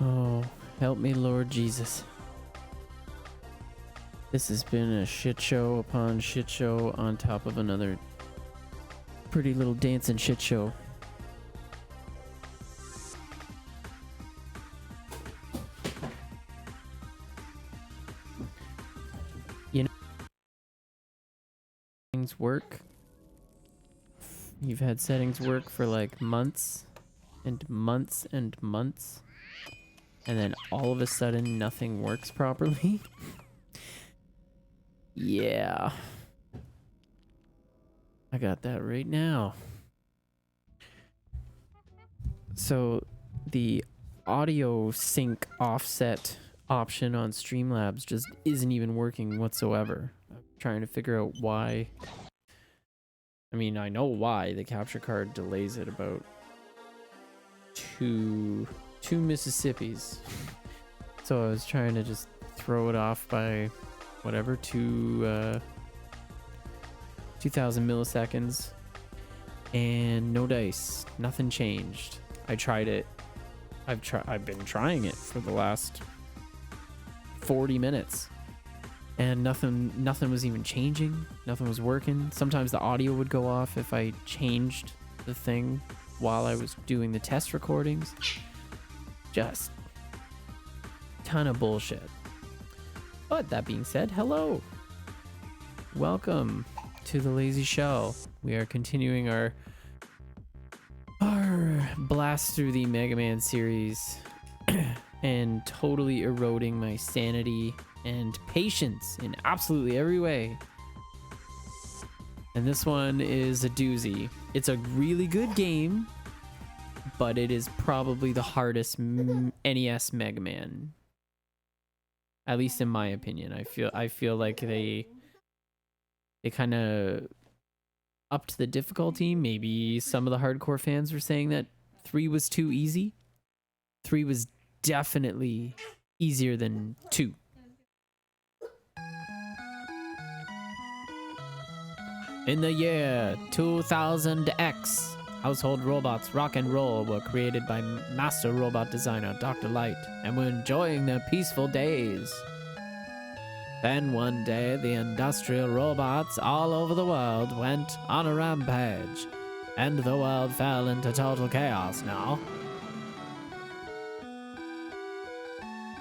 Oh, help me, Lord Jesus. This has been a shit show upon shit show on top of another pretty little dancing shit show. You know, things work. You've had settings work for like months and months and months, and then all of a sudden nothing works properly. Yeah. I got that right now. So the audio sync offset option on Streamlabs just isn't even working whatsoever. I'm trying to figure out why. I mean, I know why. The capture card delays it about two Mississippis. So I was trying to just throw it off by whatever, 2,000 milliseconds, and no dice. Nothing changed. I tried it. I've been trying it for the last 40 minutes, and nothing was even changing. Nothing was working. Sometimes the audio would go off if I changed the thing while I was doing the test recordings. Just ton of bullshit. But that being said, hello. Welcome to the Lazy Shell. We are continuing our blast through the Mega Man series and totally eroding my sanity and patience in absolutely every way. And this one is a doozy. It's a really good game, but it is probably the hardest NES Mega Man. At least in my opinion. I feel like they kind of upped the difficulty. Maybe some of the hardcore fans were saying that 3 was too easy. 3 was definitely easier than 2. In the year 2000X, household robots rock and roll were created by master robot designer Dr. Light and were enjoying their peaceful days. Then one day, the industrial robots all over the world went on a rampage, and the world fell into total chaos now.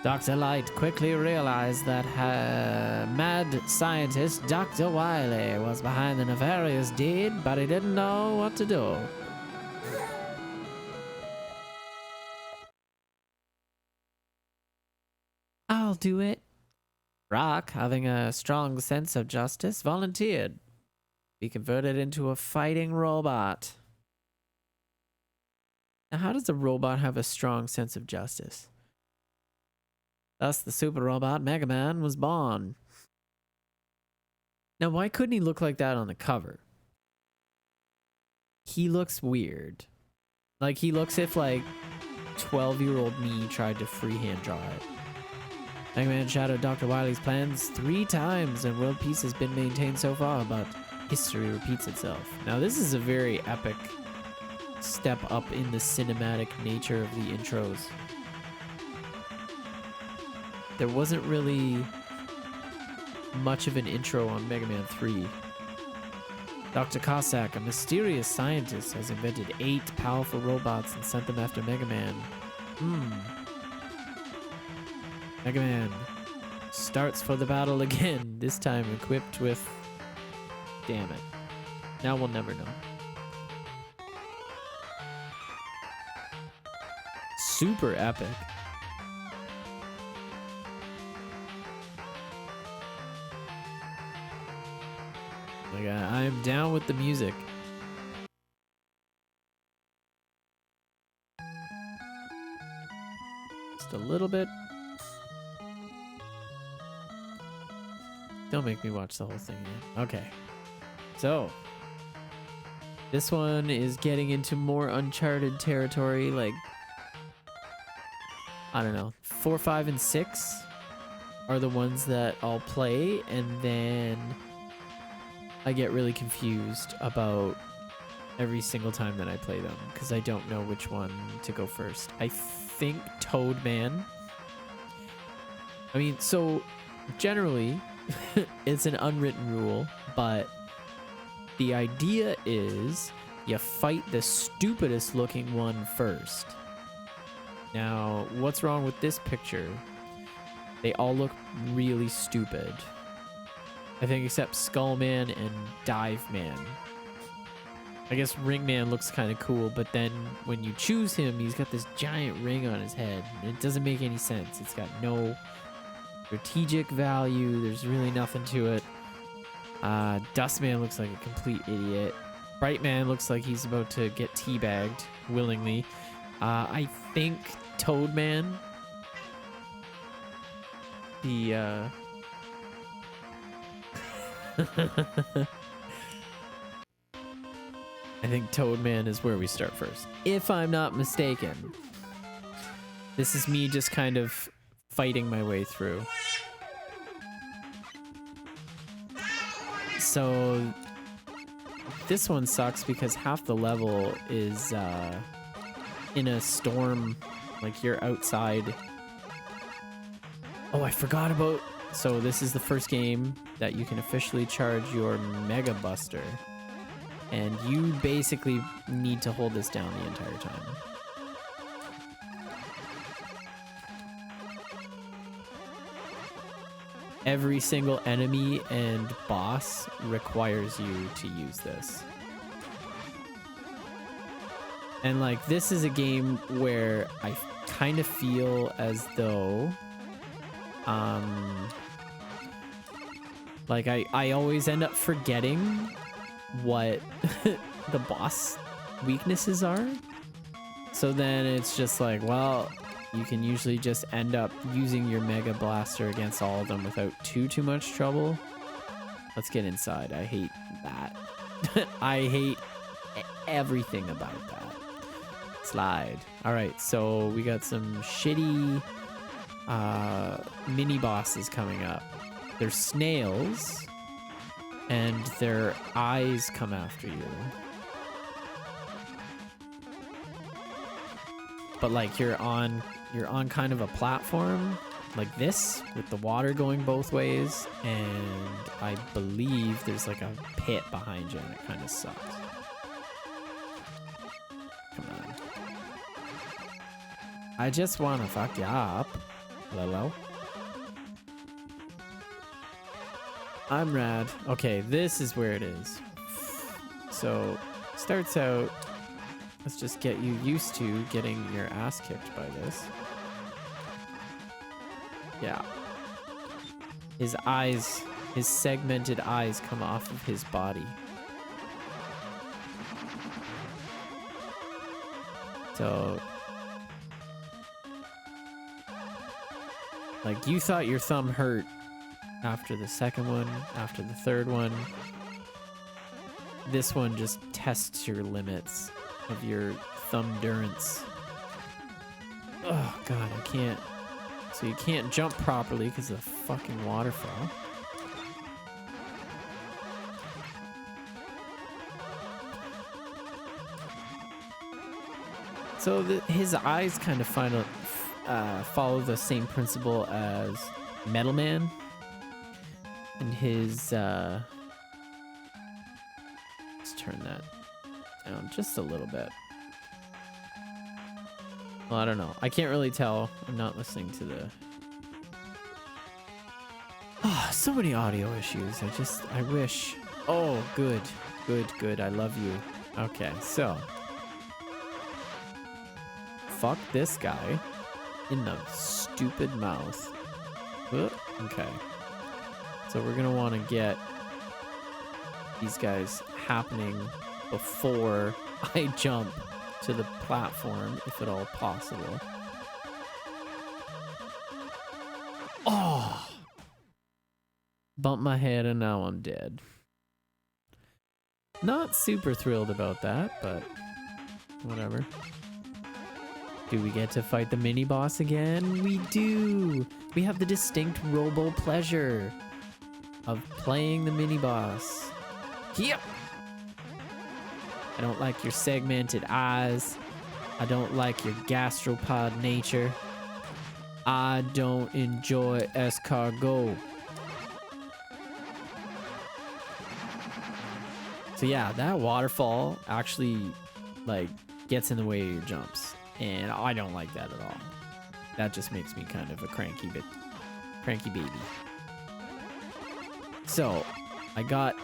Dr. Light quickly realized that her mad scientist Dr. Wily was behind the nefarious deed, but he didn't know what to do. I'll do it. Rock, having a strong sense of justice, volunteered. Be converted into a fighting robot. Now, how does a robot have a strong sense of justice? Thus, the super robot Mega Man was born. Now, why couldn't he look like that on the cover? He looks weird. Like, he looks if, like, 12-year-old me tried to freehand draw it. Mega Man shadowed Dr. Wily's plans 3 times, and world peace has been maintained so far, but history repeats itself. Now, this is a very epic step up in the cinematic nature of the intros. There wasn't really much of an intro on Mega Man 3. Dr. Cossack, a mysterious scientist, has invented 8 powerful robots and sent them after Mega Man. Mega Man starts for the battle again, this time equipped with... Damn it. Now we'll never know. Super epic. Like, I'm down with the music. Just a little bit. Don't make me watch the whole thing again. Okay. So, this one is getting into more uncharted territory, like, I don't know, 4, 5, and 6 are the ones that I'll play, and then I get really confused about every single time that I play them because I don't know which one to go first. I think Toadman. I mean, so generally it's an unwritten rule, but the idea is you fight the stupidest looking one first. Now, what's wrong with this picture? They all look really stupid. I think except Skullman and Dive Man. I guess Ringman looks kind of cool, but then when you choose him, he's got this giant ring on his head. It doesn't make any sense. It's got no strategic value. There's really nothing to it. Dustman looks like a complete idiot. Brightman looks like he's about to get teabagged willingly. I think Toadman, the I think Toadman is where we start first, if I'm not mistaken. This is me just kind of fighting my way through. So this one sucks because half the level is in a storm, like you're outside. Oh, I forgot about... So this is the first game that you can officially charge your Mega Buster. And you basically need to hold this down the entire time. Every single enemy and boss requires you to use this. And like, this is a game where I kind of feel as though like I always end up forgetting what the boss weaknesses are. So then it's just like, well, you can usually just end up using your Mega Blaster against all of them without too much trouble. Let's get inside. I hate that. I hate everything about that. Slide. All right, so we got some shitty mini bosses coming up. They're snails, and their eyes come after you. But like you're on kind of a platform like this with the water going both ways, and I believe there's like a pit behind you, and it kind of sucks. Come on. I just want to fuck you up. Hello? I'm rad. Okay, this is where it is. So, starts out, let's just get you used to getting your ass kicked by this. Yeah. His eyes, his segmented eyes come off of his body. So, like, you thought your thumb hurt after the second one, after the third one. This one just tests your limits of your thumb endurance. Oh god, I can't. So you can't jump properly because of the fucking waterfall. So his eyes kind of follow the same principle as Metal Man. And his, let's turn that down just a little bit. Well, I don't know. I can't really tell. I'm not listening to the... Oh, so many audio issues. I wish... Oh, good. Good. I love you. Okay, so... Fuck this guy in the stupid mouth. Okay. So we're gonna want to get these guys happening before I jump to the platform, if at all possible. Oh! Bumped my head and now I'm dead. Not super thrilled about that, but whatever. Do we get to fight the mini boss again? We do! We have the distinct robo pleasure of playing the mini boss. Yep. I don't like your segmented eyes. I don't like your gastropod nature. I don't enjoy escargot. So yeah, that waterfall actually like gets in the way of your jumps, and I don't like that at all. That just makes me kind of a cranky baby. So I got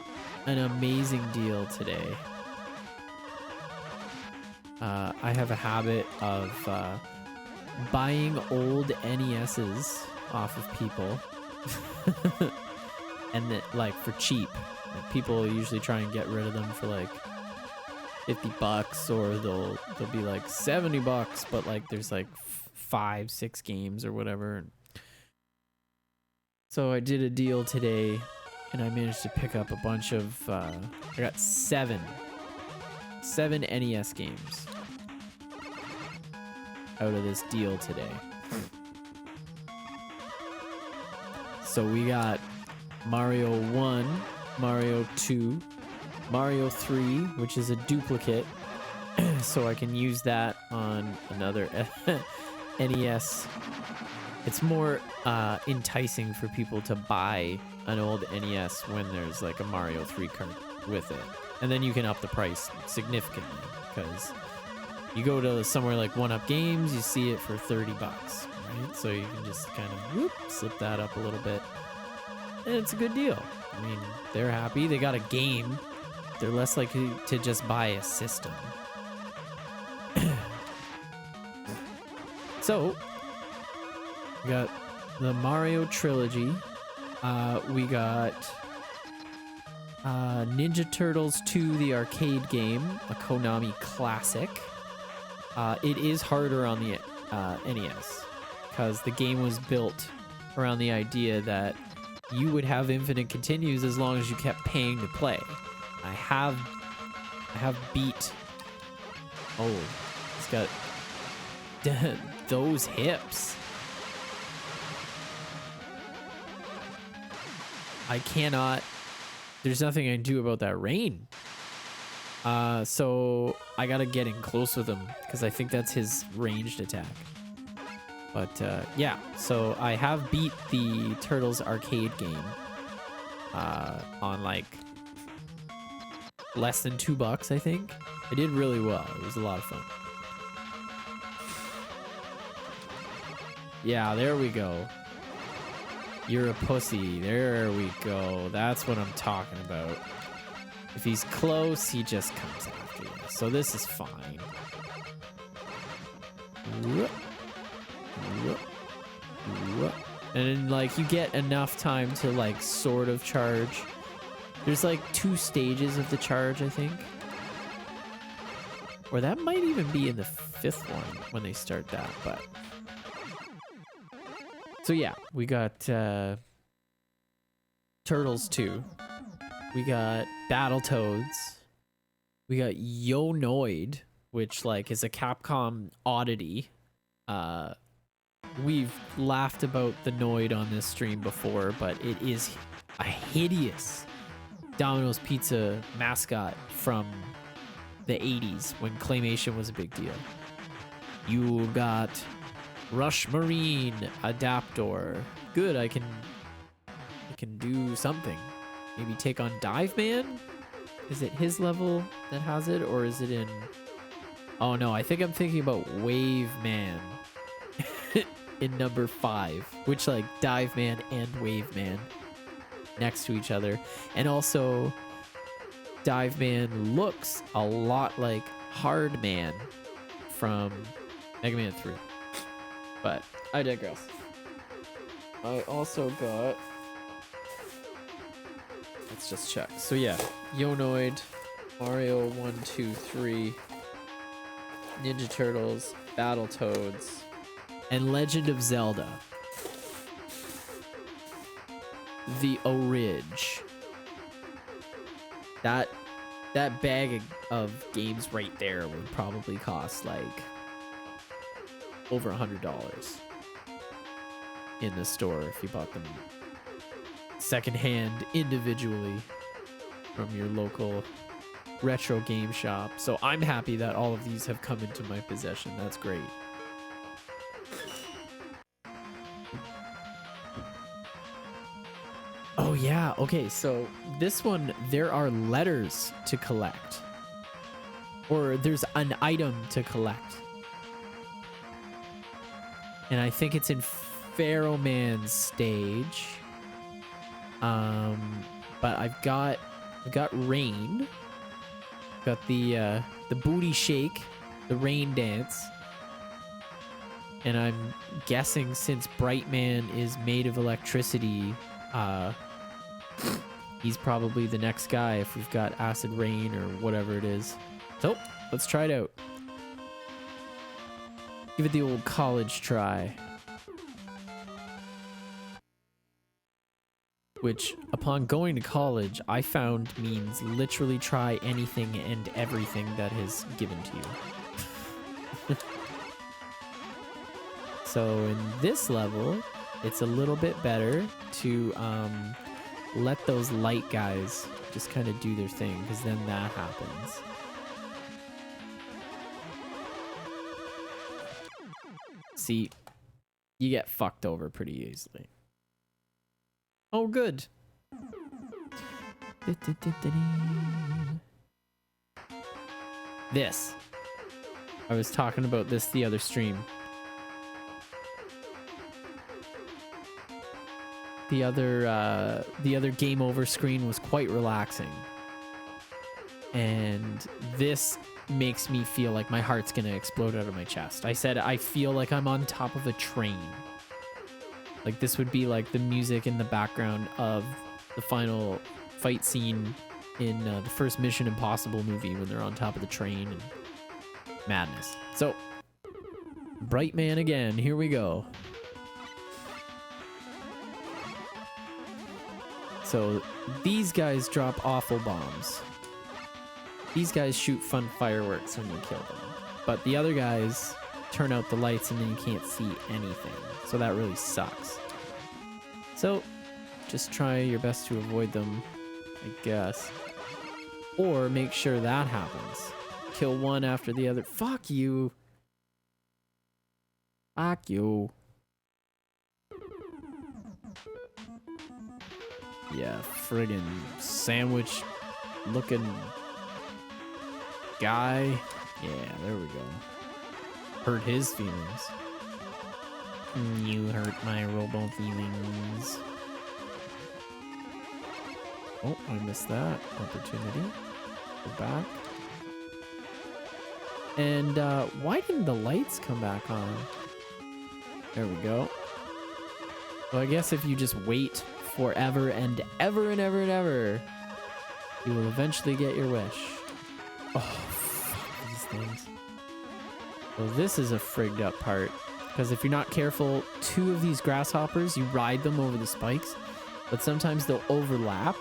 an amazing deal today. I have a habit of buying old NESs off of people, and that like for cheap. Like, people usually try and get rid of them for like $50, or they'll be like $70, but like there's like 5-6 games or whatever. So I did a deal today, and I managed to pick up a bunch of. I got seven NES games out of this deal today. So we got Mario 1, Mario 2, Mario 3, which is a duplicate, so I can use that on another NES. It's more enticing for people to buy an old NES when there's like a Mario 3 card with it. And then you can up the price significantly, because you go to somewhere like 1UP Games, you see it for $30, right? So you can just kind of slip that up a little bit. And it's a good deal. I mean, they're happy. They got a game. They're less likely to just buy a system. So, we got the Mario trilogy. We got Ninja Turtles 2, the arcade game, a Konami classic. It is harder on the NES, because the game was built around the idea that you would have infinite continues as long as you kept paying to play. I have beat. Oh, it's got those hips. I cannot. There's nothing I can do about that rain. So I gotta get in close with him, because I think that's his ranged attack. But yeah, so I have beat the Turtles arcade game on like less than $2, I think. I did really well. It was a lot of fun. Yeah, there we go. You're a pussy. There we go. That's what I'm talking about. If he's close, he just comes after you. So this is fine. And then, like, you get enough time to, like, sort of charge. There's, like, 2 stages of the charge, I think. Or that might even be in the 5th one when they start that, but... So, yeah, we got Turtles 2. We got Battletoads. We got Yo-Noid, which, like, is a Capcom oddity. We've laughed about the Noid on this stream before, but it is a hideous Domino's Pizza mascot from the 80s when claymation was a big deal. You got Rush Marine Adaptor. Good, I can do something. Maybe take on Dive Man? Is it his level that has it, or is it in... Oh no, I think I'm thinking about Wave Man. In number 5, which like Dive Man and Wave Man next to each other. And also Dive Man looks a lot like Hard Man from Mega Man 3. But I digress. I also got... Let's just check. So yeah, Yo-Noid, Mario 1, 2, 3, Ninja Turtles, Battletoads, and Legend of Zelda. The Orig. That bag of games right there would probably cost like over $100 in the store if you bought them secondhand individually from your local retro game shop. So I'm happy that all of these have come into my possession. That's great. Oh yeah, okay, so this one, there are letters to collect. Or there's an item to collect. And I think it's in Pharaoh Man's stage. But I've got Rain. Got the booty shake, the rain dance. And I'm guessing since Brightman is made of electricity, he's probably the next guy if we've got acid rain or whatever it is. So let's try it out. Give it the old college try. Which, upon going to college, I found means literally try anything and everything that is given to you. So in this level, it's a little bit better to let those light guys just kind of do their thing, because then that happens. See, you get fucked over pretty easily. Oh, good. This. I was talking about this the other stream. The other game over screen was quite relaxing. And this makes me feel like my heart's gonna explode out of my chest. I said I feel like I'm on top of a train. Like this would be like the music in the background of the final fight scene in the first Mission Impossible movie when they're on top of the train and madness. So, Brightman again, here we go. So these guys drop awful bombs. These guys shoot fun fireworks when you kill them. But the other guys turn out the lights and then you can't see anything. So that really sucks. So just try your best to avoid them, I guess. Or make sure that happens. Kill one after the other. Fuck you. Fuck you. Yeah, friggin' sandwich looking guy. Yeah, there we go. Hurt his feelings. You hurt my robo feelings. Oh, I missed that opportunity. Go back. And why didn't the lights come back on? There we go. Well, I guess if you just wait forever and ever and ever and ever, you will eventually get your wish. Oh, fuck these things. Well, this is a frigged up part. Because if you're not careful, two of these grasshoppers, you ride them over the spikes, but sometimes they'll overlap,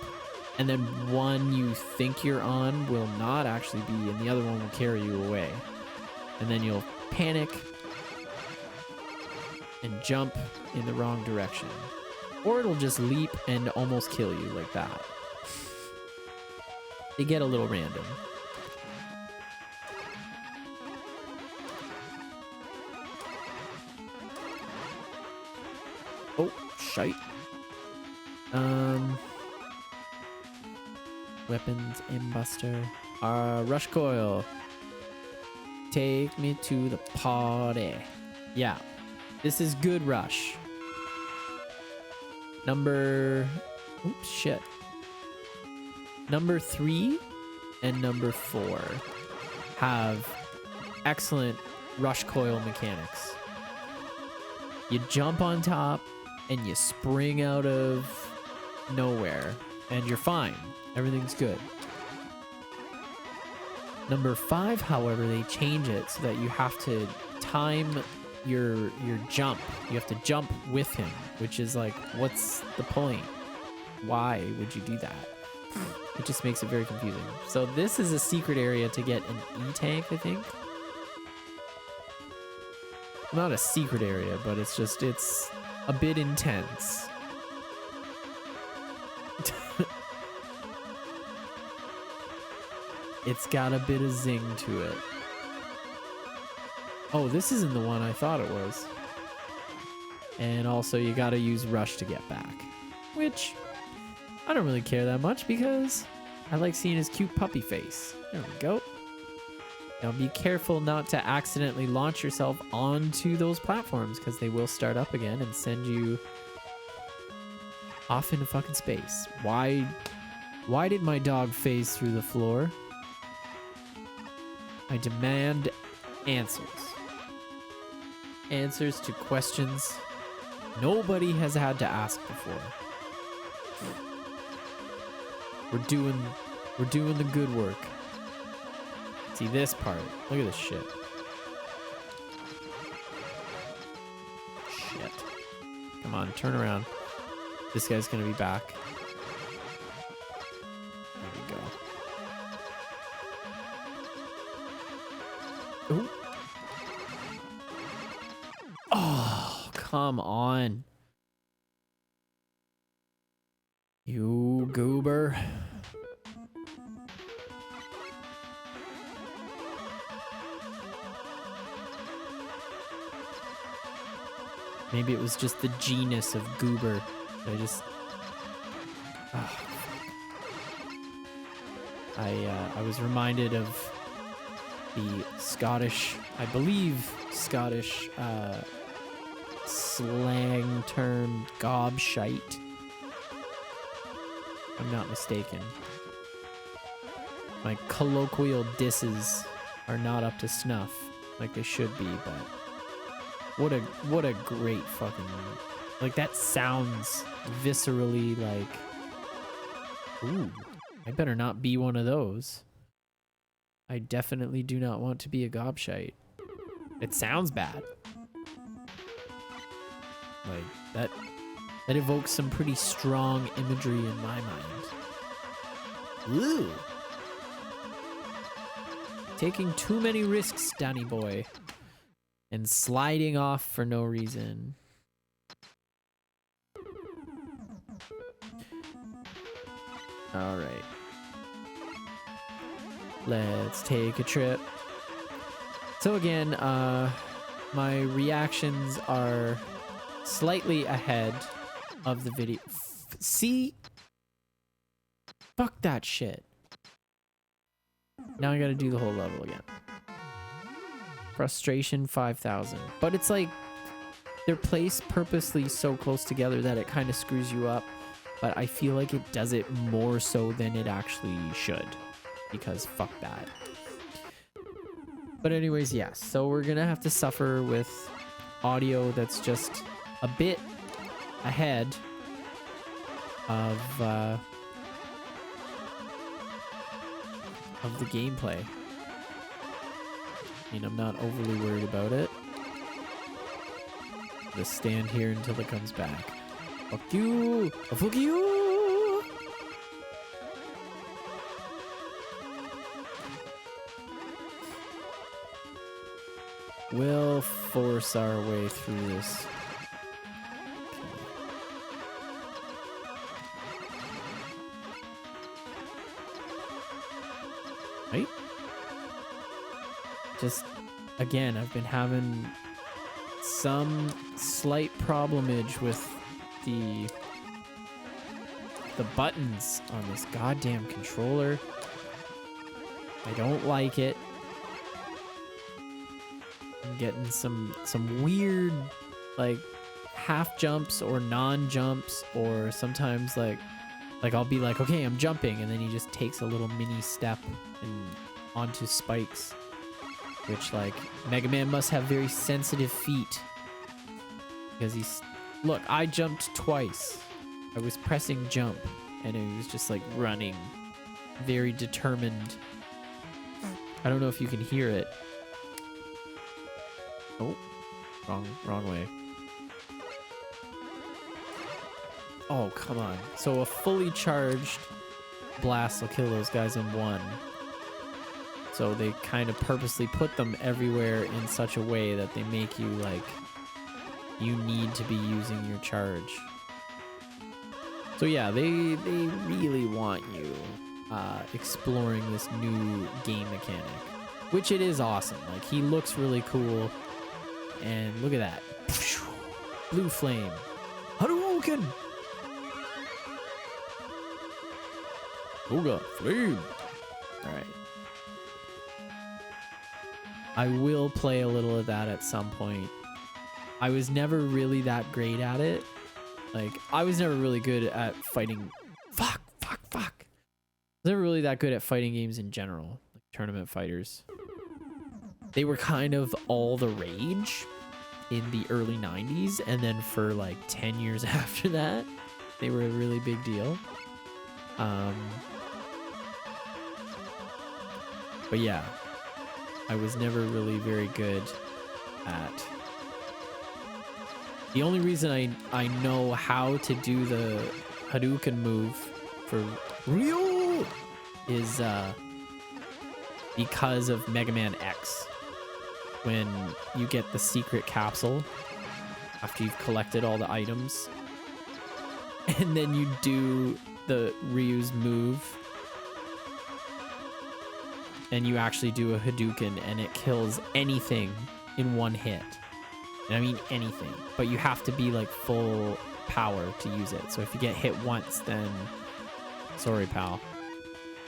and then one you think you're on will not actually be, and the other one will carry you away. And then you'll panic and jump in the wrong direction. Or it'll just leap and almost kill you like that. They get a little random. Oh, shite. Weapons, Imbuster. Rush Coil. Take me to the party. Yeah. This is good Rush. Number... Oops, shit. Number 3 and number 4 have excellent Rush Coil mechanics. You jump on top and you spring out of nowhere and you're fine. Everything's good. Number 5, however, they change it so that you have to time your jump. You have to jump with him, which is like, what's the point? Why would you do that? It just makes it very confusing. So this is a secret area to get an E-tank, I think. Not a secret area, but it's just, it's a bit intense. it's got a bit of zing to it. Oh, this isn't the one I thought it was. And also you gotta use rush to get back, which I don't really care that much because I like seeing his cute puppy face. There we go. Now be careful not to accidentally launch yourself onto those platforms because they will start up again and send you off into fucking space. Why did my dog phase through the floor? I demand answers. Answers to questions nobody has had to ask before. We're doing the good work. See this part. Look at this shit. Shit. Come on, turn around. This guy's gonna be back. There we go. Ooh. Oh, come on. You goober. Maybe it was just the genus of goober. I just... Oh. I was reminded of the Scottish, I believe Scottish slang term gobshite. I'm not mistaken. My colloquial disses are not up to snuff like they should be, but what a great fucking, like, that sounds viscerally like, ooh, I better not be one of those. I definitely do not want to be a gobshite. It sounds bad. Like, that evokes some pretty strong imagery in my mind. Ooh. Taking too many risks, Danny boy. And sliding off for no reason. Alright. Let's take a trip. So again, my reactions are slightly ahead of the video. See? Fuck that shit. Now I gotta do the whole level again. Frustration 5,000. But it's like, they're placed purposely so close together that it kind of screws you up. But I feel like it does it more so than it actually should. Because fuck that. But anyways, yes. So we're gonna have to suffer with audio that's just a bit ahead of the gameplay. I mean, I'm not overly worried about it. Just stand here until it comes back. Fuck you! Oh, fuck you! We'll force our way through this. Right? Just, again, I've been having some slight problemage with the buttons on this goddamn controller. I don't like it. I'm getting some weird, like, half jumps or non-jumps, or sometimes like I'll be like, okay, I'm jumping, and then he just takes a little mini step and onto spikes, which, like, Mega Man must have very sensitive feet, because he's, look, I jumped twice. I was pressing jump, and it was just like running, very determined. I don't know if you can hear it. Oh, wrong way. Oh, come on. So a fully charged blast will kill those guys in one. So they kind of purposely put them everywhere in such a way that they make you, like, you need to be using your charge. So yeah, they really want you exploring this new game mechanic, which it is awesome. Like, he looks really cool, and look at that. Blue flame. Hadouken! Ooga flame. All right. I will play a little of that at some point. I was never really that great at it. Like, I was never really good at fighting. Fuck. I was never really that good at fighting games in general. Like tournament fighters. They were kind of all the rage in the early 90s. And then for like 10 years after that, they were a really big deal. But yeah, I was never really very good at. The only reason I know how to do the Hadouken move for real is because of Mega Man X. When you get the secret capsule after you've collected all the items, and then you do the Ryu's move, and you actually do a Hadouken, and it kills anything in one hit. And I mean anything, but you have to be like full power to use it. So if you get hit once, then sorry, pal.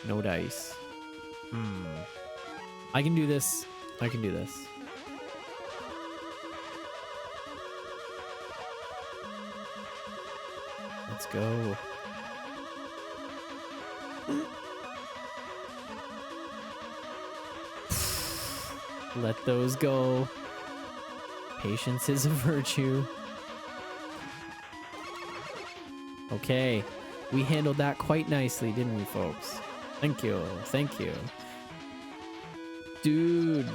No dice. I can do this. I can do this. Let's go. Let those go. Patience is a virtue. Okay. We handled that quite nicely, didn't we, folks? Thank you. Thank you. Dude.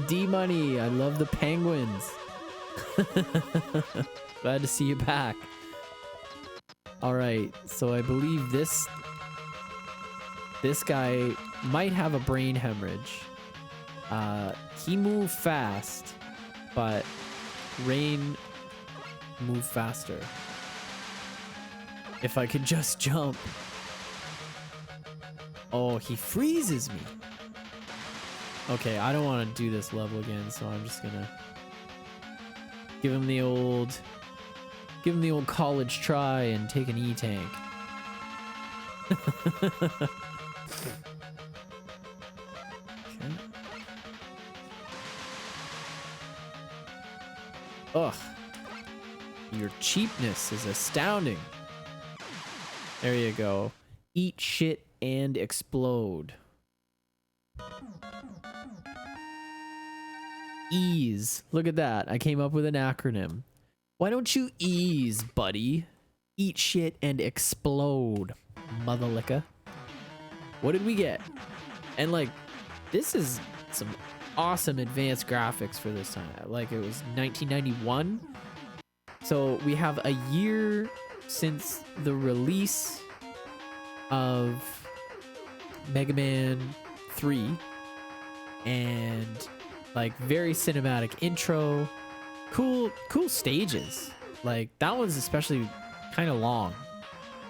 D-Money. I love the penguins. Glad to see you back. Alright. So I believe this guy might have a brain hemorrhage. He moved fast, but Rain moved faster. If I could just jump. Oh, he freezes me. Okay, I don't want to do this level again, so I'm just gonna give him the old college try and take an E-tank. Okay. Ugh. Your cheapness is astounding. There you go. Eat shit and explode. Ease. Look at that. I came up with an acronym. Why don't you ease, buddy? Eat shit and explode, motherlicka. What did we get? And like, this is some awesome advanced graphics for this time. Like, it was 1991. So we have a year since the release of Mega Man 3, and like very cinematic intro, cool stages. Like that one's especially kind of long,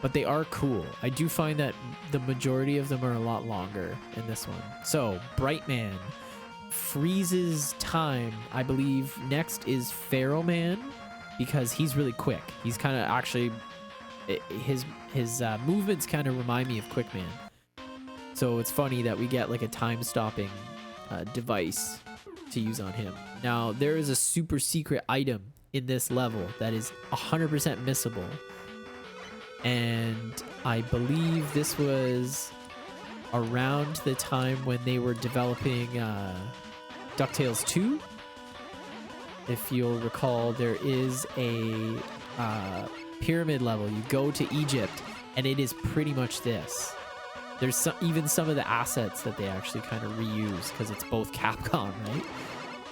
but they are cool. I do find that the majority of them are a lot longer in this one. So Brightman freezes time. I believe next is Pharaoh Man, because he's really quick. He's kind of actually, his movements kind of remind me of Quickman. So it's funny that we get like a time stopping device to use on him. Now there is a super secret item in this level that is 100% missable, and I believe this was around the time when they were developing DuckTales 2. If you'll recall, there is a pyramid level. You go to Egypt, and it is pretty much this. There's even some of the assets that they actually kind of reuse, because it's both Capcom, right?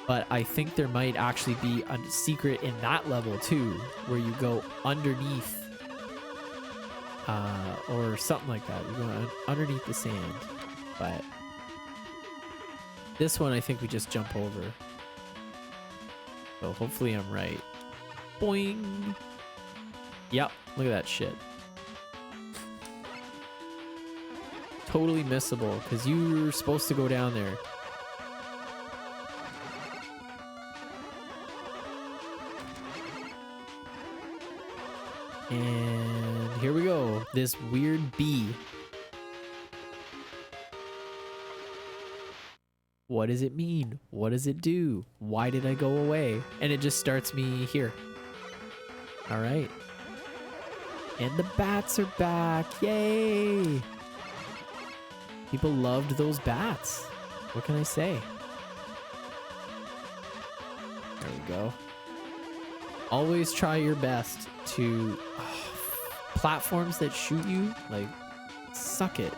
But I think there might actually be a secret in that level too, where you go underneath, or something like that. You go underneath the sand. But this one, I think we just jump over. So hopefully I'm right. Boing. Yep. Look at that shit. totally missable because you were supposed to go down there. And here we go. This weird bee. What does it mean? What does it do? Why did I go away? And it just starts me here. All right. And the bats are back. Yay! People loved those bats. What can I say? There we go. Always try your best to... platforms that shoot you, like, suck it.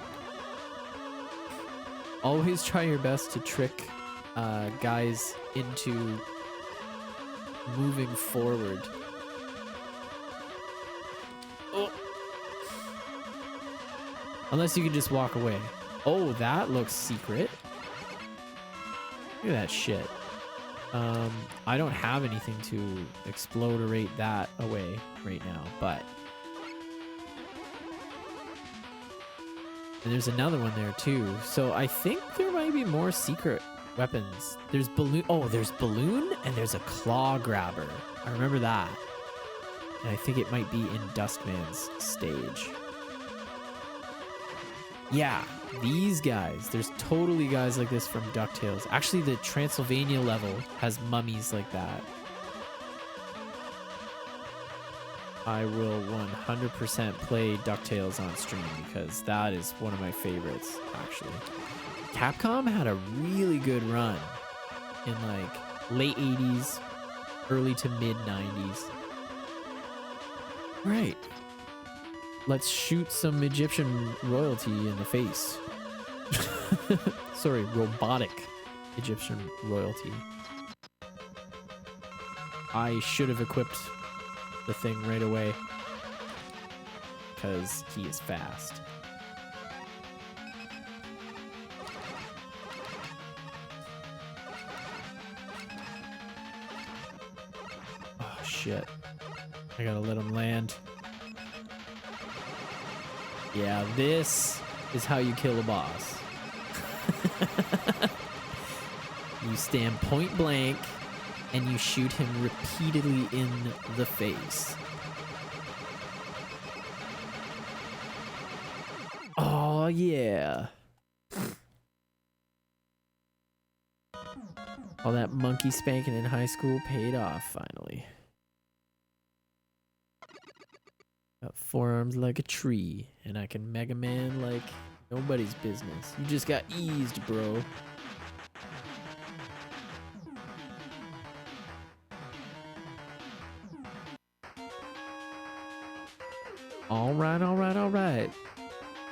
Always try your best to trick guys into moving forward. Oh. Unless you can just walk away. Oh, that looks secret. Look at that shit. I don't have anything to explodorate that away right now, but... And there's another one there too. So I think there might be more secret weapons. There's balloon. Oh, there's balloon and there's a claw grabber. I remember that. And I think it might be in Dustman's stage. Yeah, these guys. There's totally guys like this from DuckTales. Actually, the Transylvania level has mummies like that. I will 100% play DuckTales on stream because that is one of my favorites, actually. Capcom had a really good run in like late 80s, early to mid 90s. All right. Let's shoot some Egyptian royalty in the face. Sorry, robotic Egyptian royalty. I should have equipped the thing right away because he is fast. Oh shit. I gotta let him land. Yeah, this is how you kill a boss. You stand point blank and you shoot him repeatedly in the face. Oh yeah. All that monkey spanking in high school paid off finally. Got forearms like a tree, and I can Mega Man like nobody's business. You just got eased, bro. All right, all right, all right.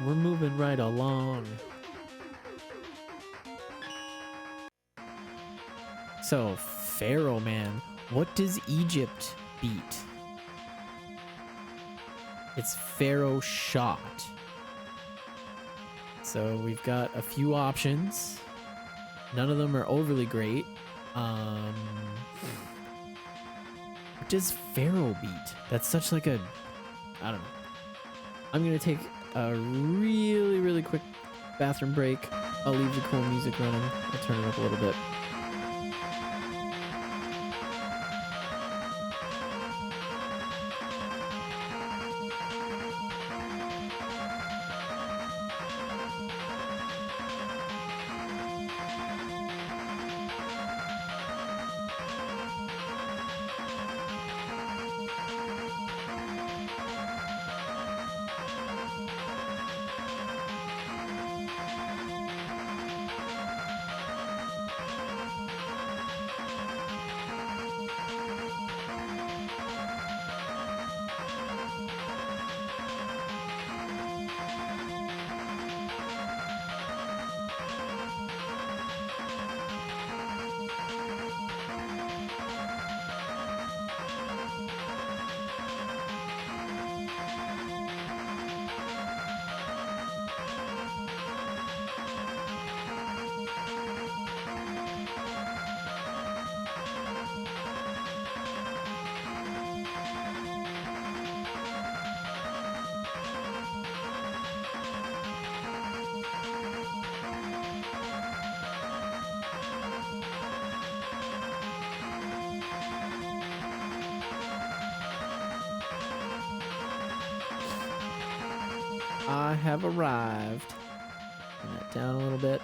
We're moving right along. So, Pharaoh Man, what does Egypt beat? It's Pharaoh Shot. So we've got a few options. None of them are overly great. What does Pharaoh beat? That's such like a... I don't know. I'm gonna take a really, really quick bathroom break. I'll leave the cool music running. I'll turn it up a little bit. I have arrived. Turn that down a little bit.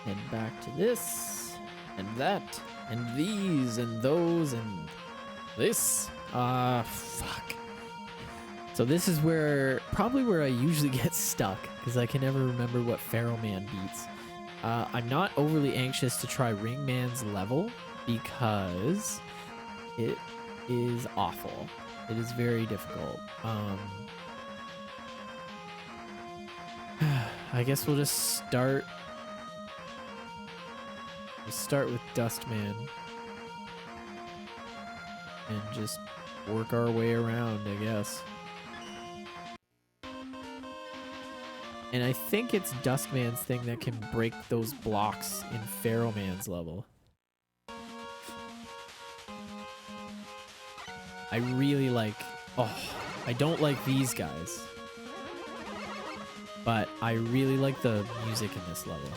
Head back to this and that and these and those and this. Fuck. So this is probably where I usually get stuck because I can never remember what Pharaoh Man beats. I'm not overly anxious to try Ringman's level because it is awful. It is very difficult. I guess we'll just start. We'll start with Dustman and just work our way around, I guess. And I think it's Dustman's thing that can break those blocks in Pharaoh Man's level. I really like... Oh, I don't like these guys. But I really like the music in this level.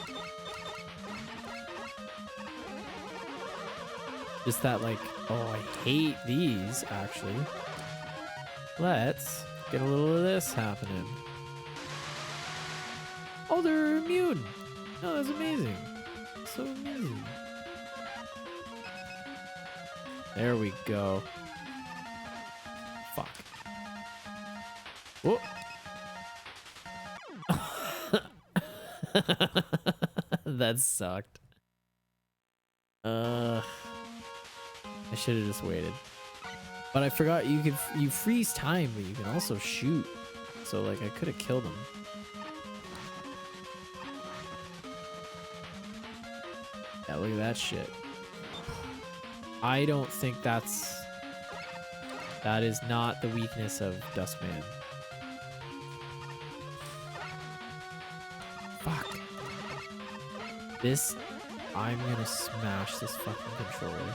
Just that, like... Oh, I hate these, actually. Let's get a little of this happening. Oh, they're immune. Oh, that's amazing. So amazing. There we go. Fuck. Whoa. That sucked. I should have just waited. But I forgot you freeze time, but you can also shoot. So like I could have killed him. Yeah, look at that shit. I don't think that is not the weakness of Dustman. Fuck. I'm gonna smash this fucking controller.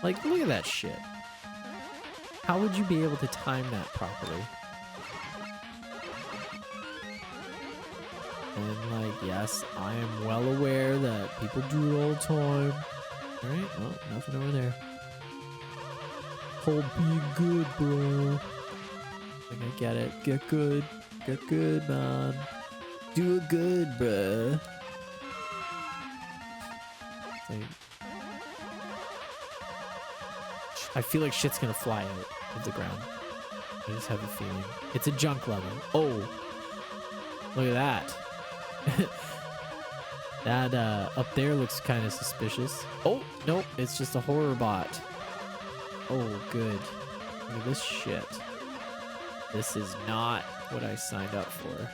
Like, look at that shit. How would you be able to time that properly? And like, yes, I am well aware that people do it all the time. Alright, well, nothing over there. Hold being good, bro. Like, I get it. Get good. Get good, man. Do it good, bruh. Like, I feel like shit's gonna fly out of the ground. I just have a feeling. It's a junk level. Oh, look at that. That up there looks kind of suspicious. Oh, nope, it's just a horror bot. Oh, good. Look at this shit. This is not what I signed up for.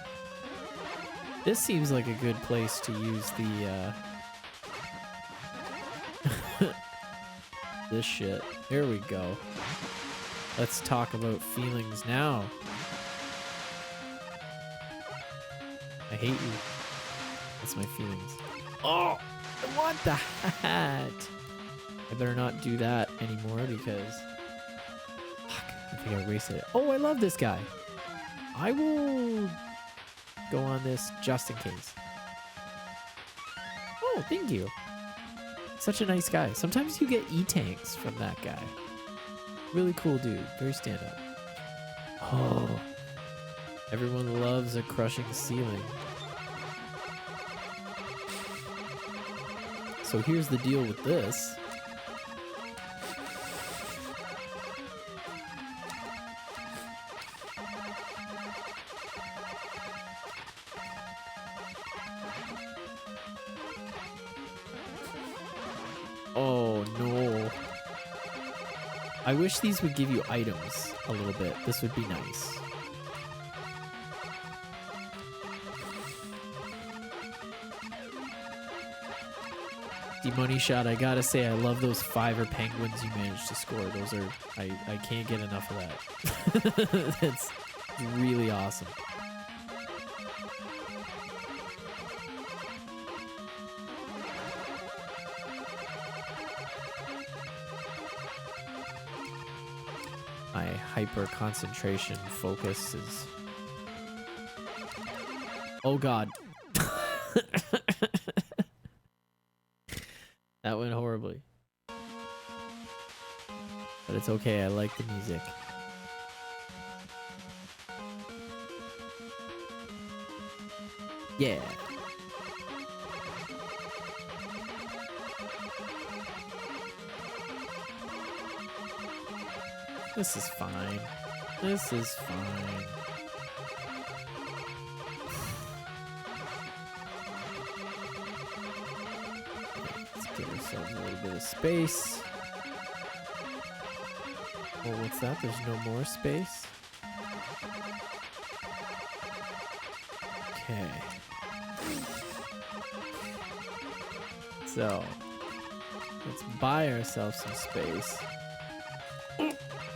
This seems like a good place to use the this shit. Here we go. Let's talk about feelings now. I hate you. That's my feelings. Oh, I want that. I better not do that anymore because... Fuck, I think I wasted it. Oh, I love this guy. I will go on this just in case. Oh, thank you. Such a nice guy. Sometimes you get E-tanks from that guy. Really cool dude. Very stand-up. Oh. Everyone loves a crushing ceiling. So here's the deal with this. Oh no. I wish these would give you items a little bit. This would be nice. The money shot, I gotta say, I love those fiver penguins you managed to score. Those are, I can't get enough of that. That's really awesome. My hyper concentration focus is... Oh god. That went horribly. But it's okay, I like the music. Yeah. This is fine. This is fine. Let's get ourselves a little bit of space. Oh, what's that? There's no more space? Okay. So, let's buy ourselves some space.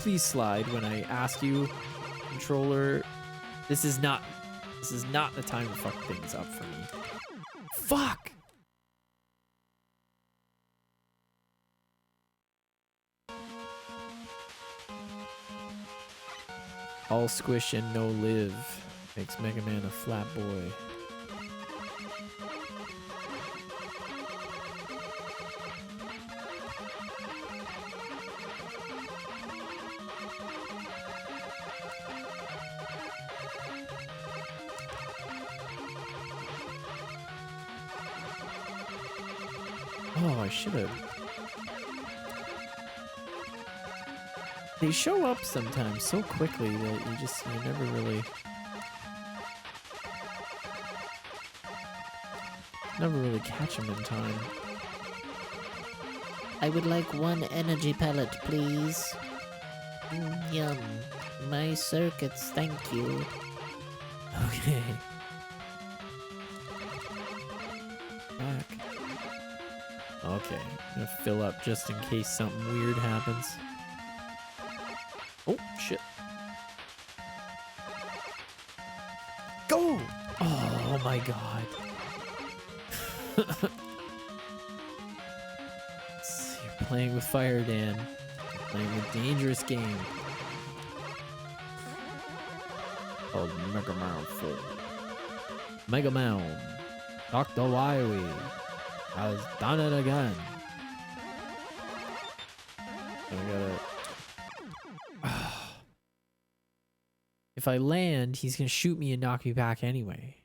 Please slide when I ask you, controller. This is not the time to fuck things up for me. Fuck! All squish and no live makes Mega Man a flat boy. Oh, I should have. They show up sometimes so quickly that you never really catch them in time. I would like 1 energy pellet, please. Yum. My circuits, thank you. Okay. Back. Okay, I'm gonna fill up just in case something weird happens. Oh, shit. Go! Oh my god. You're playing with fire, Dan. You're playing a dangerous game. Called Mega Man 4. Mega Man. Dr. Wily has done it again. I gotta... If I land, he's gonna shoot me and knock me back anyway.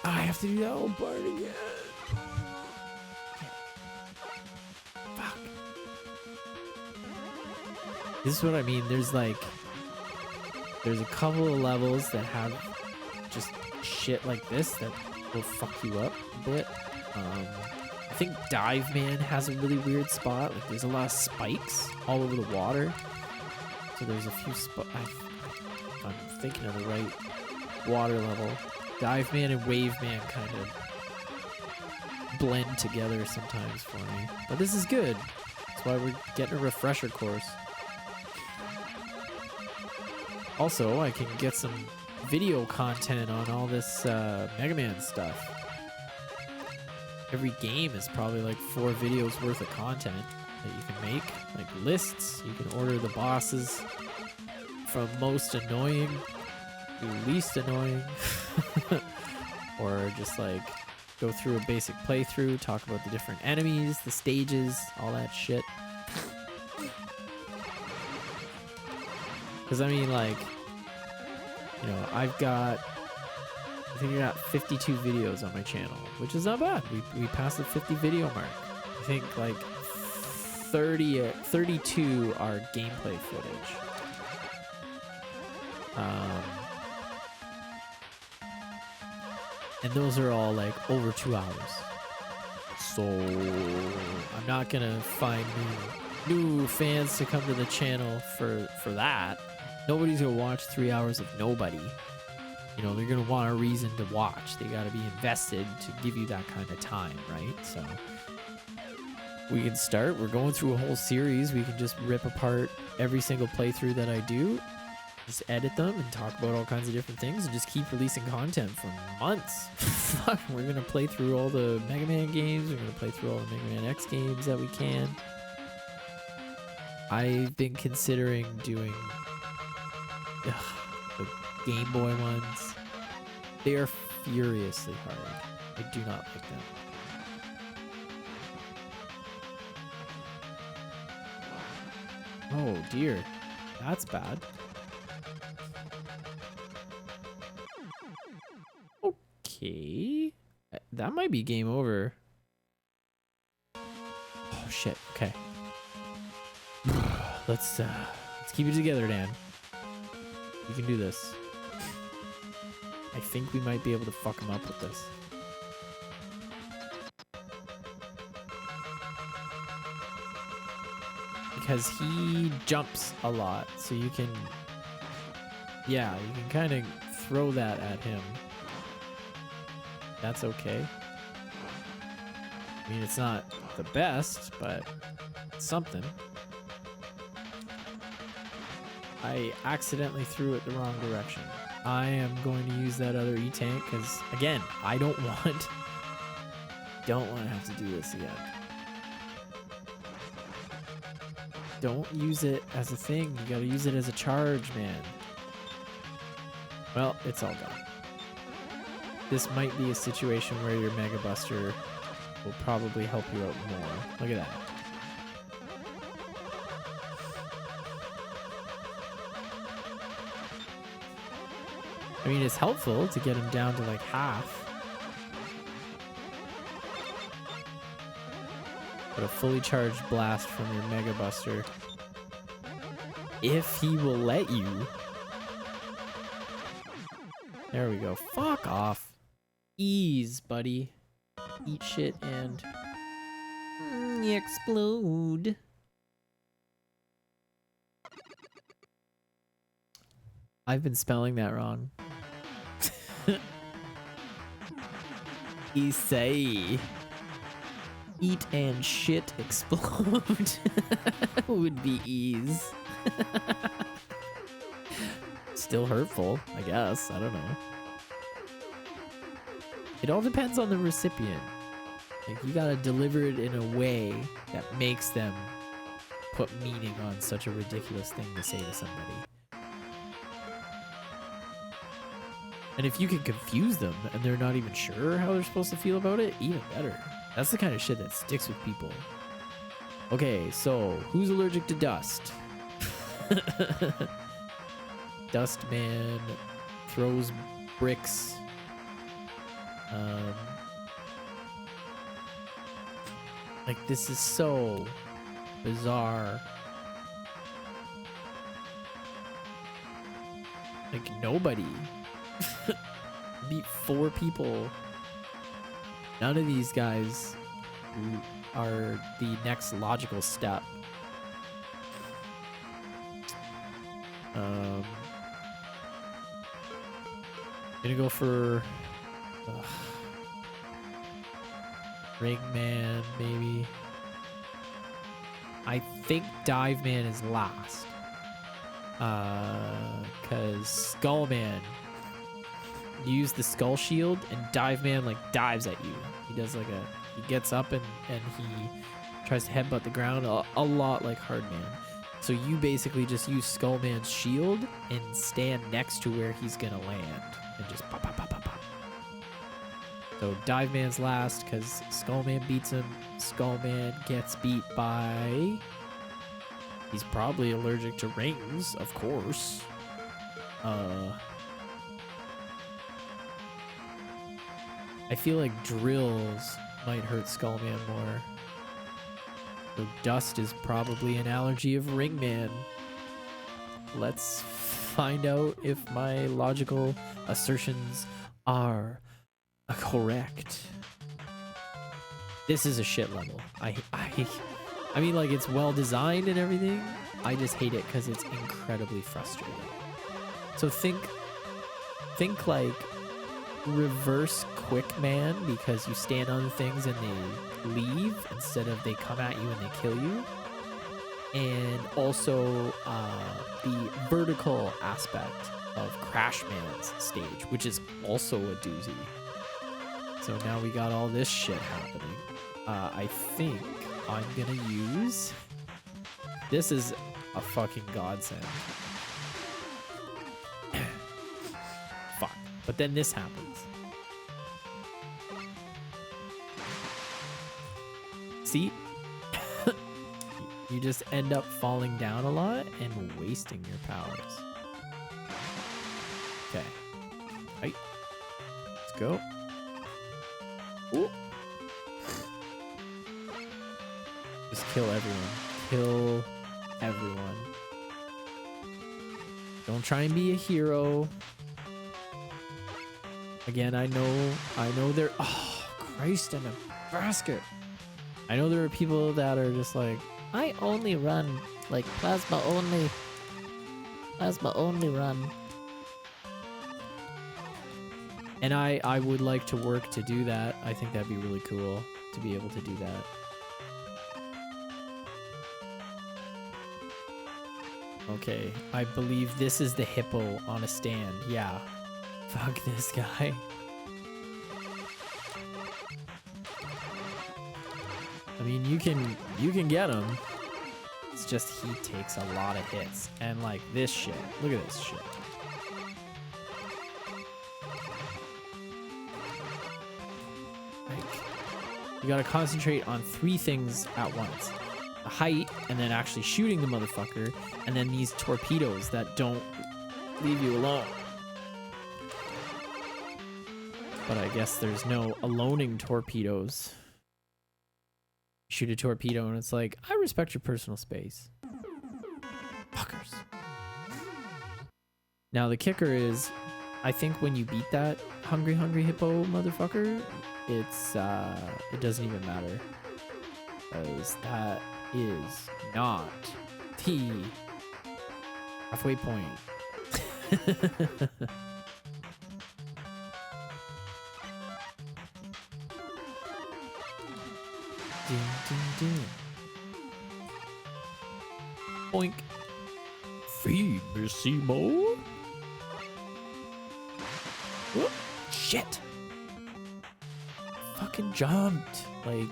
I have to do that whole part again. Fuck. This is what I mean. There's a couple of levels that have just shit like this that will fuck you up a bit. I think Dive Man has a really weird spot. Like there's a lot of spikes all over the water. So there's a few spots. I'm thinking of the right water level. Dive Man and Wave Man kind of blend together sometimes for me. But this is good. That's why we're getting a refresher course. Also, I can get some video content on all this Mega Man stuff. Every game is probably like 4 videos worth of content that you can make. Like lists, you can order the bosses from most annoying to least annoying. Or just like go through a basic playthrough, talk about the different enemies, the stages, all that shit. Because I mean, like, you know, I think I got 52 videos on my channel, which is not bad. We passed the 50 video mark. I think like 32 are gameplay footage. And those are all like over 2 hours. So I'm not gonna find new fans to come to the channel for that. Nobody's gonna watch 3 hours of nobody. You know, they're gonna want a reason to watch. They gotta be invested to give you that kind of time, right? So we can start. We're going through a whole series. We can just rip apart every single playthrough that I do. Just edit them and talk about all kinds of different things and just keep releasing content for months. Fuck, we're gonna play through all the Mega Man games. We're gonna play through all the Mega Man X games that we can. I've been considering doing the Game Boy ones. They are furiously hard. I do not like them. Oh dear, that's bad. Okay. That might be game over. Oh shit. Okay. Let's keep it together, Dan. You can do this. I think we might be able to fuck him up with this. Because he jumps a lot, so you can... Yeah, you can kind of throw that at him. That's okay. I mean, it's not the best, but it's something. I accidentally threw it the wrong direction. I am going to use that other E-tank because, again, I don't want to have to do this again. Don't use it as a thing. You gotta use it as a charge, man. Well, it's all gone. This might be a situation where your Mega Buster will probably help you out more. Look at that. I mean, it's helpful to get him down to like half. But a fully charged blast from your Mega Buster, if he will let you. There we go. Fuck off. Ease, buddy. Eat shit and explode. I've been spelling that wrong. Isai. Eat and shit explode would be ease. Still hurtful, I guess. I don't know. It all depends on the recipient. Like, you gotta deliver it in a way that makes them put meaning on such a ridiculous thing to say to somebody. And if you can confuse them and they're not even sure how they're supposed to feel about it, even better. That's the kind of shit that sticks with people. Okay, so who's allergic to dust? Dust man throws bricks. Like, this is so bizarre. Like, nobody beat 4 people. None of these guys are the next logical step. Gonna go for Ringman, maybe. I think Dive Man is last. Cause Skullman, you use the Skull Shield and Dive Man like dives at you. He does like he gets up and he tries to headbutt the ground a lot like Hardman. So you basically just use Skullman's shield and stand next to where he's gonna land and just pop, pop, pop, pop, pop. So Dive Man's last because Skullman beats him. Skullman gets beat by... He's probably allergic to rings, of course. I feel like drills might hurt Skullman more. So dust is probably an allergy of Ringman. Let's find out if my logical assertions are correct. This is a shit level. I mean, like, it's well designed and everything. I just hate it because it's incredibly frustrating. So think like reverse Quick Man, because you stand on things and they leave instead of they come at you and they kill you. And also the vertical aspect of Crash Man's stage, which is also a doozy. So now we got all this shit happening. I think I'm gonna use... This is a fucking godsend. Fuck. But then this happens. See? You just end up falling down a lot and wasting your powers. Okay. Right. Let's go. Ooh. Just kill everyone. Kill everyone. Don't try and be a hero. Again, I know there. Oh, Christ in a basket. I know there are people that are just like, I only run, like plasma only. Plasma only run. and I would like to work to do that. I think that'd be really cool to be able to do that. Okay, I believe this is the hippo on a stand. Yeah. Fuck this guy. I mean, you can get him. It's just he takes a lot of hits. And like this shit. Look at this shit. Like, you gotta concentrate on 3 things at once. The height, and then actually shooting the motherfucker, and then these torpedoes that don't leave you alone. But I guess there's no aloning torpedoes. Shoot a torpedo and it's like, I respect your personal space. Fuckers. Now the kicker is, I think when you beat that hungry hippo motherfucker, it's it doesn't even matter. Because that is not the halfway point. Ding, ding, ding. Boink. Feed me, Seymour. Whoop. Shit. Fucking jumped. Like,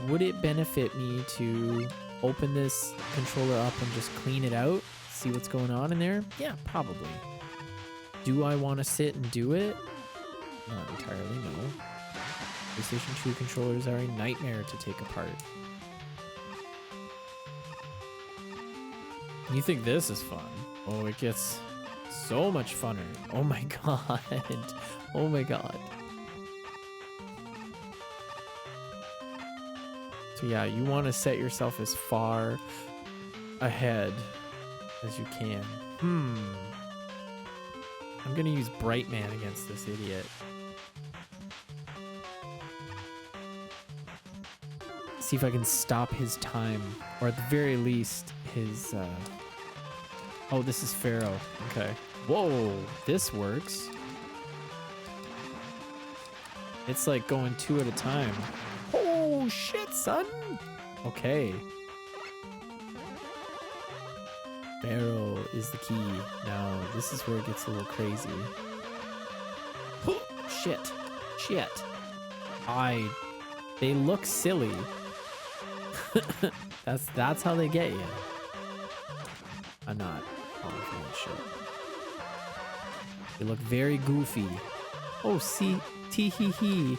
would it benefit me to open this controller up and just clean it out? See what's going on in there? Yeah, probably. Do I want to sit and do it? Not entirely, no. PlayStation 2 controllers are a nightmare to take apart. You think this is fun? Oh, it gets so much funner. Oh my god. Oh my god. So yeah, you want to set yourself as far ahead as you can. I'm gonna use Brightman against this idiot. See if I can stop his time, or at the very least his oh, this is Pharaoh. Okay. Whoa, this works. It's like going 2 at a time. Oh shit, son. Okay. Pharaoh is the key. Now, this is where it gets a little crazy. Shit. Shit. They look silly. That's how they get you. I'm not falling for that shit. They look very goofy. Oh, see, tee-hee-hee.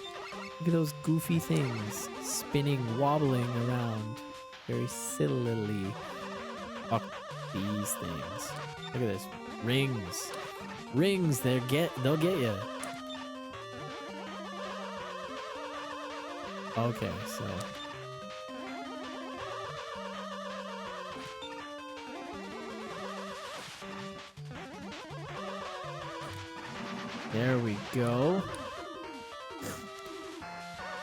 Look at those goofy things spinning, wobbling around very sillily. Fuck these things. Look at this. Rings. Rings, they'll get you. Okay, so there we go.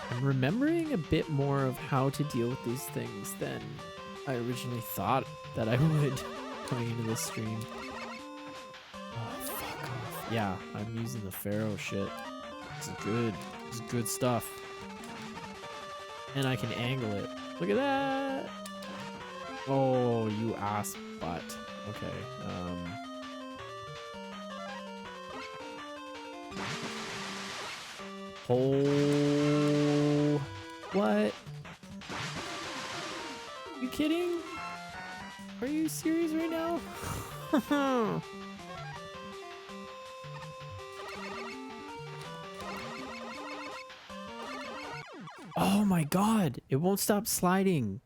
I'm remembering a bit more of how to deal with these things than I originally thought that I would coming into this stream. Oh, fuck off. Yeah, I'm using the Pharaoh shit. It's good. It's good stuff. And I can angle it. Look at that! Oh, you ass butt. Okay, oh, what? You kidding? Are you serious right now? Oh my god, it won't stop sliding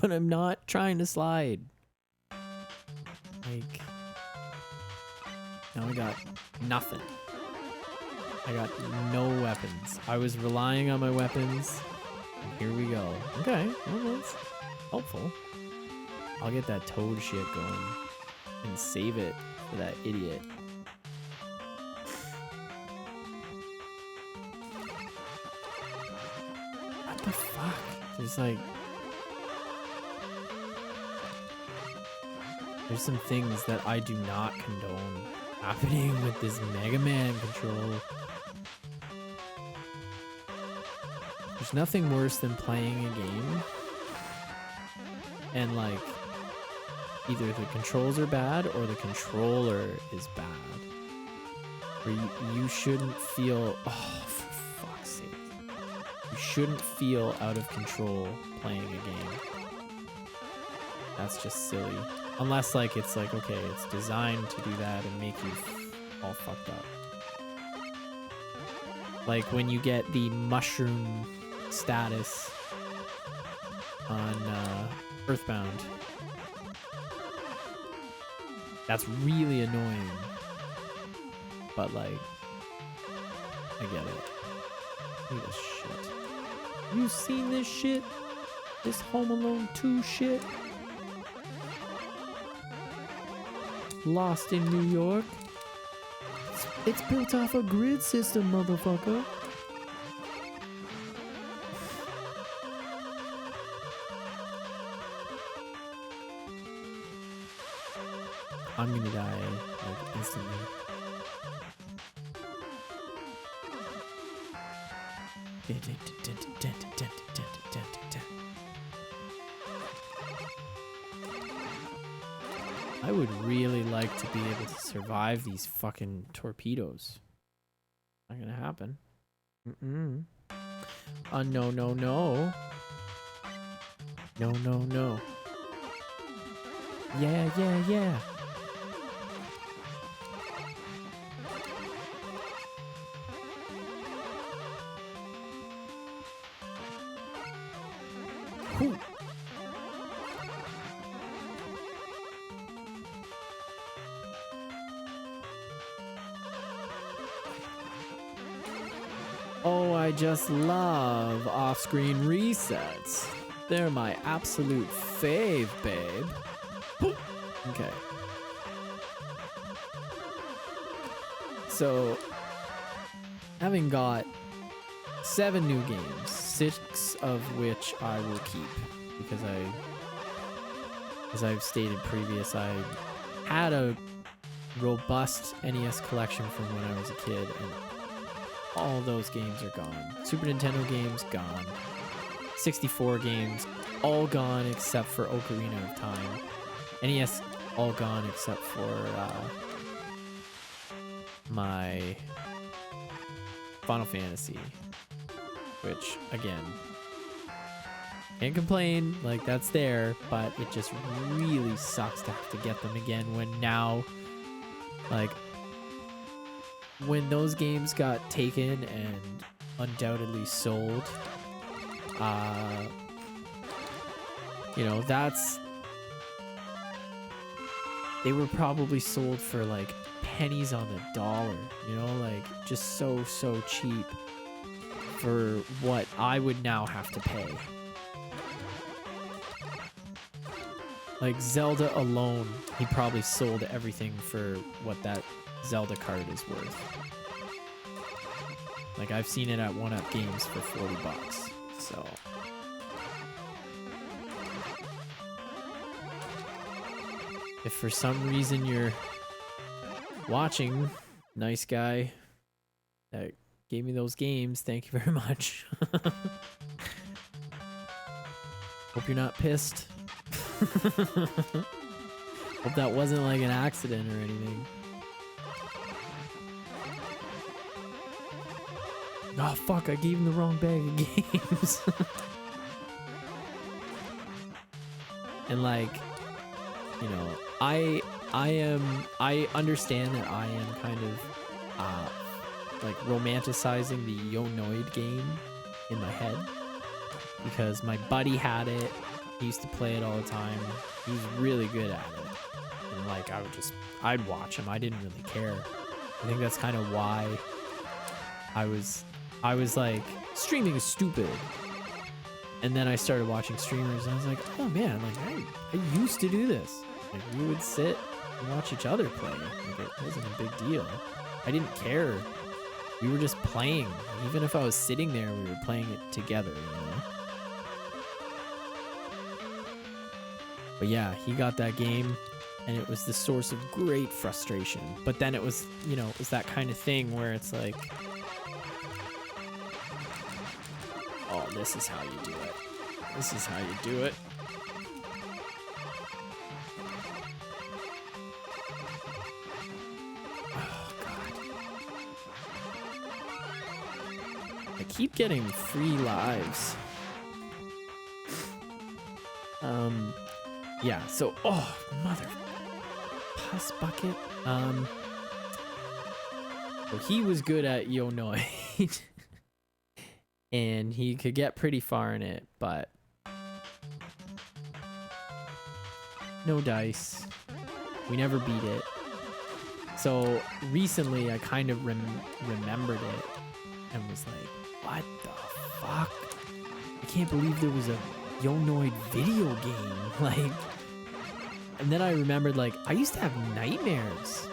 when I'm not trying to slide. Now I got nothing. I got no weapons. I was relying on my weapons. And here we go. Okay, well, that's helpful. I'll get that toad shit going and save it for that idiot. What the fuck? There's like... There's some things that I do not condone happening with this Mega Man control. There's nothing worse than playing a game and like either the controls are bad or the controller is bad. Where you shouldn't feel, oh, for fuck's sake. You shouldn't feel out of control playing a game. That's just silly. Unless like it's like, okay, it's designed to do that and make you all fucked up. Like when you get the mushroom status on Earthbound. That's really annoying. But like, I get it. Look at this shit. You seen this shit? This Home Alone 2 shit? Lost in New York? It's built off a grid system, motherfucker. I'm gonna die like instantly. I would really like to be able to survive these fucking torpedoes. Not gonna happen. Mm-mm. No, no, no. No, no, no. Yeah, yeah, yeah. Whew. Oh, I just love off-screen resets. They're my absolute fave, babe. Okay. So, having got 7 new games, 6 of which I will keep because as I've stated previous, I had a robust NES collection from when I was a kid, and all those games are gone. Super Nintendo games, gone. 64 games, all gone except for Ocarina of Time. NES, all gone except for my Final Fantasy, which, again, can't complain, like, that's there, but it just really sucks to have to get them again when now, like, when those games got taken and undoubtedly sold, you know, they were probably sold for like pennies on the dollar, you know, like just so cheap for what I would now have to pay. Like Zelda alone, he probably sold everything for what that Zelda card is worth. Like I've seen it at 1UP Games for $40, so. If for some reason you're watching, nice guy that gave me those games, thank you very much. Hope you're not pissed. Hope that wasn't like an accident or anything. Oh fuck, I gave him the wrong bag of games. And like, you know, I understand that I am kind of like romanticizing the Yo-Noid game in my head because my buddy had it. He used to play it all the time. He was really good at it. And and like I'd watch them. I didn't really care. I think that's kind of why I was like, streaming is stupid. And then I started watching streamers and I was like, oh man, like I used to do this. Like we would sit and watch each other play. Like it wasn't a big deal. I didn't care. We were just playing. Even if I was sitting there, we were playing it together, you know? But yeah, he got that game and it was the source of great frustration. But then it was, you know, it was that kind of thing where it's like, oh, this is how you do it. This is how you do it. Oh, God. I keep getting free lives. Yeah, so, oh, mother pus bucket. So he was good at Yonoid. And he could get pretty far in it, but no dice. We never beat it. So recently I kind of remembered it and was like, what the fuck? I can't believe there was a Yonoid video game. Like, and then I remembered, like, I used to have nightmares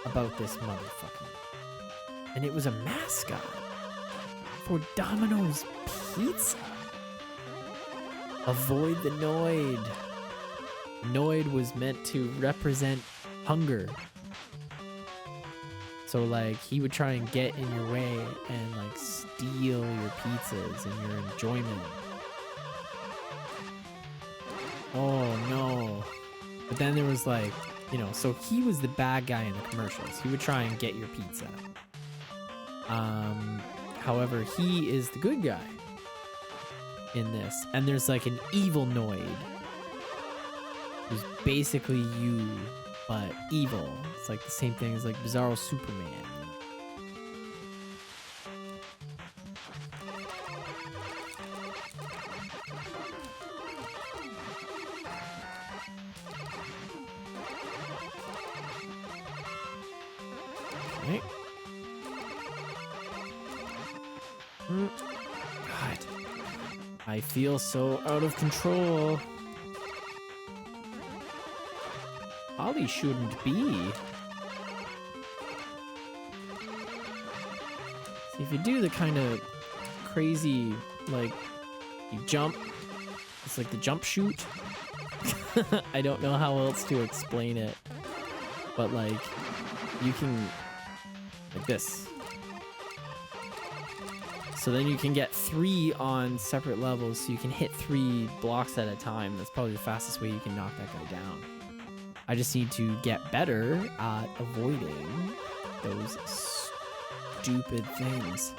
about this motherfucker. And it was a mascot for Domino's Pizza. Avoid the Noid. Noid was meant to represent hunger. So like he would try and get in your way and like steal your pizzas and your enjoyment. Oh no. But then there was like, you know, so he was the bad guy in the commercials. He would try and get your pizza. However, he is the good guy in this. And there's like an evil Noid who's basically you, but evil. It's like the same thing as like Bizarro Superman. Okay. God, I feel so out of control. Ollie shouldn't be. See, if you do the kind of crazy, like, you jump, it's like the jump shoot. I don't know how else to explain it, but like, you can, like this. So then you can get 3 on separate levels, so you can hit 3 blocks at a time. That's probably the fastest way you can knock that guy down. I just need to get better at avoiding those stupid things.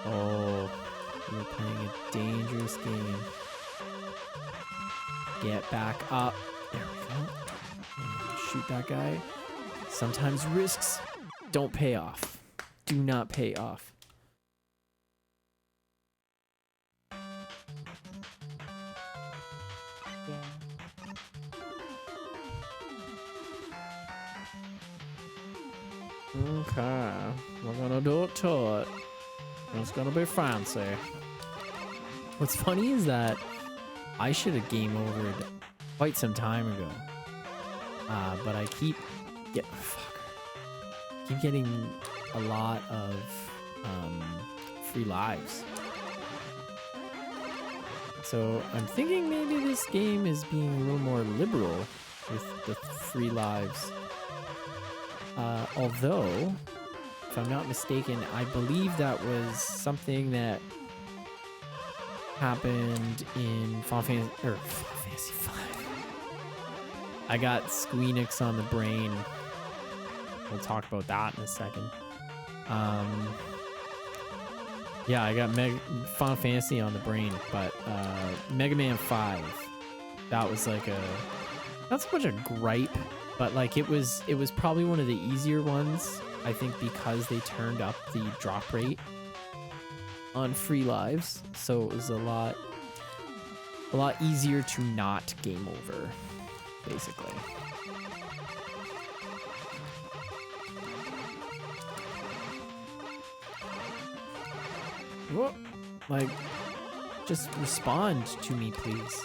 Oh, you're playing a dangerous game. Get back up. There we go. And shoot that guy. Sometimes risks don't pay off. Do not pay off. Okay, we're gonna do it to it. It's gonna be fancy. What's funny is that I should have game overed quite some time ago. But I keep getting a lot of free lives. So I'm thinking maybe this game is being a little more liberal with the free lives. Although, if I'm not mistaken, I believe that was something that happened in Final Fantasy V. I got Squeenix on the brain. We'll talk about that in a second. Yeah, I got Final Fantasy on the brain, but Mega Man 5. That was like not so much a gripe, but like it was probably one of the easier ones, I think, because they turned up the drop rate on free lives, so it was a lot easier to not game over, basically. Whoa. Like, just respond to me, please.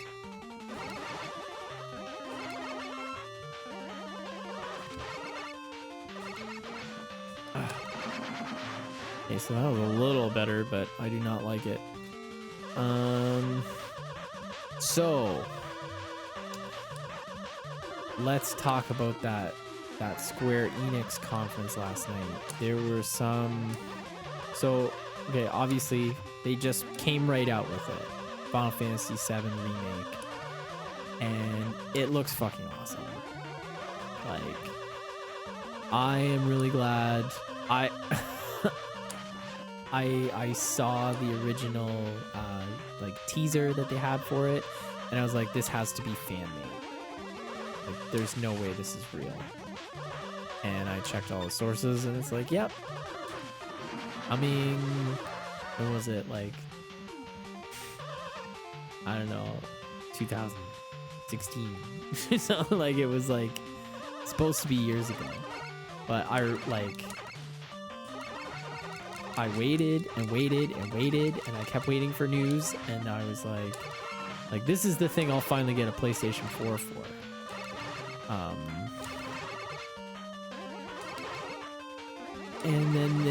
Okay, so that was a little better, but I do not like it. So let's talk about that Square Enix conference last night. There were some, so okay, obviously they just came right out with it, Final Fantasy VII Remake, and it looks fucking awesome. Like, I am really glad I saw the original like teaser that they had for it, and I was like, this has to be fan made. Like, there's no way this is real. And I checked all the sources, and it's like, yep. I mean, when was it? Like, I don't know, 2016. So like, it was like supposed to be years ago, but I waited and waited and waited, and I kept waiting for news, and I was like, this is the thing I'll finally get a PlayStation 4 for. And then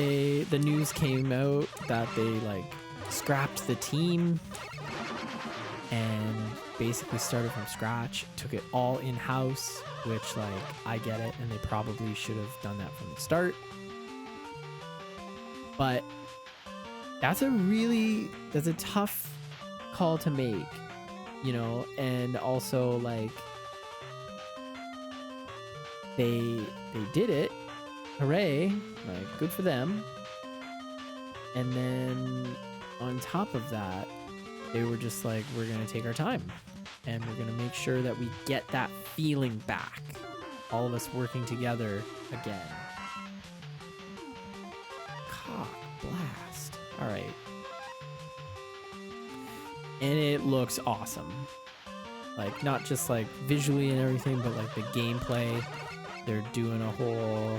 the news came out that they like scrapped the team and basically started from scratch, took it all in-house, which, like, I get it, and they probably should have done that from the start. But that's a tough call to make, you know, and also, like, they did it. Hooray, like, good for them. And then on top of that, they were just like, we're gonna take our time and we're gonna make sure that we get that feeling back, all of us working together again. Cock blast. All right. And it looks awesome. Like, not just like visually and everything, but like the gameplay. They're doing a whole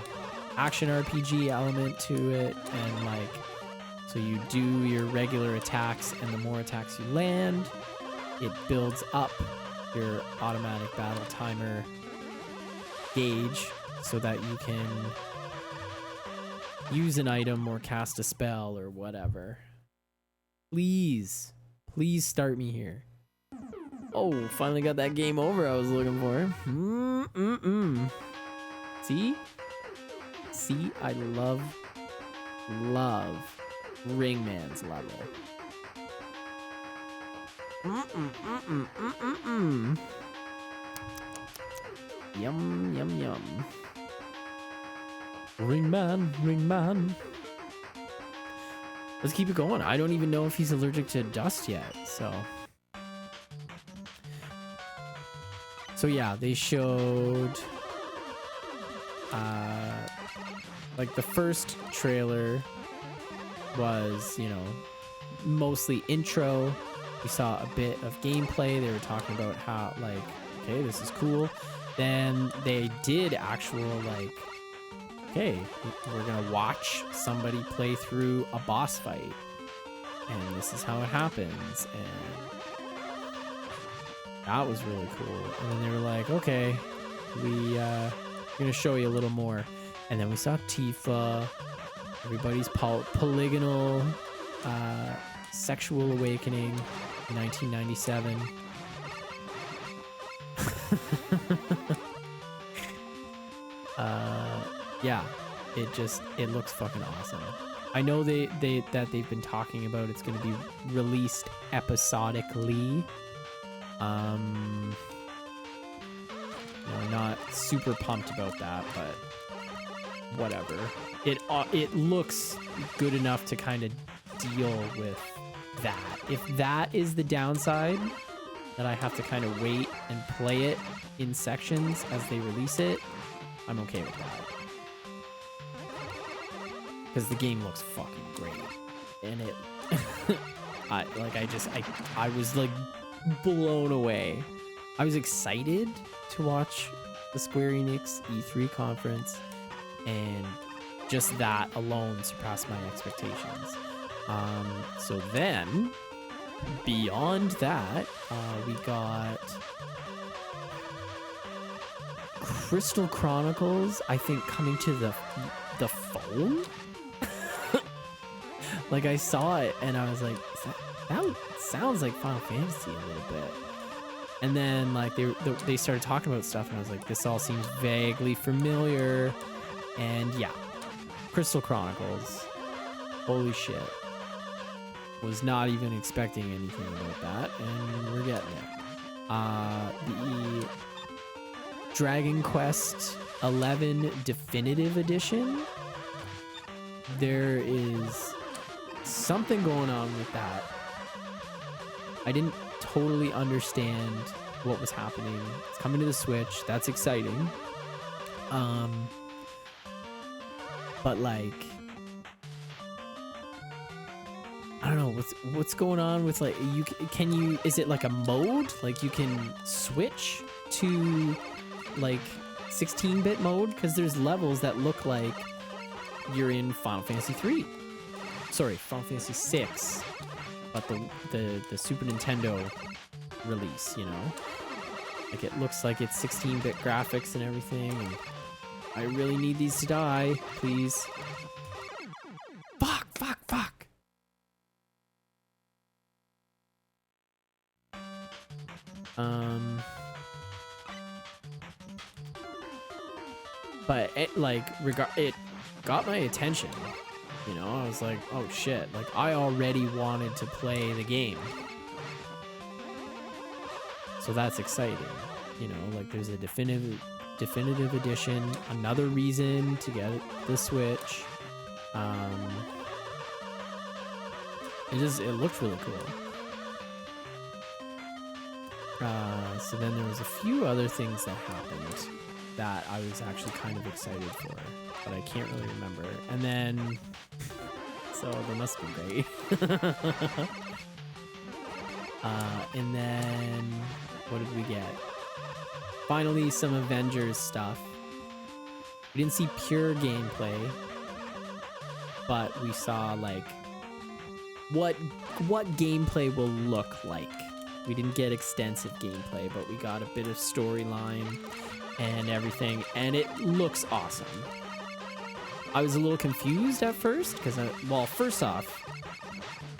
action RPG element to it, and like, so you do your regular attacks, and the more attacks you land, it builds up your automatic battle timer gauge so that you can use an item or cast a spell or whatever. Please start me here. Oh, finally got that game over I was looking for. See, I love Ringman's level. Yum. Ringman. Let's keep it going. I don't even know if he's allergic to dust yet, so yeah, they showed like the first trailer was, you know, mostly intro. We saw a bit of gameplay. They were talking about how, like, okay, this is cool. Then they did actual, like, okay, we're gonna watch somebody play through a boss fight, and this is how it happens, and that was really cool. And then they were like, okay, we're gonna show you a little more. And then we saw Tifa, everybody's polygonal sexual awakening in 1997. Yeah, it looks fucking awesome. I know they've been talking about it's going to be released episodically. I'm not super pumped about that, but whatever. It looks good enough to kind of deal with that. If that is the downside, that I have to kind of wait and play it in sections as they release it, I'm okay with that. Because the game looks fucking great. And I was like blown away. I was excited to watch the Square Enix E3 conference, and just that alone surpassed my expectations. So then, beyond that, we got Crystal Chronicles, I think, coming to the phone. Like, I saw it and I was like, that sounds like Final Fantasy a little bit. And then like they started talking about stuff and I was like, this all seems vaguely familiar. And yeah, Crystal Chronicles, holy shit. Was not even expecting anything about that, and we're getting it. The Dragon Quest 11 Definitive Edition. There is something going on with that. I didn't totally understand what was happening. It's coming to the Switch. That's exciting. But like, I don't know what's going on with like is it like a mode, like you can switch to like 16-bit mode, because there's levels that look like you're in Final Fantasy 3. Sorry, Final Fantasy 6, but the Super Nintendo release, you know, like it looks like it's 16-bit graphics and everything, and I really need these to die, please. Fuck. But it it got my attention, you know. I was like, oh shit, like I already wanted to play the game, so that's exciting, you know. Like there's a definitive edition, another reason to get the Switch. It looked really cool. So then there was a few other things that happened that I was actually kind of excited for, but I can't really remember. And then, so they must be great. And then, what did we get? Finally, some Avengers stuff. We didn't see pure gameplay, but we saw like what gameplay will look like. We didn't get extensive gameplay, but we got a bit of storyline and everything, and it looks awesome. I was a little confused at first because, well, first off,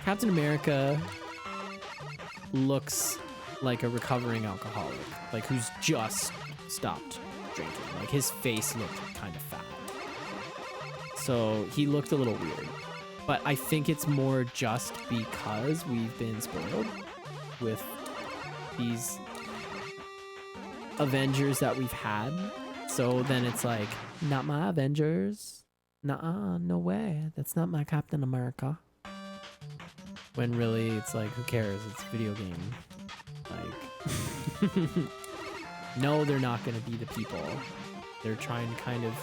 Captain America looks like a recovering alcoholic, like who's just stopped drinking. Like his face looked kind of fat, so he looked a little weird. But I think it's more just because we've been spoiled with these Avengers that we've had. So then it's like, not my Avengers. Nuh-uh, no way. That's not my Captain America. When really it's like, who cares? It's a video game. Like, no, they're not going to be the people. They're trying to kind of,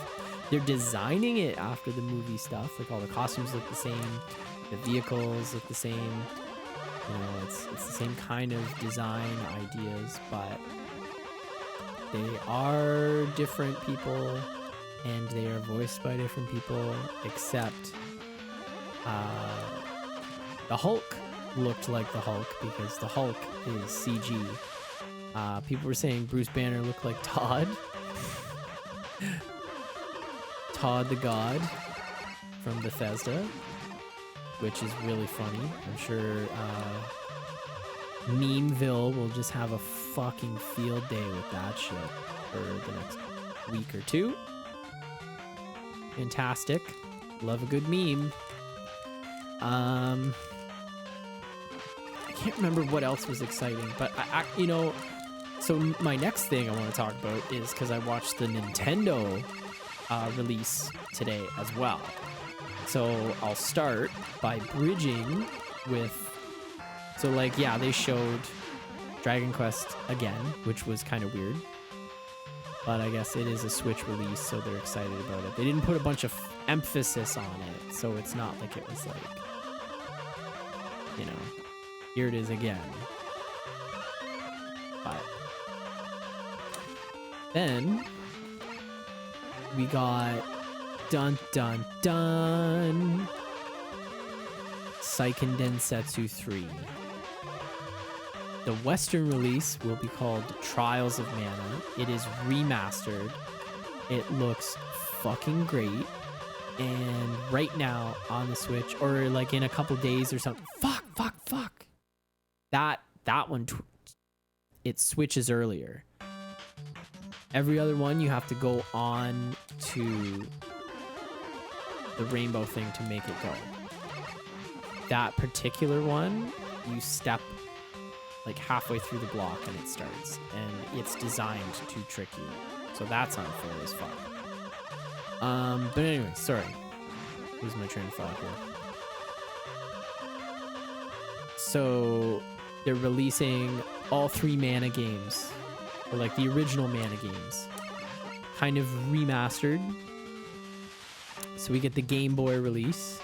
they're designing it after the movie stuff. Like all the costumes look the same. The vehicles look the same. You know, it's the same kind of design ideas, but they are different people, and they are voiced by different people, except the Hulk looked like the Hulk because the Hulk is CG. People were saying Bruce Banner looked like Todd. Todd the God from Bethesda, which is really funny. I'm sure Memeville will just have a fucking field day with that shit for the next week or two. Fantastic. Love a good meme. I can't remember what else was exciting, but I you know, so my next thing I want to talk about is because I watched the Nintendo release today as well. So I'll start by bridging with, so like, yeah, they showed Dragon Quest again, which was kind of weird, but I guess it is a Switch release, so they're excited about it. They didn't put a bunch of emphasis on it, so it's not like it was like you know, here it is again. But then we got dun dun dun Seiken Densetsu 3. The Western release will be called Trials of Mana. It is remastered. It looks fucking great. And right now on the Switch, or like in a couple days or something, fuck. That one, it switches earlier. Every other one, you have to go on to the rainbow thing to make it go. That particular one, you step like halfway through the block and it starts, and it's designed to trick you. So that's unfair as fuck. But anyway, sorry. Losing my train of thought here. So they're releasing all 3 Mana games, or like the original Mana games, kind of remastered. So we get the Game Boy release,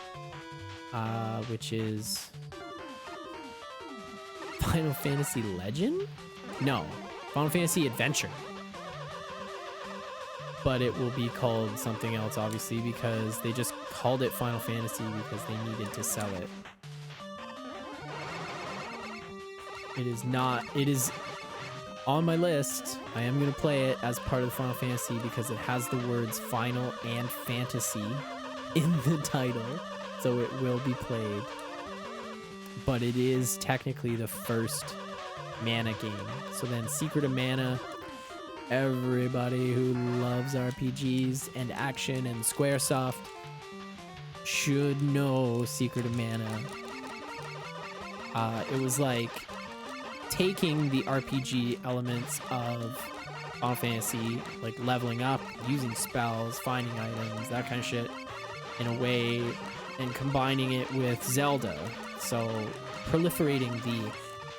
which is Final Fantasy Legend? No, Final Fantasy Adventure. But it will be called something else, obviously, because they just called it Final Fantasy because they needed to sell it. It is not, it is on my list. I am going to play it as part of the Final Fantasy because it has the words Final and Fantasy in the title. So it will be played. But it is technically the first Mana game. So then Secret of Mana, everybody who loves RPGs and action and Squaresoft should know Secret of Mana. It was like taking the RPG elements of Final Fantasy, like leveling up, using spells, finding items, that kind of shit, in a way, and combining it with Zelda. So proliferating the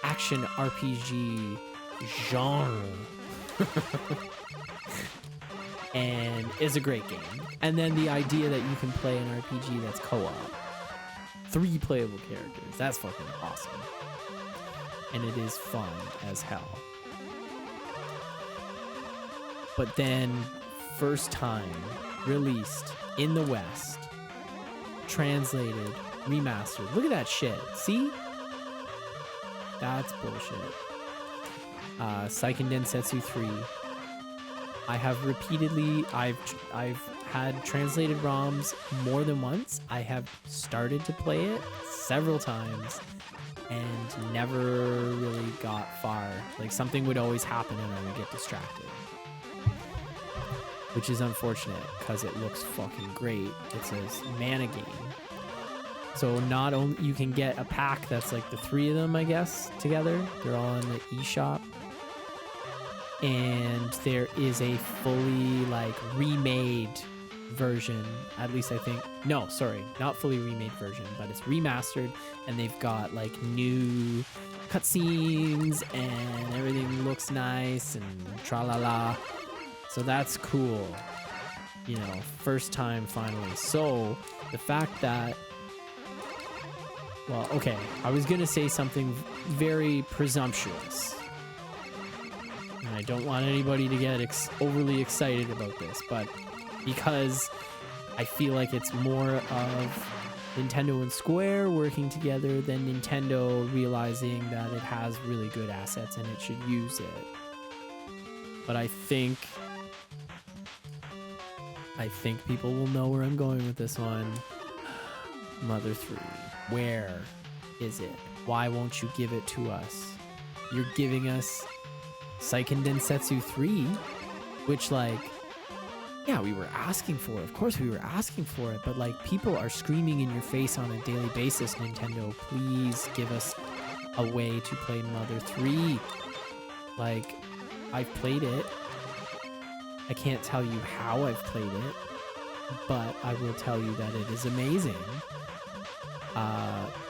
action RPG genre. And it's a great game. And then the idea that you can play an RPG that's co-op. 3 playable characters. That's fucking awesome. And it is fun as hell. But then, first time released in the West, translated, remastered. Look at that shit. See? That's bullshit. Seiken Densetsu 3. I have repeatedly, I've had translated ROMs more than once. I have started to play it several times and never really got far. Like something would always happen and I would get distracted. Which is unfortunate because it looks fucking great. It's a Mana game. So not only you can get a pack that's like the 3 of them, I guess, together. They're all in the eShop. And there is a fully like remade version, at least I think. No, sorry, not fully remade version, but it's remastered and they've got like new cutscenes and everything looks nice and tra-la-la. So that's cool. You know, first time finally. So the fact that, well, okay, I was gonna say something very presumptuous. And I don't want anybody to get overly excited about this, but because I feel like it's more of Nintendo and Square working together than Nintendo realizing that it has really good assets and it should use it. But I think people will know where I'm going with this one. Mother 3. Where is it? Why won't you give it to us? You're giving us Seiken Densetsu 3, which like, yeah, we were asking for it. Of course we were asking for it, but like people are screaming in your face on a daily basis, Nintendo, please give us a way to play Mother 3. Like, I've played it. I can't tell you how I've played it, but I will tell you that it is amazing.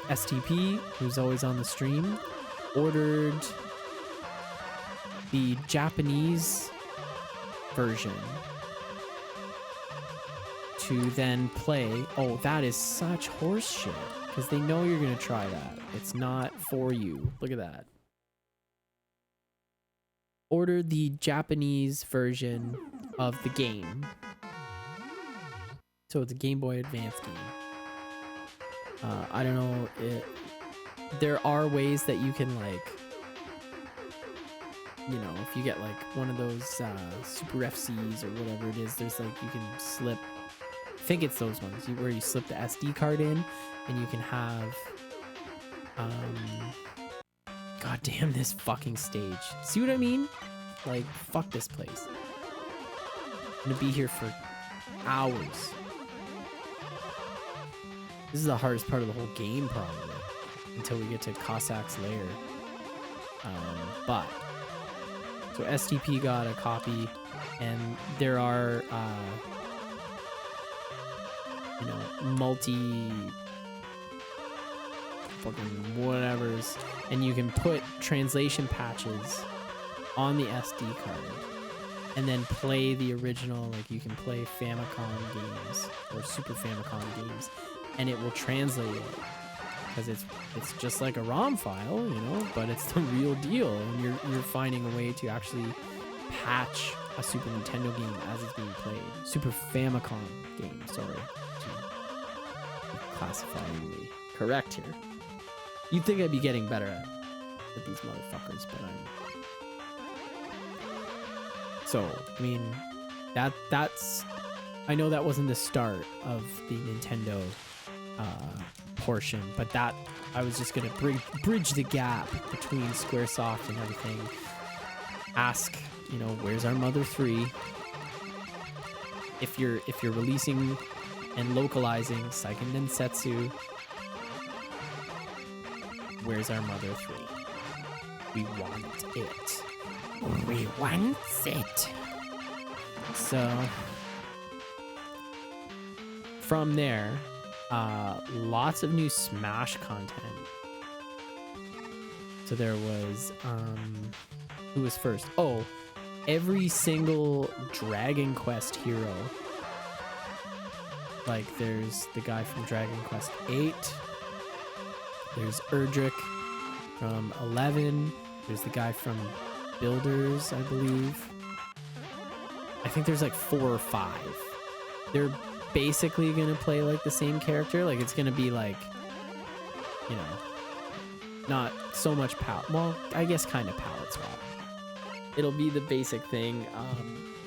STP, who's always on the stream, ordered the Japanese version to then play. Oh, that is such horse shit. because they know you're gonna try that. It's not for you. Look at that. Order the Japanese version of the game. So it's a Game Boy Advance game. I don't know. There are ways that you can, like, you know, if you get like one of those Super FCs or whatever it is, there's like, you can slip, I think it's those ones where you slip the SD card in and you can have, god damn this fucking stage. See what I mean? Like, fuck this place. I'm gonna be here for hours. This is the hardest part of the whole game, probably, until we get to Cossack's lair. But so STP got a copy, and there are, you know, multi fucking whatevers, and you can put translation patches on the SD card, and then play the original. Like, you can play Famicom games or Super Famicom games, and it will translate it. Because it's just like a ROM file, you know, but it's the real deal, and you're finding a way to actually patch a Super Nintendo game as it's being played. Super Famicom game, sorry, to be classifyingly correct here. You'd think I'd be getting better at these motherfuckers, but I'm. So I mean, that's. I know that wasn't the start of the Nintendo portion, but that I was just gonna bridge the gap between Squaresoft and everything. Ask, you know, where's our Mother 3? If you're releasing and localizing Seiken Densetsu, where's our Mother 3? We want it. We want it. So from there, lots of new Smash content. So there was, who was first? Oh, every single Dragon Quest hero. Like, there's the guy from Dragon Quest 8. There's Erdrick from 11. There's the guy from Builders, I believe. I think there's like 4 or 5. They're basically gonna play like the same character. Like, it's gonna be like, you know, not so much palette. Well, I guess kind of palette swap. It'll be the basic thing.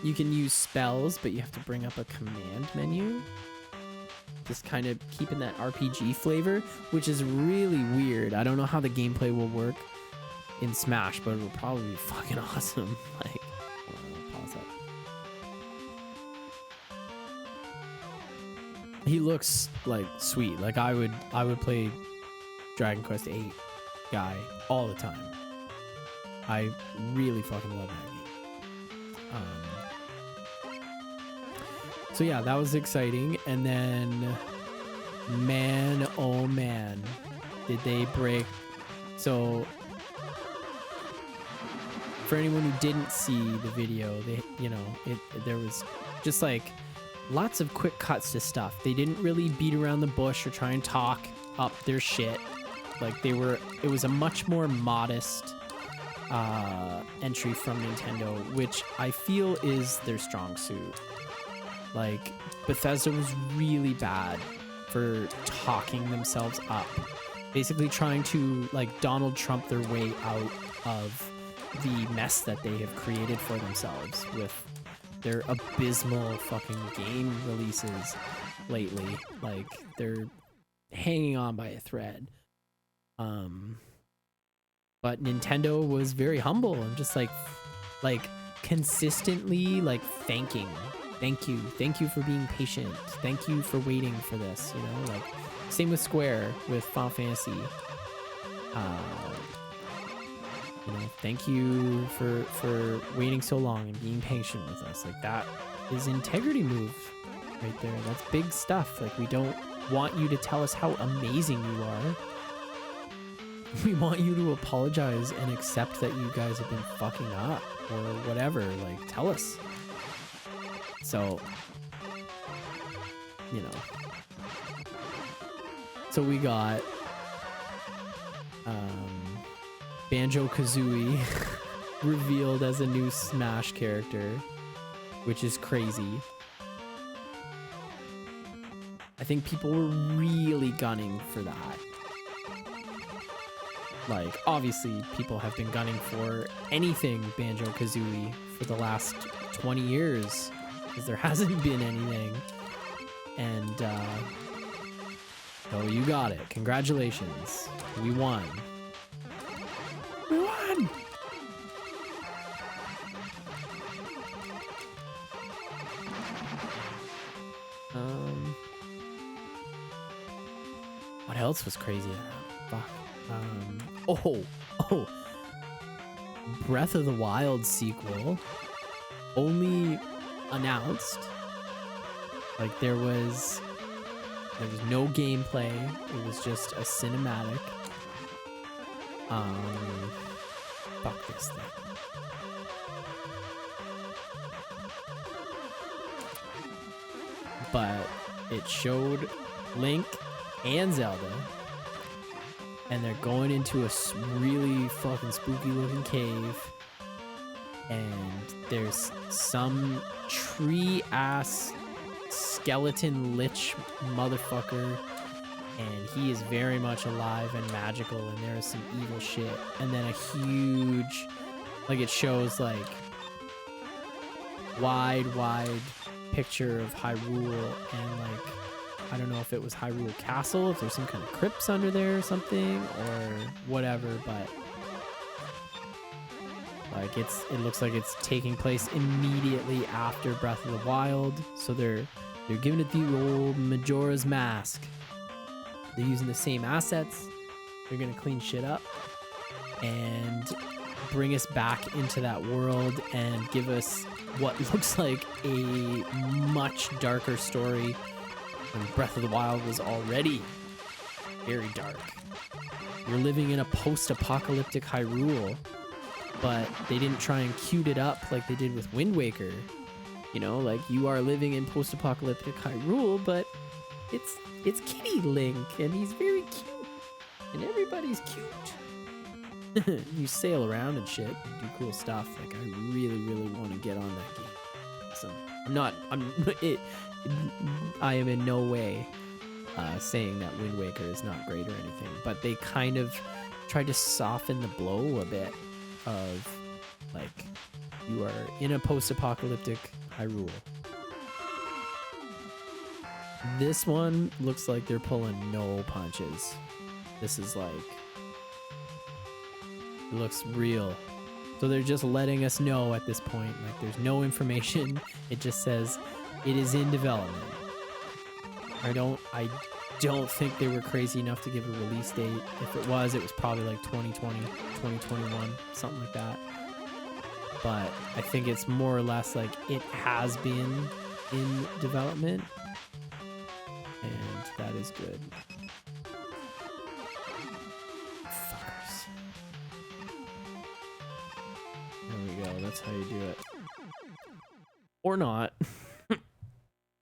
You can use spells, but you have to bring up a command menu. Just kind of keeping that RPG flavor, which is really weird. I don't know how the gameplay will work in Smash, but it'll probably be fucking awesome. Like, hold on, I'll pause that. He looks like sweet. Like, I would play Dragon Quest 8 guy all the time. I really fucking love that game. So yeah, that was exciting. And then, man, oh man, did they break. So for anyone who didn't see the video, they, you know, there was just like lots of quick cuts to stuff. They didn't really beat around the bush or try and talk up their shit. Like, it was a much more modest entry from Nintendo, which I feel is their strong suit. Like, Bethesda was really bad for talking themselves up, basically trying to, like, Donald Trump their way out of the mess that they have created for themselves with their abysmal fucking game releases lately. Like, they're hanging on by a thread. But Nintendo was very humble and just like consistently like thank you for being patient, thank you for waiting for this, you know, like same with Square with Final Fantasy. You know, thank you for waiting so long and being patient with us. Like, that is integrity move right there. That's big stuff. Like, we don't want you to tell us how amazing you are. We want you to apologize and accept that you guys have been fucking up or whatever. Like, tell us. So, you know, So we got Banjo-Kazooie revealed as a new Smash character, which is crazy. I think people were really gunning for that. Like, obviously, people have been gunning for anything Banjo-Kazooie for the last 20 years, because there hasn't been anything. And, oh, you got it. Congratulations. We won. We won! What else was crazy? Fuck. Oh, Breath of the Wild sequel only announced. Like there was no gameplay. It was just a cinematic. Fuck this thing. But it showed Link and Zelda, and they're going into a really fucking spooky looking cave, and there's some tree ass skeleton lich motherfucker, and he is very much alive and magical, and there is some evil shit. And then a huge, like, it shows like wide picture of Hyrule, and like I don't know if it was Hyrule Castle, if there's some kind of crypts under there or something, or whatever, but like it looks like it's taking place immediately after Breath of the Wild. So they're giving it the old Majora's Mask. They're using the same assets. They're gonna clean shit up and bring us back into that world and give us what looks like a much darker story. And Breath of the Wild was already very dark. You're living in a post-apocalyptic Hyrule, but they didn't try and cute it up like they did with Wind Waker. You know, like you are living in post-apocalyptic Hyrule, but it's Kitty Link, and he's very cute, and everybody's cute. You sail around and shit, and do cool stuff. Like I really want to get on that game. So I am in no way saying that Wind Waker is not great or anything, but they kind of tried to soften the blow a bit of like you are in a post-apocalyptic Hyrule. This one looks like they're pulling no punches. This is like, it looks real. So they're just letting us know at this point, like there's no information. It just says it is in development. I don't think they were crazy enough to give a release date. If it was probably like 2020, 2021, something like that. But I think it's more or less like it has been in development, and that is good. Fuckers. There we go. That's how you do it. Or not.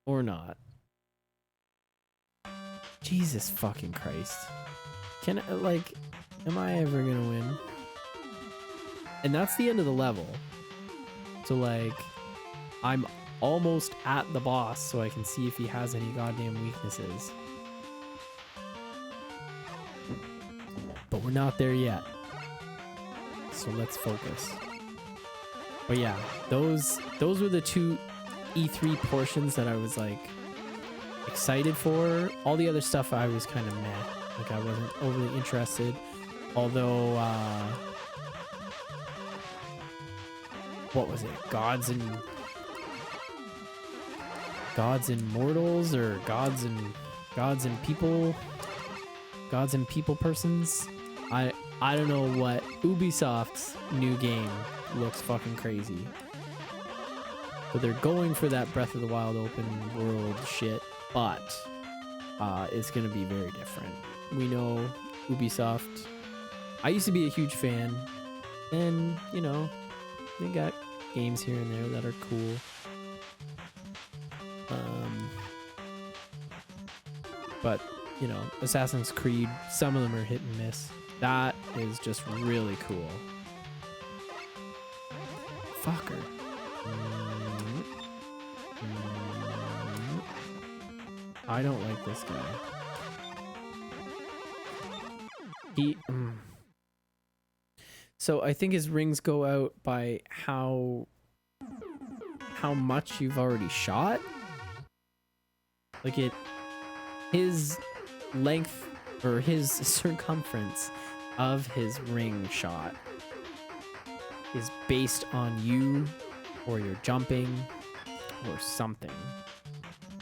Or not. Jesus fucking Christ. Am I ever gonna win? And that's the end of the level. So like, I'm almost at the boss so I can see if he has any goddamn weaknesses. But we're not there yet. So let's focus. But yeah, those were the two E3 portions that I was like excited for. All the other stuff I was kind of meh. Like I wasn't overly interested. Although what was it? Gods and Mortals, or Gods and People persons? I don't know what. Ubisoft's new game looks fucking crazy. So they're going for that Breath of the Wild open world shit, but it's gonna be very different. We know Ubisoft. I used to be a huge fan, and you know, they got games here and there that are cool. But you know, Assassin's Creed, some of them are hit and miss. That is just really cool. Fucker. I don't like this guy. So I think his rings go out by how much you've already shot. Like his length or his circumference of his ring shot is based on you or your jumping or something.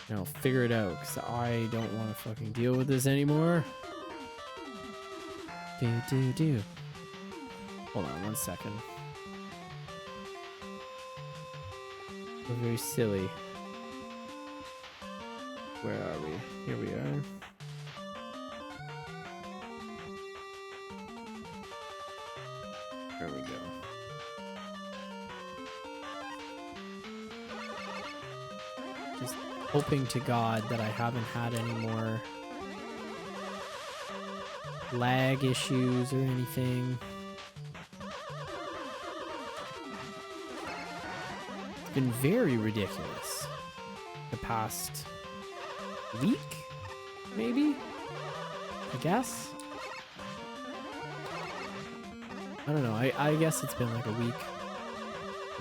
And I'll figure it out because I don't want to fucking deal with this anymore. Do. Hold on 1 second. We're very silly. Where are we? Here we are. There we go. Just hoping to God that I haven't had any more lag issues or anything. It's been very ridiculous the past week, maybe? I guess? I don't know. I guess it's been like a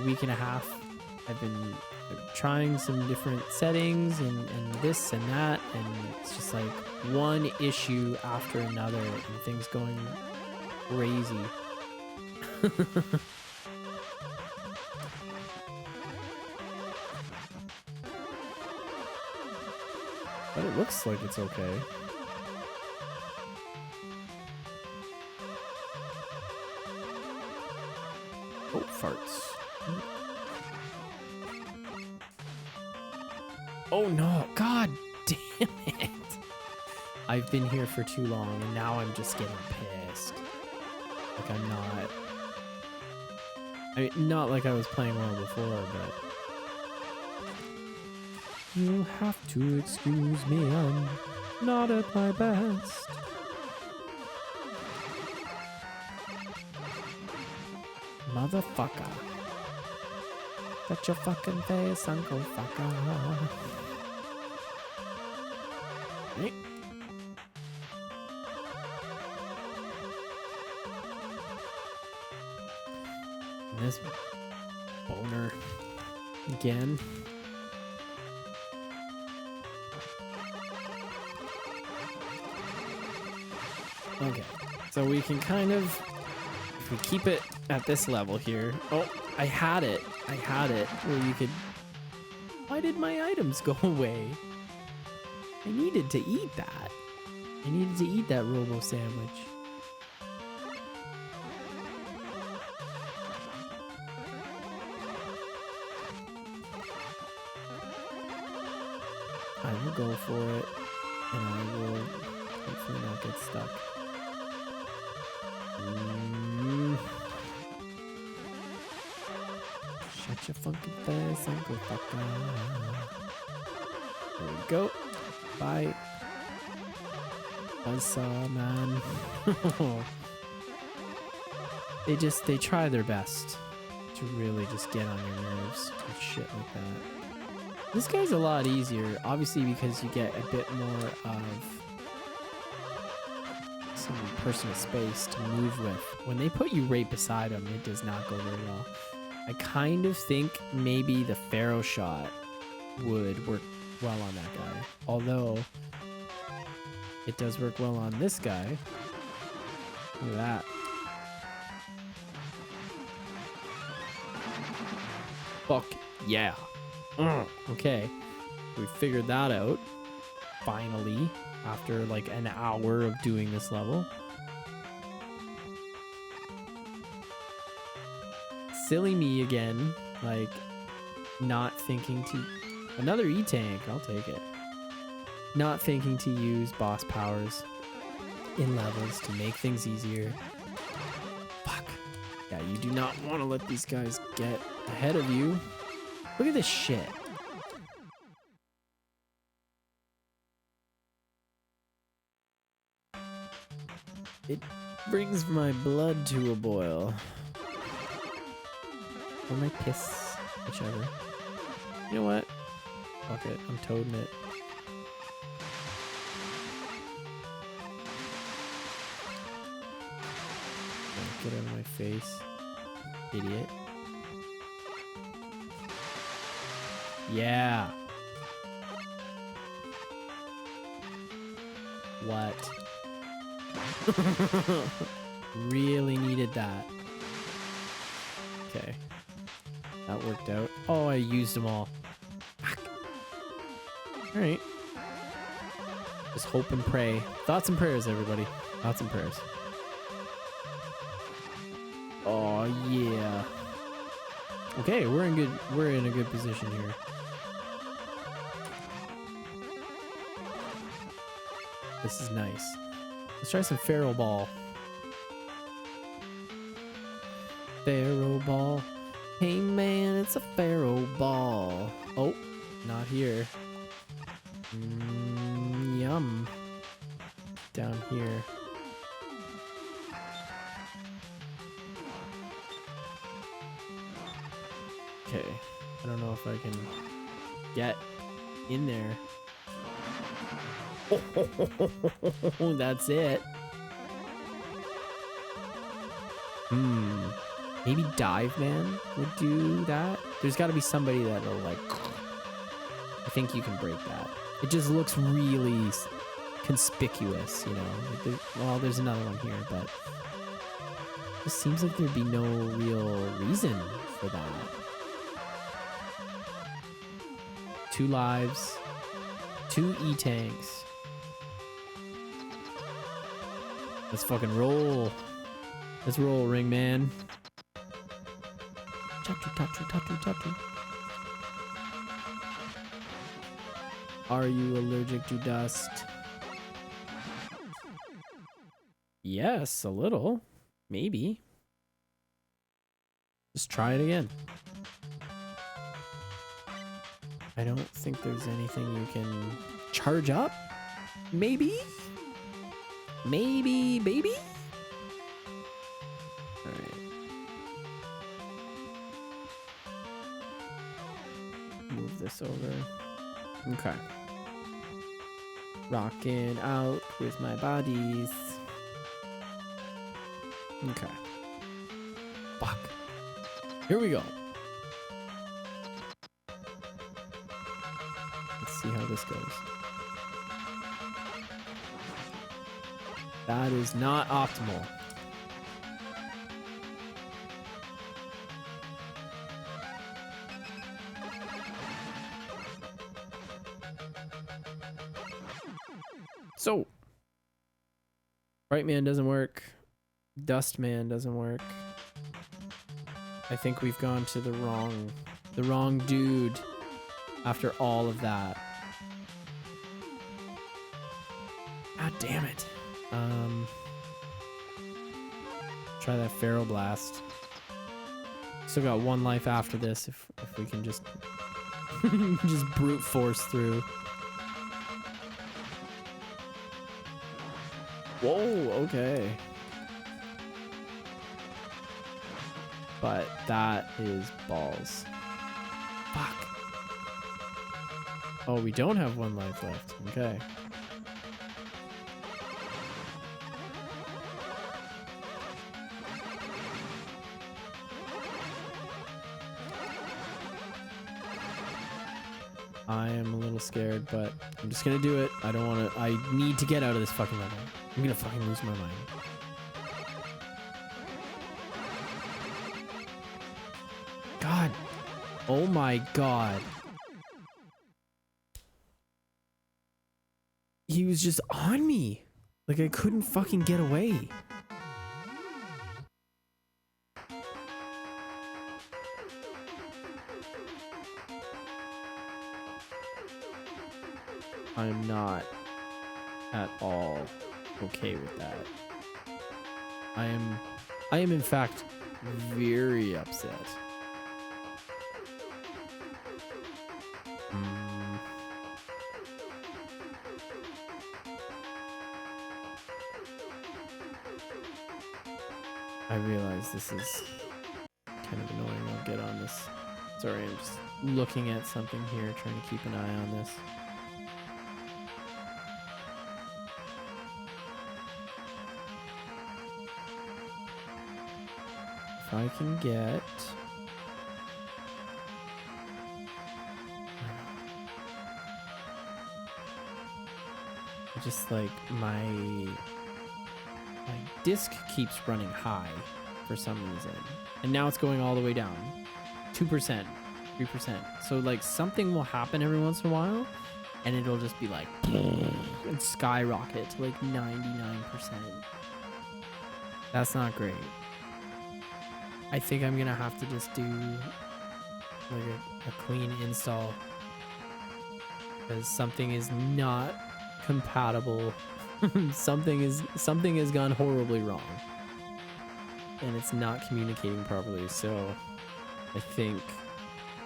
week and a half. I've been trying some different settings and this and that, and it's just like one issue after another and things going crazy. But it looks like it's okay. Oh, farts. Oh no, god damn it. I've been here for too long and now I'm just getting pissed. Like I'm not... I mean, not like I was playing well before, but... You'll have to excuse me, I'm not at my best. Motherfucker. Shut your fucking face, Uncle Fucker. Hey. This boner again. Okay, so we can kind of, if we keep it at this level here. Oh, I had it where you could... Why did my items go away? I needed to eat that. I needed to eat that Robo sandwich. I will go for it, and I will hopefully not get stuck. Shut your fucking face, Uncle Fucker. There we go. Bye. Buzzsaw, man. They try their best to really just get on your nerves and shit like that. This guy's a lot easier, obviously, because you get a bit more of some personal space to move with. When they put you right beside him, it does not go very well. I kind of think maybe the Pharaoh shot would work well on that guy. Although, it does work well on this guy. Look at that. Fuck yeah. Okay, we figured that out. Finally, after like an hour of doing this level. Silly me again, like not thinking to... Another E-Tank, I'll take it. Not thinking to use boss powers in levels to make things easier. Fuck. Yeah, you do not want to let these guys get ahead of you. Look at this shit. It brings my blood to a boil. Or my piss, whichever. You know what? Fuck it, I'm toading it. Get out of my face, idiot. Yeah. What? Really needed that. Okay. That worked out. Oh, I used them all. Alright. Just hope and pray. Thoughts and prayers, everybody. Thoughts and prayers. Oh yeah. Okay, we're in a good position here. This is nice. Let's try some Pharaoh Ball. Pharaoh Ball. Hey man, it's a Pharaoh Ball. Oh, not here. Yum. Down here. Okay. I don't know if I can get in there. Oh, that's it. Maybe Dive Man would do that. There's got to be somebody that'll like. I think you can break that. It just looks really conspicuous, you know. Like well, there's another one here, but it seems like there'd be no real reason for that. 2 lives, 2 E-tanks. Let's fucking roll. Let's roll, ring man. Tatu. Are you allergic to dust? Yes, a little. Maybe. Just try it again. I don't think there's anything you can charge up. Maybe? Maybe, baby? Alright. Move this over. Okay. Rocking out with my bodies. Okay. Fuck. Here we go. Let's see how this goes. That is not optimal. So, Bright Man doesn't work. Dust Man doesn't work. I think we've gone to the wrong dude after all of that. God damn it. Try that Pharaoh Blast. Still got 1 life after this if we can just just brute force through. Whoa, okay. But that is balls. Fuck. Oh, we don't have 1 life left. Okay. I am a little scared, but I'm just gonna do it. I don't want to. I need to get out of this fucking level. I'm gonna fucking lose my mind. God. Oh my god. He was just on me. Like I couldn't fucking get away. I'm not at all okay with that. I am in fact very upset. I realize this is kind of annoying. I'll get on this. Sorry, I'm just looking at something here, trying to keep an eye on this. If I can get... Just like my disc keeps running high for some reason. And now it's going all the way down. 2%, 3%. So like something will happen every once in a while and it'll just be like and skyrocket to like 99%. That's not great. I think I'm gonna have to just do like a clean install because something is not compatible. something has gone horribly wrong and it's not communicating properly, so I think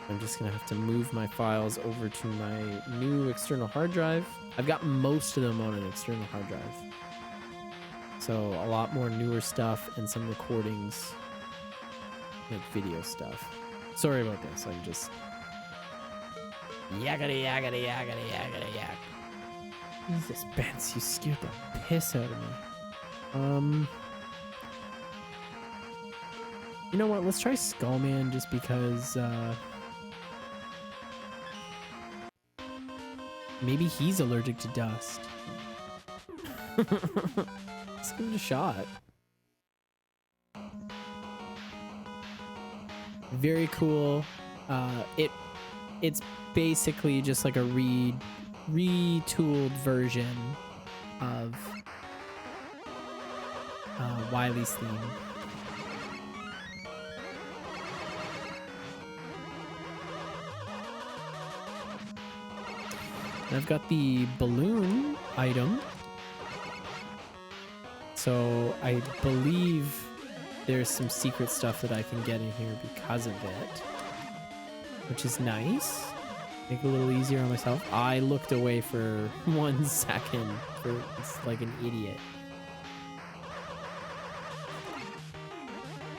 I'm just gonna have to move my files over to my new external hard drive. I've got most of them on an external hard drive, so a lot more newer stuff and some recordings, like video stuff. Sorry about this, I'm just yakety yakety yakety yakety yak. Jesus, Benz, you scared the piss out of me. You know what? Let's try Skullman just because, maybe he's allergic to dust. Let's give it a shot. Very cool. It's basically just like a retooled version of Wily's theme. And I've got the balloon item, so I believe there's some secret stuff that I can get in here because of it, which is nice. Make it a little easier on myself. I looked away for 1 second for like an idiot.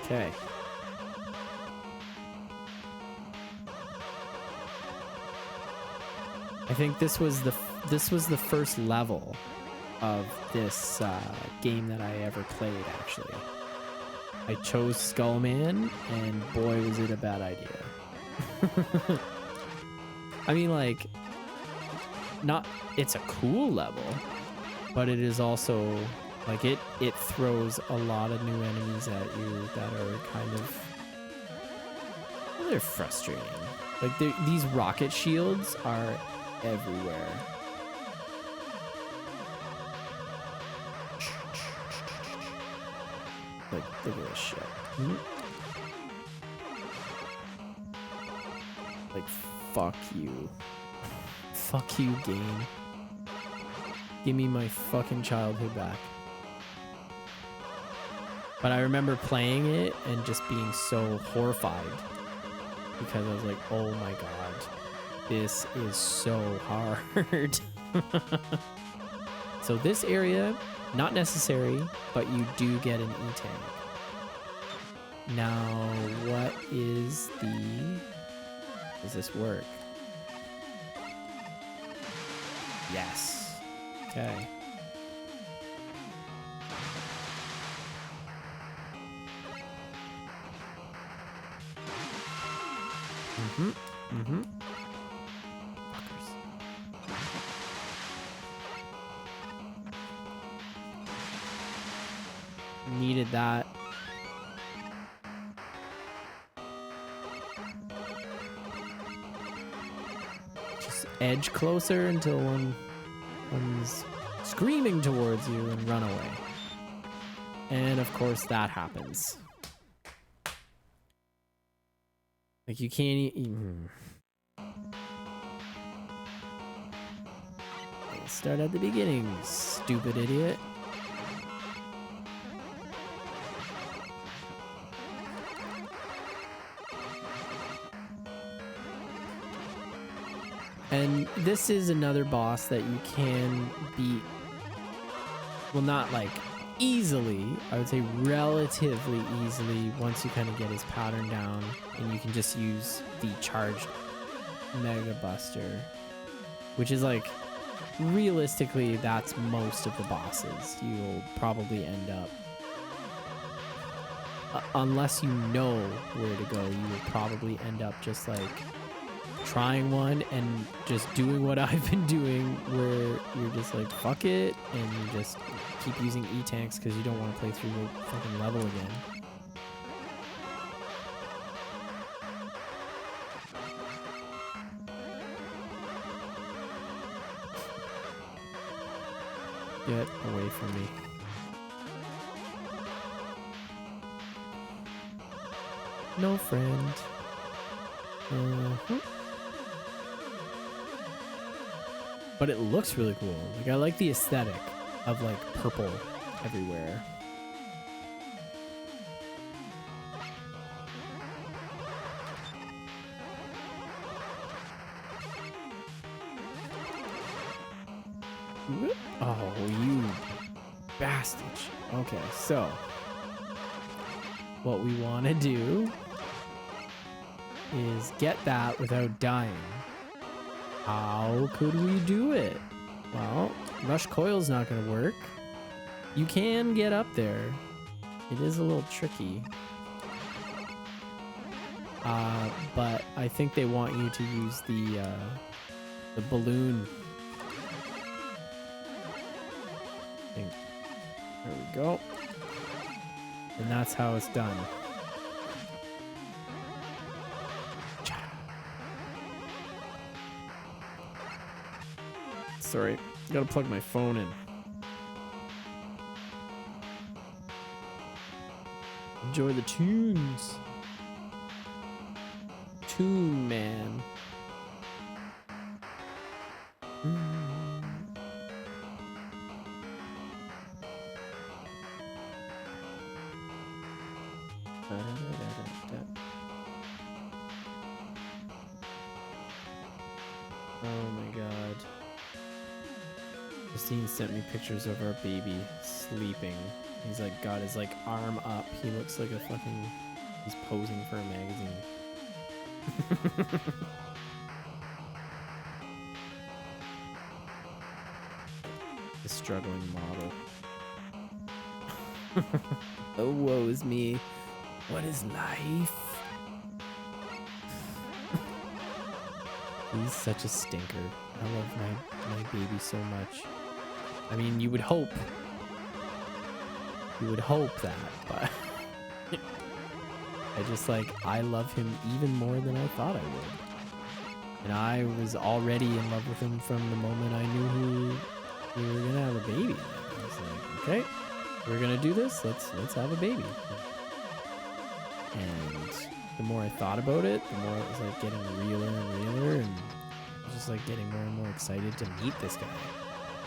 Okay. I think this was the first level of this game that I ever played, actually. I chose Skullman, and boy was it a bad idea. I mean, like, it's a cool level, but it is also, like, it throws a lot of new enemies at you that are kind of, well, they're frustrating. Like, these rocket shields are everywhere. Like, look at this shit. Like, fuck you. Fuck you, game. Give me my fucking childhood back. But I remember playing it and just being so horrified because I was like, oh my god, this is so hard. So this area, not necessary, but you do get an E-tank. Now, what is does this work? Yes. Okay. Fuckers. Needed that. Just edge closer until one's screaming towards you and run away. And of course that happens. Like, you can't even... Start at the beginning, stupid idiot. And this is another boss that you can beat. Well, not like easily, I would say relatively easily, once you kind of get his pattern down, and you can just use the charged Mega Buster, which is like, realistically, that's most of the bosses. You'll probably end up, unless you know where to go, you will probably end up just like trying one and just doing what I've been doing, where you're just like, fuck it, and you just keep using E-tanks because you don't want to play through the fucking level again. Get away from me. No friend. But it looks really cool. Like, I like the aesthetic of like purple everywhere. Oh, you bastard. Okay, so what we want to do is get that without dying. How could we do it? Well, rush coil's not going to work. You can get up there. It is a little tricky. But I think they want you to use the balloon. There we go. And that's how it's done. Sorry, gotta plug my phone in. Enjoy the tunes. Tune Man. Oh my god. Christine sent me pictures of our baby sleeping. He's like got his like arm up. He looks like a fucking, he's posing for a magazine. The struggling model. Oh, woe is me. What is life? He's such a stinker. I love my baby so much. I mean, you would hope. You would hope that, but I just like, I love him even more than I thought I would. And I was already in love with him from the moment I knew we were gonna have a baby. I was like, okay, we're gonna do this. Let's have a baby. And the more I thought about it, the more it was like getting realer and realer, and I was just like getting more and more excited to meet this guy.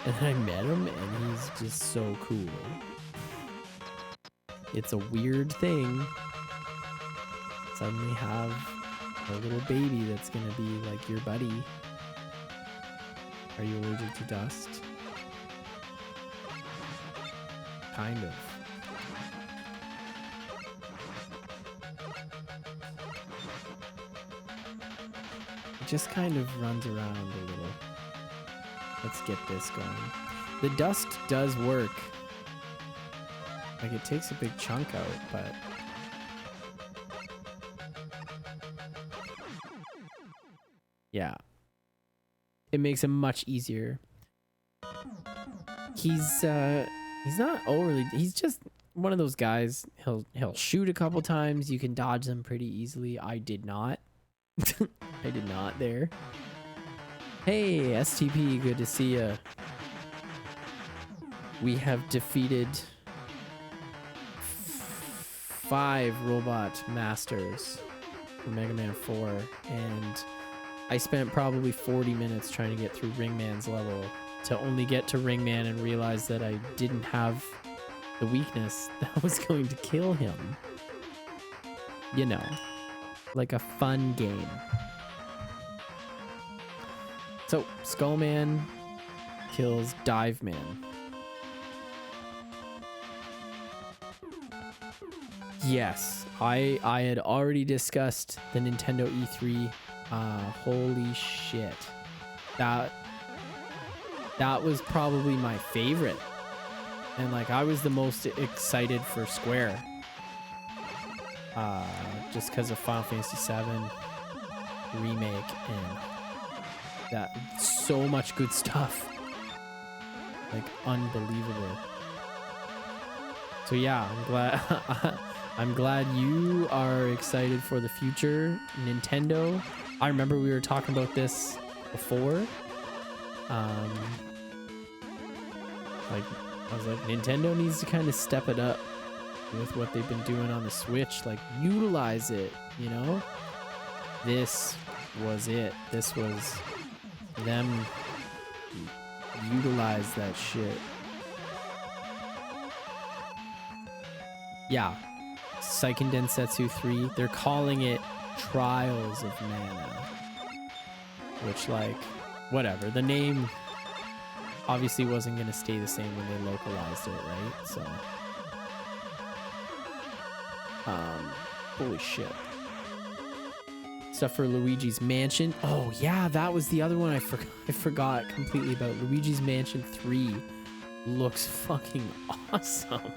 And then I met him, and he's just so cool. It's a weird thing. Suddenly have a little baby that's gonna be like your buddy. Are you allergic to dust? Kind of. It just kind of runs around a little. Let's get this going. The dust does work. Like, it takes a big chunk out, but yeah, it makes it much easier. He's not overly, he's just one of those guys. He'll shoot a couple times. You can dodge them pretty easily. I did not. I did not there. Hey, STP, good to see ya. We have defeated 5 robot masters for Mega Man 4, and I spent probably 40 minutes trying to get through Ringman's level to only get to Ringman and realize that I didn't have the weakness that was going to kill him. You know, like a fun game. So, Skullman kills Dive Man. Yes, I had already discussed the Nintendo E3. Holy shit. That was probably my favorite. And like I was the most excited for Square. Just because of Final Fantasy VII remake and that so much good stuff. Like unbelievable. So yeah, I'm glad I'm glad you are excited for the future. Nintendo. I remember we were talking about this before. Like I was like, Nintendo needs to kind of step it up with what they've been doing on the Switch. Like utilize it, you know? This was it. This was them utilize that shit. Yeah. Seiken Densetsu 3. They're calling it Trials of Mana. Which, like, whatever. The name obviously wasn't going to stay the same when they localized it, right? So, holy shit. Stuff for Luigi's Mansion. Oh, yeah, that was the other one I forgot completely about. Luigi's Mansion 3 looks fucking awesome.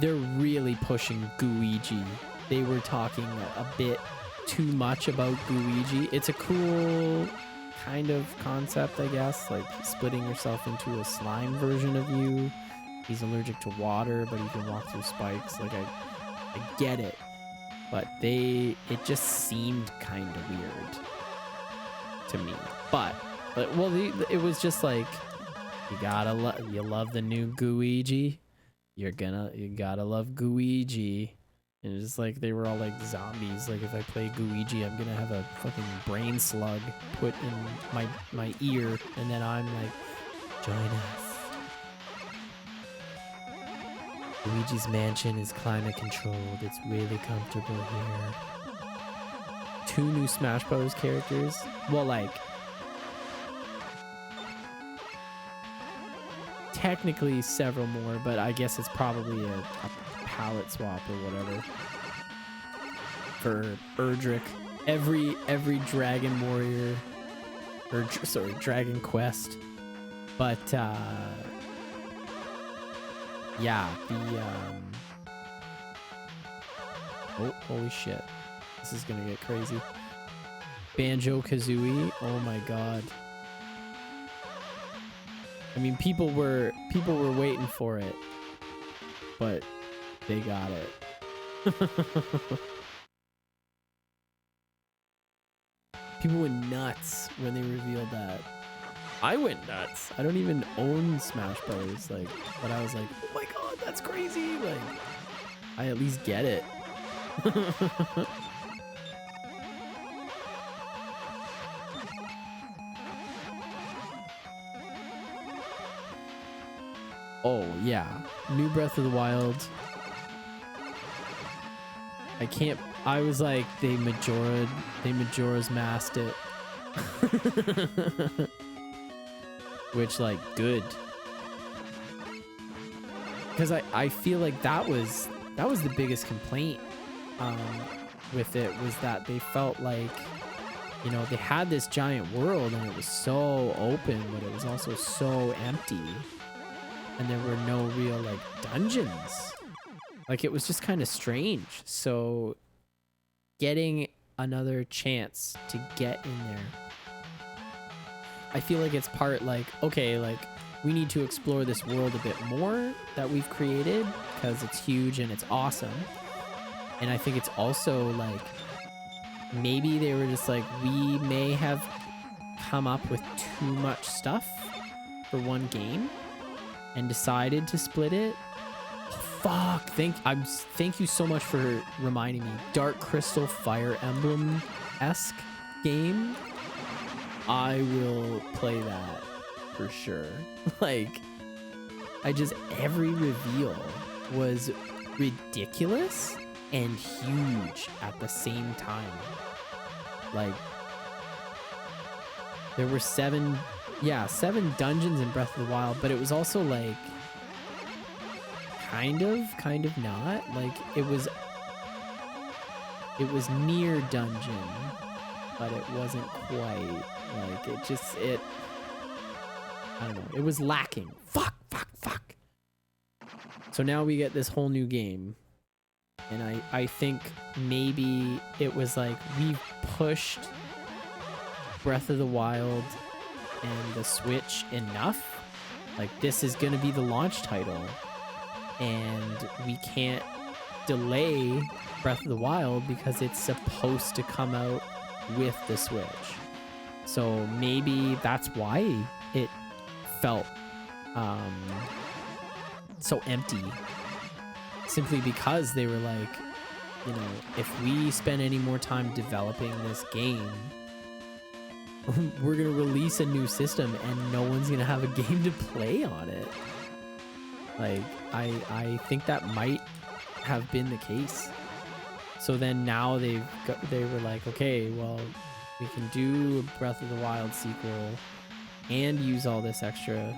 They're really pushing Gooigi. They were talking a bit too much about Gooigi. It's a cool kind of concept, I guess, like splitting yourself into a slime version of you. He's allergic to water, but he can walk through spikes. Like I get it, but it just seemed kind of weird to me. But well, it was just like you love the new Gooigi. You gotta love Gooigi. And it's just like they were all like zombies. Like if I play Gooigi, I'm gonna have a fucking brain slug put in my ear, and then I'm like, join us. Luigi's Mansion is climate controlled. It's really comfortable here. 2 new Smash Bros. Characters. Well, like technically several more, but I guess it's probably a palette swap or whatever for Erdrick. Every Dragon Warrior, or sorry, Dragon Quest. But yeah, oh, holy shit, this is gonna get crazy. Banjo-Kazooie. Oh my god. I mean, people were waiting for it, but they got it. People went nuts when they revealed that. I went nuts. I don't even own Smash Bros. Like, but I was like, oh my god, that's crazy. Like, I at least get it. Oh, yeah. New Breath of the Wild. I was like, they Majora's Masked it. Which, like, good. Because I feel like that was the biggest complaint with it, was that they felt like, you know, they had this giant world and it was so open, but it was also so empty. And there were no real, like, dungeons. Like, it was just kind of strange. So, getting another chance to get in there, I feel like it's part, like, okay, like, we need to explore this world a bit more that we've created, because it's huge and it's awesome. And I think it's also, like, maybe they were just like, we may have come up with too much stuff for one game, and decided to split it. Oh, fuck. Thank you so much for reminding me. Dark Crystal Fire Emblem-esque game. I will play that for sure. Like, every reveal was ridiculous and huge at the same time. Like, there were 7 dungeons in Breath of the Wild, but it was also like kind of not. Like it was near dungeon, but it wasn't quite. Like it I don't know. It was lacking. Fuck. So now we get this whole new game. And I think maybe it was like we've pushed Breath of the Wild and the Switch enough. Like this is going to be the launch title. And we can't delay Breath of the Wild because it's supposed to come out with the Switch. So maybe that's why it felt so empty. Simply because they were like, you know, if we spend any more time developing this game, we're going to release a new system and no one's going to have a game to play on it. Like, I think that might have been the case. So then now they were like, okay, well, we can do a Breath of the Wild sequel and use all this extra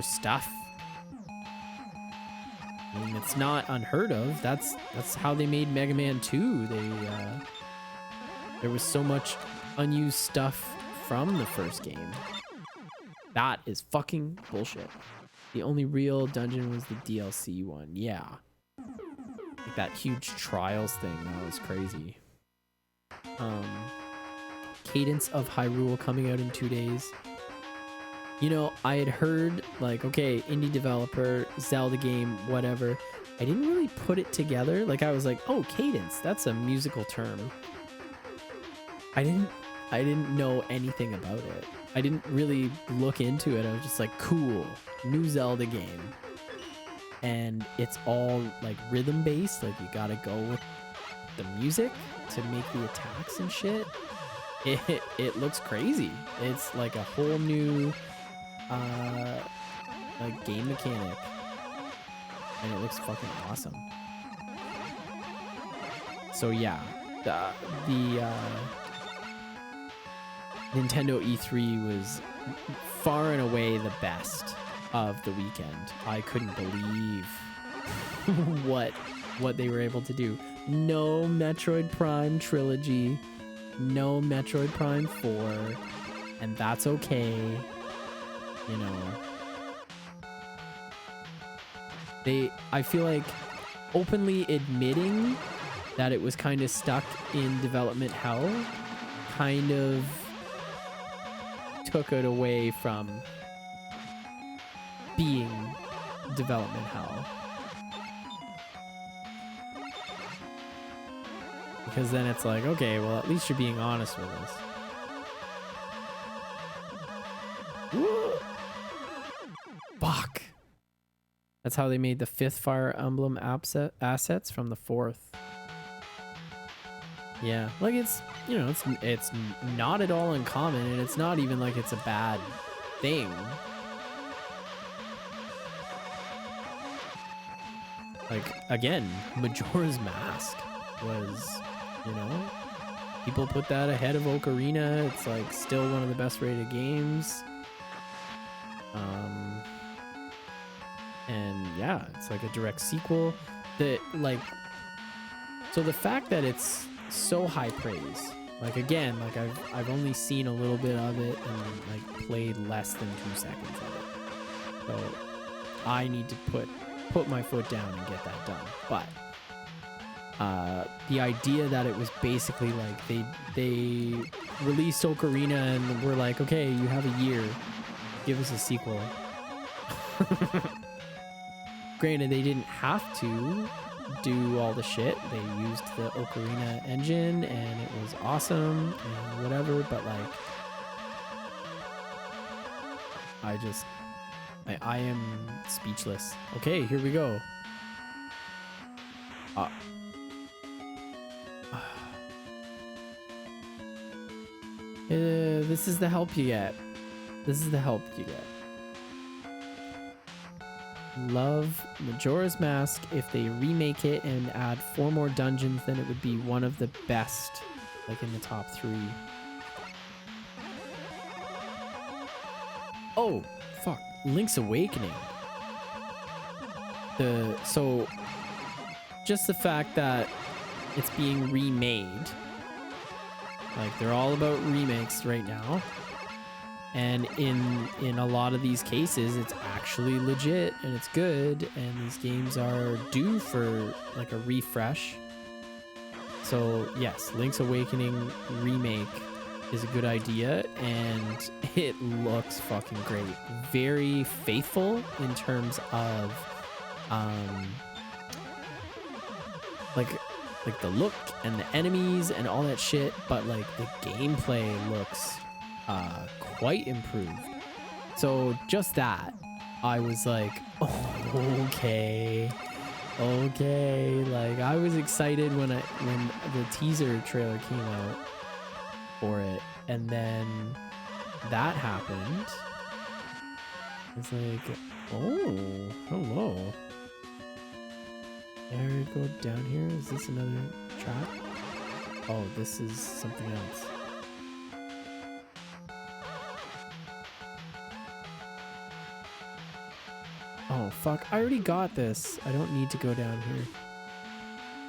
stuff. I mean, it's not unheard of. That's how they made Mega Man 2. There was so much unused stuff from the first game. That is fucking bullshit. The only real dungeon was the DLC one. Yeah. Like that huge trials thing. That was crazy. Cadence of Hyrule coming out in 2 days. You know, I had heard, like, okay, indie developer, Zelda game, whatever. I didn't really put it together. Like, I was like, oh, Cadence, that's a musical term. I didn't know anything about it. I didn't really look into it. I was just like, cool, new Zelda game. And it's all, like, rhythm-based. Like, you gotta go with the music to make the attacks and shit. It looks crazy. It's like a whole new... like game mechanic, and it looks fucking awesome. So yeah, the Nintendo E3 was far and away the best of the weekend. I couldn't believe what they were able to do. No Metroid Prime trilogy, no Metroid Prime 4, and that's okay. You know, I feel like openly admitting that it was kind of stuck in development hell kind of took it away from being development hell. Because then it's like, okay, well, at least you're being honest with us. Fuck. That's how they made the 5th Fire Emblem assets from the 4th. Yeah, like it's, you know, it's not at all uncommon, and it's not even like it's a bad thing. Like, again, Majora's Mask was, you know, people put that ahead of Ocarina. It's like still one of the best rated games. And yeah, it's like a direct sequel that, like, so the fact that it's so high praise, like, again, like I've only seen a little bit of it and like played less than 2 seconds of it, so I need to put my foot down and get that done. But the idea that it was basically like they released Ocarina and were like, okay, you have a year, give us a sequel. Granted, they didn't have to do all the shit. They used the Ocarina engine and it was awesome and whatever, but like, I am speechless. Okay, here we go. This is the help you get. This is the help you get. Love Majora's Mask. If they remake it and add 4 more dungeons, then it would be one of the best, like in the top 3. Oh, fuck, Link's Awakening. So just the fact that it's being remade, like they're all about remakes right now, and in a lot of these cases it's actually legit and it's good, and these games are due for like a refresh. So yes, Link's Awakening remake is a good idea, and it looks fucking great. Very faithful in terms of like the look and the enemies and all that shit, but like the gameplay looks quite improved. So just that, I was like, oh, okay, like I was excited when the teaser trailer came out for it, and then that happened. It's like, oh, hello. There we go down here. Is this another trap? Oh, this is something else. Oh, fuck. I already got this. I don't need to go down here.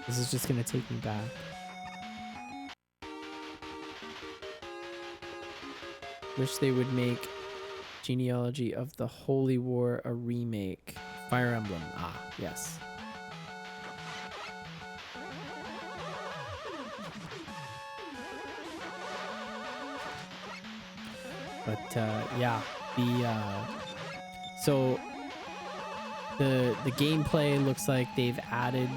This is just gonna take me back. Wish they would make Genealogy of the Holy War a remake. Fire Emblem. Ah, yes. But yeah, so the gameplay looks like they've added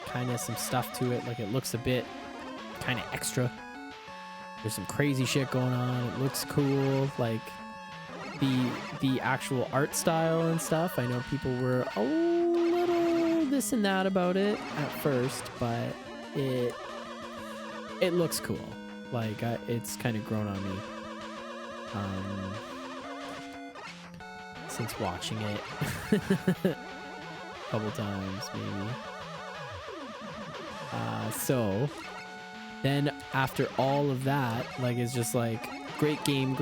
kind of some stuff to it. Like it looks a bit kind of extra. There's some crazy shit going on. It looks cool. Like the actual art style and stuff. I know people were a little this and that about it at first, but it looks cool. Like it's kind of grown on me. Since watching it a couple times maybe. So then after all of that, like it's just like great game,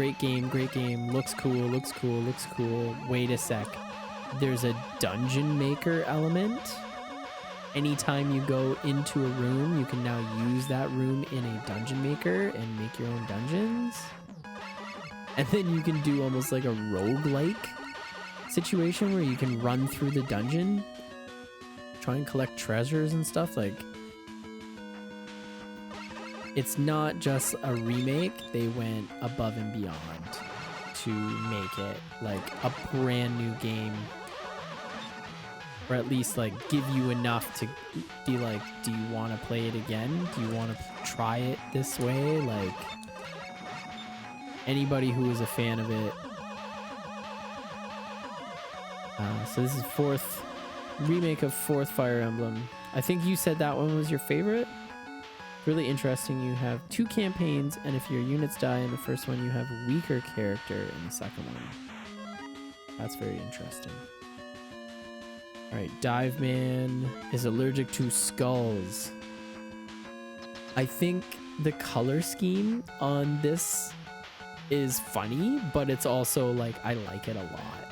looks cool. Wait a sec, there's a dungeon maker element. Anytime you go into a room, you can now use that room in a dungeon maker and make your own dungeons. And then you can do almost like a roguelike situation where you can run through the dungeon, try and collect treasures and stuff. Like, it's not just a remake, they went above and beyond to make it like a brand new game, or at least like give you enough to be like, do you want to play it again? Do you want to try it this way? Like, anybody who is a fan of it. So this is remake of fourth Fire Emblem. I think you said that one was your favorite. Really interesting. You have 2 campaigns, and if your units die in the first one, you have a weaker character in the second one. That's very interesting. All right, Dive Man is allergic to skulls. I think the color scheme on this is funny, but it's also like I like it a lot.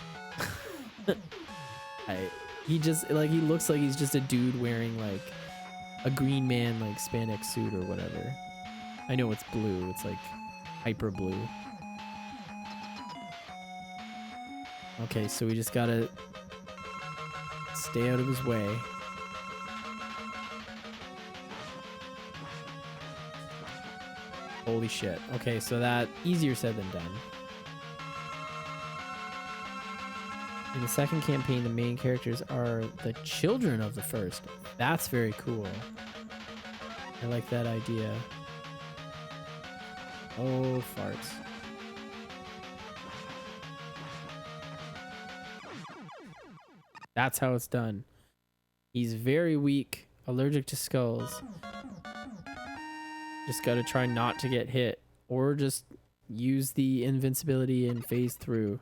He looks like he's just a dude wearing like a Green Man like spandex suit or whatever. I know it's blue, it's like hyper blue. Okay, so we just gotta stay out of his way. Holy shit. Okay, so that easier said than done. In the second campaign, the main characters are the children of the first. That's very cool. I like that idea. Oh, farts. That's how it's done. He's very weak, allergic to skulls. Just gotta try not to get hit, or just use the invincibility and phase through.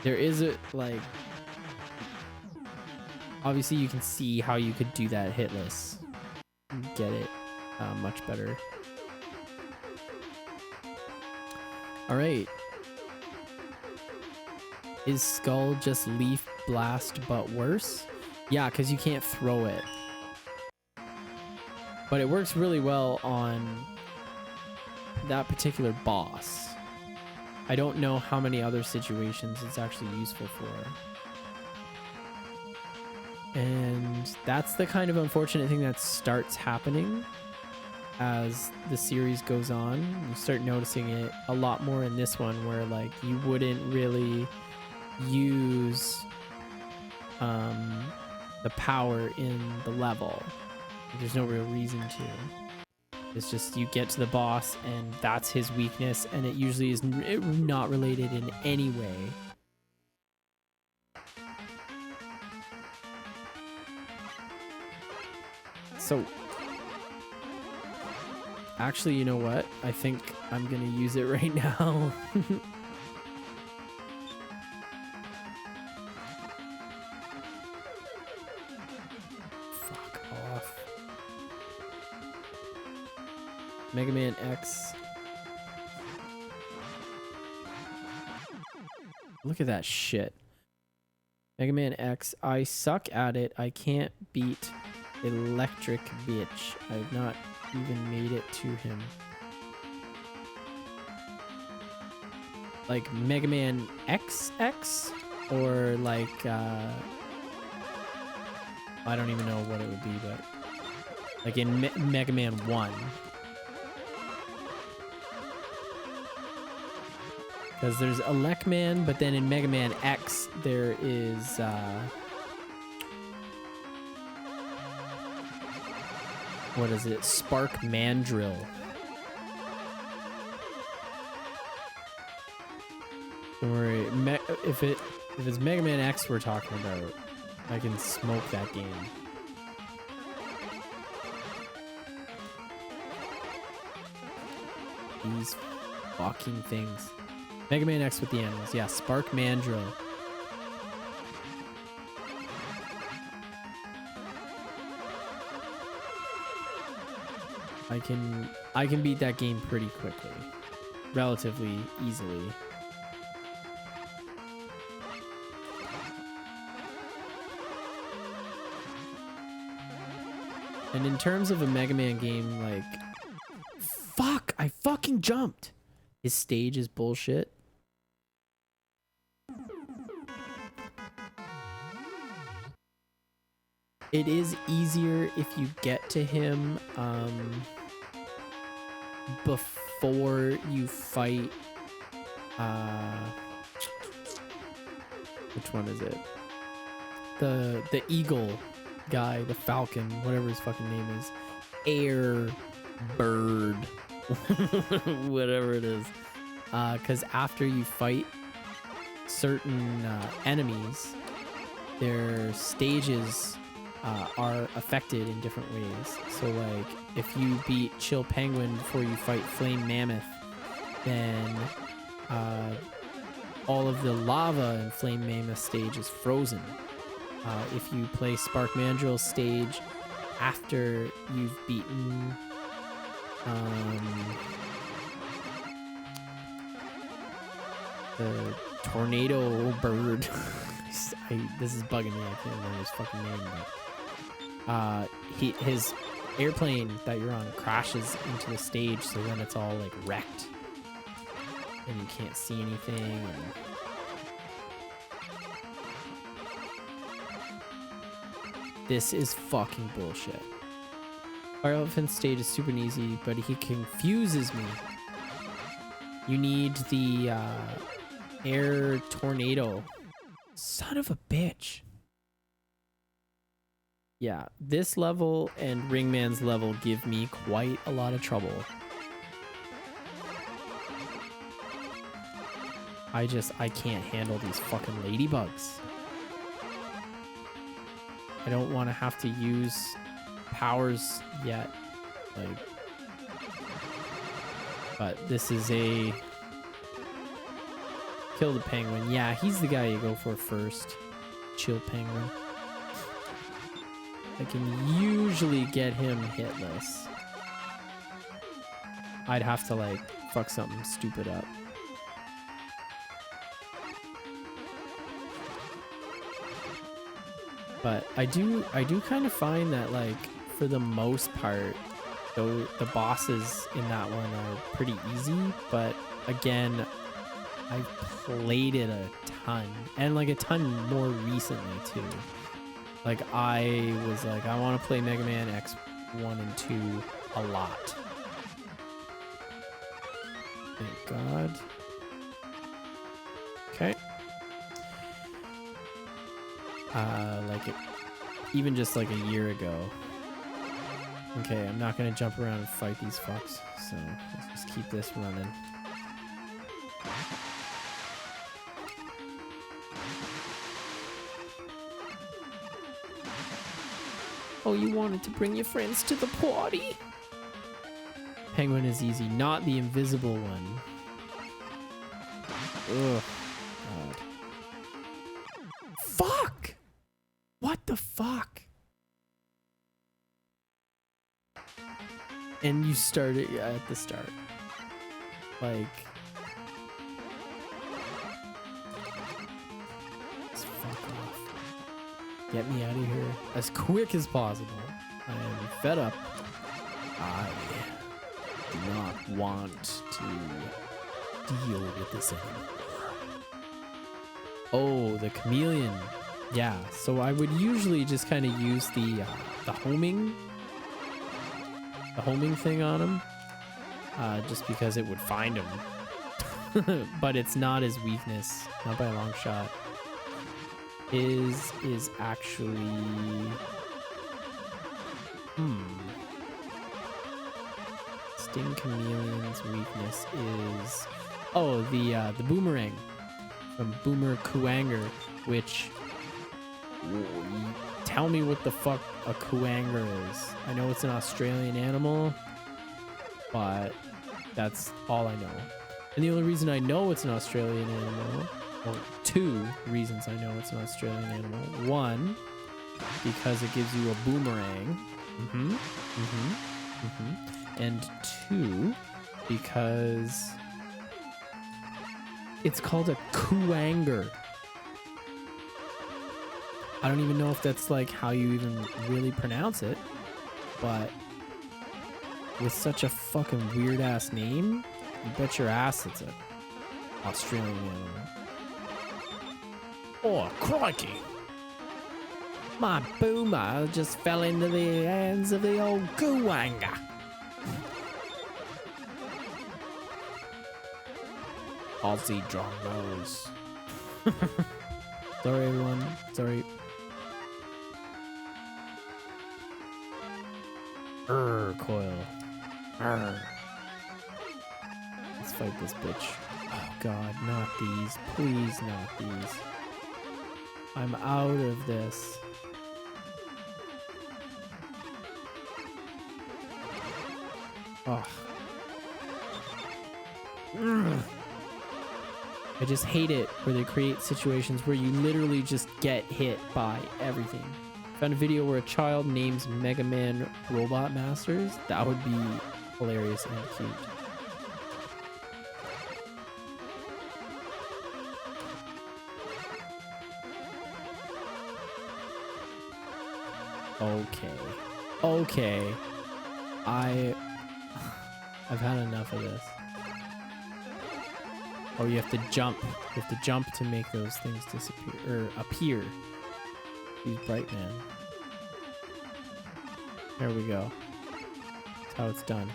There is a, like, obviously you can see how you could do that hitless. Get it much better. All right. Is Skull just Leaf Blast but worse? Yeah, because you can't throw it. But it works really well on that particular boss. I don't know how many other situations it's actually useful for. And that's the kind of unfortunate thing that starts happening as the series goes on. You start noticing it a lot more in this one, where like you wouldn't really use the power in the level. There's no real reason to. It's just you get to the boss and that's his weakness, and it usually is not related in any way. So actually, you know what? I think I'm gonna use it right now. Fuck off. Mega Man X. Look at that shit. Mega Man X. I suck at it. I can't beat Electric Bitch. I've not even made it to him. Like Mega Man XX? Or like, I don't even know what it would be, but like in Mega Man 1. Because there's Elecman, but then in Mega Man X, there is, what is it? Spark Mandrill. Don't worry. If it's Mega Man X we're talking about, I can smoke that game. These fucking things. Mega Man X with the animals. Yeah, Spark Mandrill. I can beat that game pretty quickly. Relatively easily. And in terms of a Mega Man game, like, fuck, I fucking jumped. His stage is bullshit. It is easier if you get to him before you fight which one is it? The eagle guy, the falcon, whatever his fucking name is. Air bird. Whatever it is. Because after you fight certain enemies, their stages are affected in different ways. So like if you beat Chill Penguin before you fight Flame Mammoth, then all of the lava in Flame Mammoth stage is frozen. If you play Spark Mandrill stage after you've beaten the tornado bird. This is bugging me. I can't remember his fucking name, but his airplane that you're on crashes into the stage, so then it's all like wrecked and you can't see anything. And this is fucking bullshit. Fire Elephant stage is super easy, but he confuses me. You need the air tornado. Son of a bitch. Yeah, this level and Ringman's level give me quite a lot of trouble. I can't handle these fucking ladybugs. I don't want to have to use powers yet. Like, but this is a kill the penguin. Yeah, he's the guy you go for first. Chill Penguin. I can usually get him hitless. I'd have to like fuck something stupid up. But I do kind of find that, like, for the most part, though the bosses in that one are pretty easy, but again, I've played it a ton, and like a ton more recently too. Like, I was like, I want to play Mega Man X1 and 2 a lot. Thank God. Okay. Like it, even just like a year ago. Okay, I'm not gonna jump around and fight these fucks, so let's just keep this running. Oh, you wanted to bring your friends to the party? Penguin is easy, not the invisible one. Ugh. God. Fuck! What the fuck? And you started at the start. Like... Just fuck off. Get me out of here as quick as possible. I am fed up. I do not want to deal with this anymore. Oh, the chameleon. Yeah, so I would usually just kind of use the homing thing on him, just because it would find him. But it's not his weakness, not by a long shot. Is actually Sting Chameleon's weakness is the boomerang from Boomer Kuwanger, which tell me what the fuck a Kuwanger is. I know it's an Australian animal, but that's all I know. And the only reason I know it's an Australian animal, or two reasons I know it's an Australian animal. One, because it gives you a boomerang. And two, because it's called a Kuwanger. I don't even know if that's like how you even really pronounce it, but with such a fucking weird ass name, you bet your ass it's a Australian animal. Oh, crikey. My boomer just fell into the hands of the old Kuwanger. Aussie drongos. Sorry, everyone. Sorry. Coil. Let's fight this bitch. Oh god, not these. Please, not these. I'm out of this. Oh. I just hate it where they create situations where you literally just get hit by everything. Found a video where a child names Mega Man Robot Masters. That would be hilarious and cute. Okay. I've had enough of this. Oh, you have to jump. You have to jump to make those things disappear or appear. Use Bright Man. There we go. That's how it's done.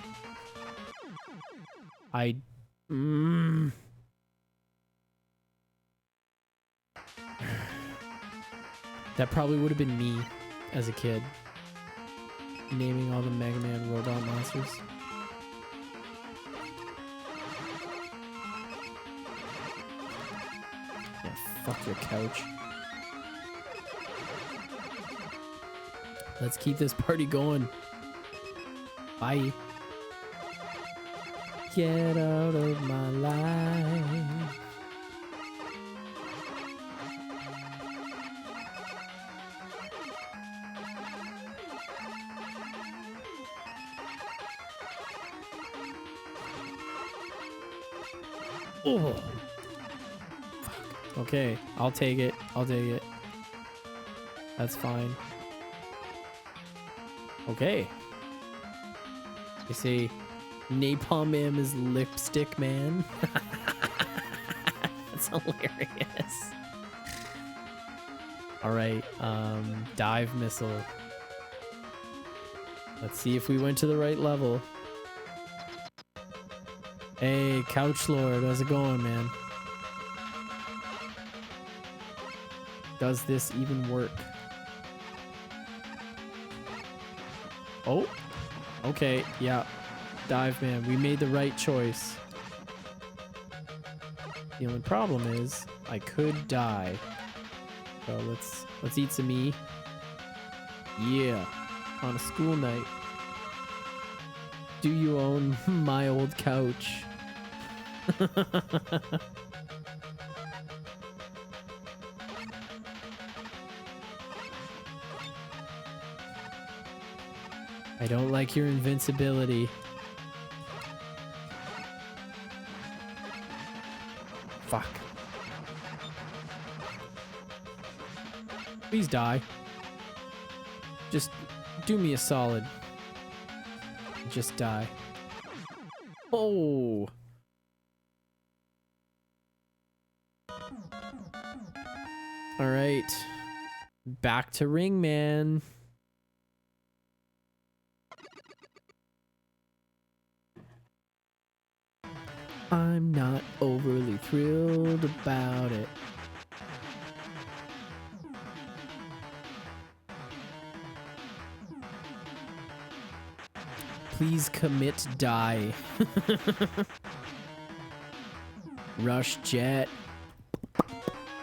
That probably would have been me as a kid. Naming all the Mega Man robot monsters. Yeah, fuck your couch. Let's keep this party going. Bye. Get out of my life. Oh. Fuck. Okay, I'll take it. That's fine. Okay. They say Napalm Man is Lipstick Man. That's hilarious. All right, dive missile. Let's see if we went to the right level. Hey, Couch Lord, how's it going, man? Does this even work? Oh, okay, yeah. Dive man, we made the right choice. The only problem is I could die. So let's eat some meat. Yeah, on a school night. Do you own my old couch? I don't like your invincibility. Fuck. Please die. Just do me a solid. Just die. Oh. All right. Back to Ring Man. I'm not overly thrilled about it. Please commit die. Rush jet.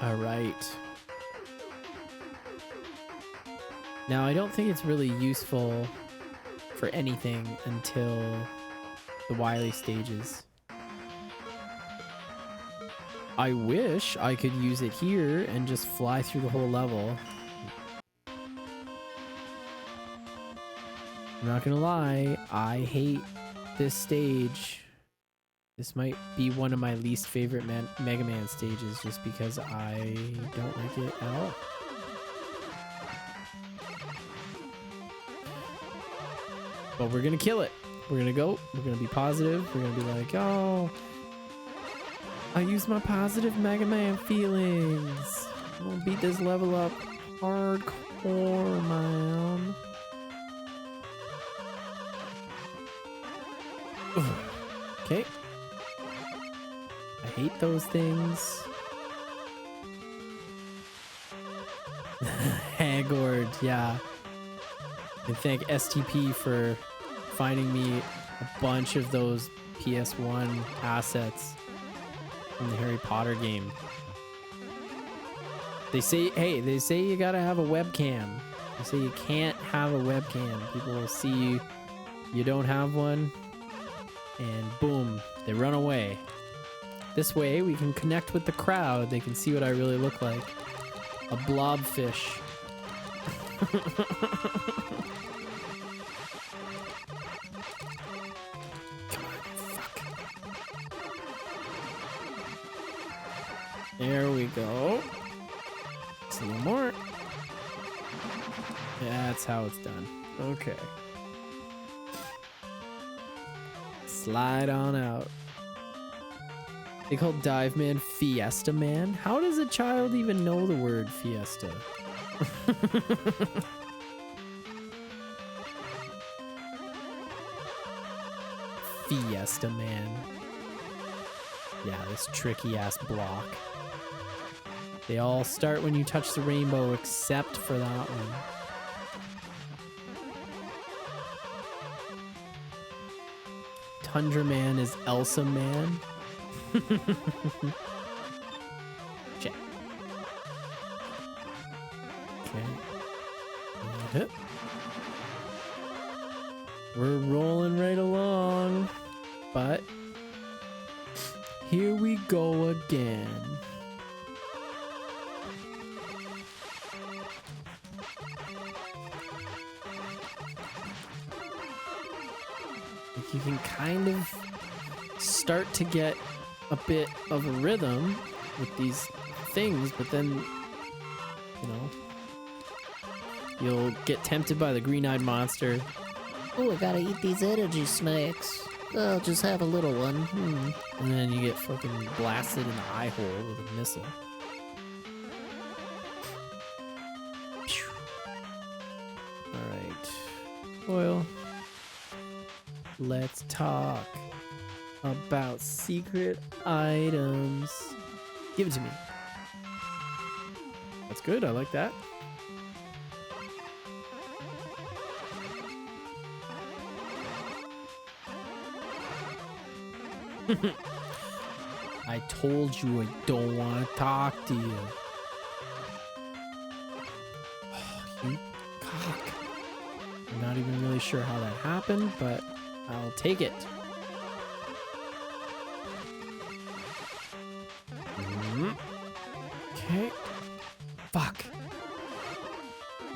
All right. Now, I don't think it's really useful for anything until the Wily stages. I wish I could use it here and just fly through the whole level. I'm not gonna lie, I hate this stage. This might be one of my least favorite Mega Man stages just because I don't like it at all. But we're gonna kill it. We're gonna go. We're gonna be positive. We're gonna be like, oh, I use my positive Mega Man feelings. I'm gonna beat this level up hardcore, man. Okay. I hate those things. Hagord, yeah. And thank STP for finding me a bunch of those PS1 assets from the Harry Potter game. They say, hey, they say you gotta have a webcam. They say you can't have a webcam. People will see you don't have one, and boom, they run away. This way, we can connect with the crowd. They can see what I really look like. A blobfish. There we go. Just a little more. That's how it's done. Okay. Slide on out. They call Dive Man Fiesta Man? How does a child even know the word fiesta? Fiesta Man. Yeah, this tricky ass block. They all start when you touch the rainbow except for that one. Tundra Man is Elsa Man. Check. Okay. We're rolling right along, but here we go again. You can kind of start to get a bit of a rhythm with these things, but then, you know, You'll get tempted by the green-eyed monster. Oh, I gotta eat these energy smacks. I'll just have a little one. And then you get fucking blasted in the eye hole with a missile. Alright. Well, let's talk about secret items. Give it to me. That's good. I like that. I told you I don't want to talk to you. Oh, you cock. I'm not even really sure how that happened, but I'll take it. Okay. Fuck.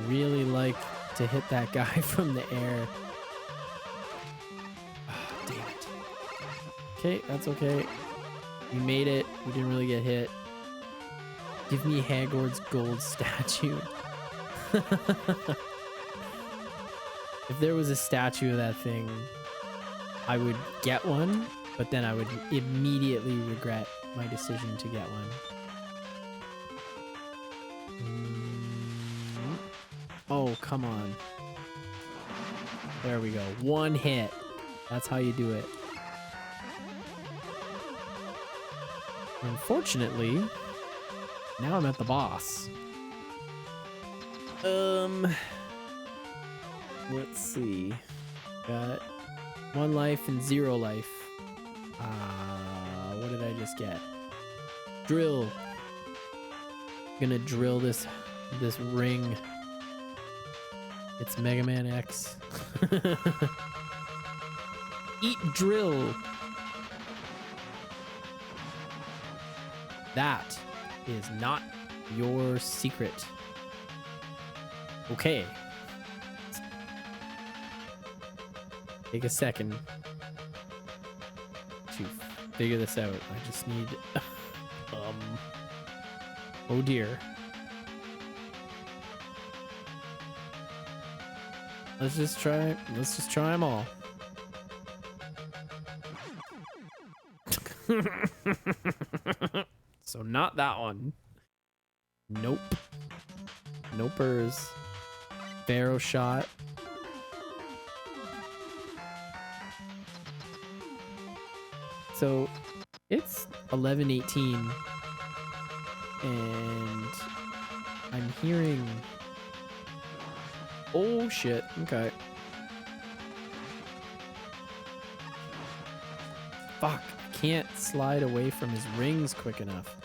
Really like to hit that guy from the air. Oh, damn it. Okay, that's okay. We made it. We didn't really get hit. Give me Hagord's gold statue. If there was a statue of that thing, I would get one, but then I would immediately regret my decision to get one. Oh, come on. There we go. One hit. That's how you do it. Unfortunately, now I'm at the boss. Let's see. Got 1 life and 0 life. What did I just get? Drill. Gonna drill this ring. It's Mega Man X. Eat drill. That is not your secret. Okay. Take a second to figure this out. I just need oh dear. Let's just try them all. So not that one. Nope. Nopers. Pharaoh shot. So it's 11:18 and I'm hearing, oh shit, okay. Fuck, I can't slide away from his rings quick enough.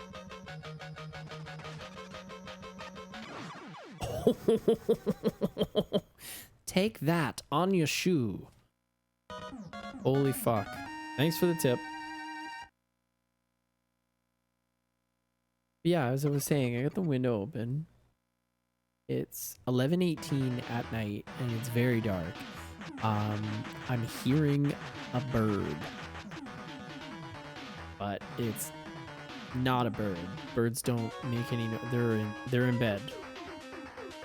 Take that on your shoe. Holy fuck. Thanks for the tip. Yeah, as I was saying, I got the window open. It's 11:18 at night and it's very dark. I'm hearing a bird, but it's not a bird. Birds don't make any they're in bed.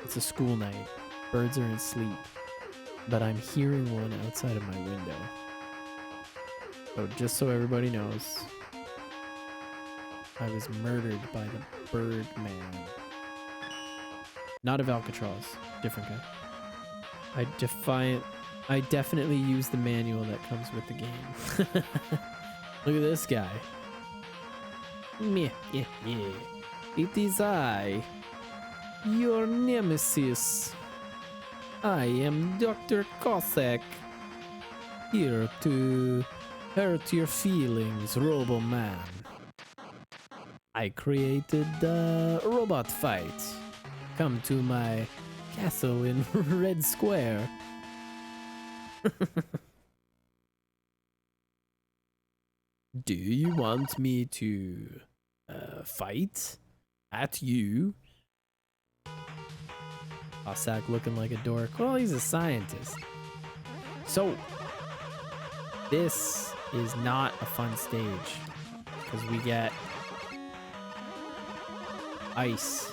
It's a school night. Birds are in sleep, but I'm hearing one outside of my window. So just so everybody knows, I was murdered by the bird man. Not of Alcatraz, different guy. I definitely use the manual that comes with the game. Look at this guy. Meh, yeah, yeah. It is I, your nemesis. I am Dr. Cossack, here to hurt your feelings, Robo-Man. I created the robot fight. Come to my castle in Red Square. Do you want me to fight at you? Cossack looking like a dork. Well, he's a scientist. So, this is not a fun stage because we get ice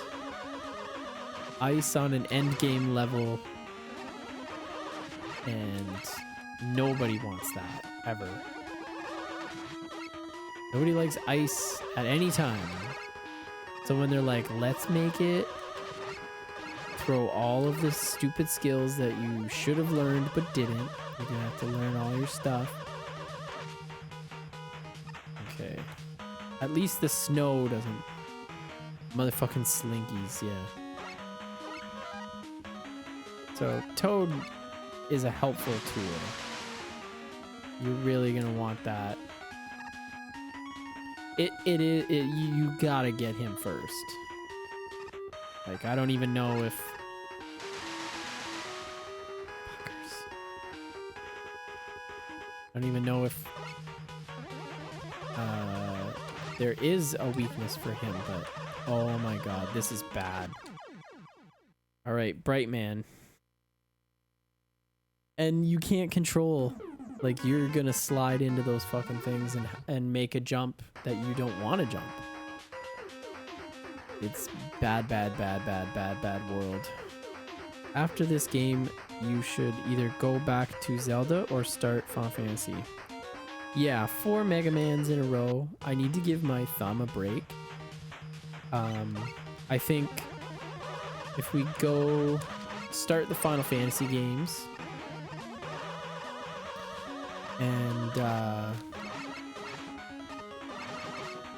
ice on an end game level, and nobody wants that ever. Nobody likes ice at any time. So when they're like, let's make it, throw all of the stupid skills that you should have learned but didn't. You're gonna have to learn all your stuff. Okay. At least the snow doesn't. Motherfucking slinkies, yeah. So Toad is a helpful tool. You're really gonna want that. You gotta get him first. Like, I don't even know if... Fuckers. I don't even know if there is a weakness for him, but oh my god, this is bad. Alright, Bright Man. And you can't control, like, you're gonna slide into those fucking things and make a jump that you don't want to jump. It's bad world. After this game, you should either go back to Zelda or start Final Fantasy. Yeah, 4 Mega Mans in a row. I need to give my thumb a break. I think if we go start the Final Fantasy games and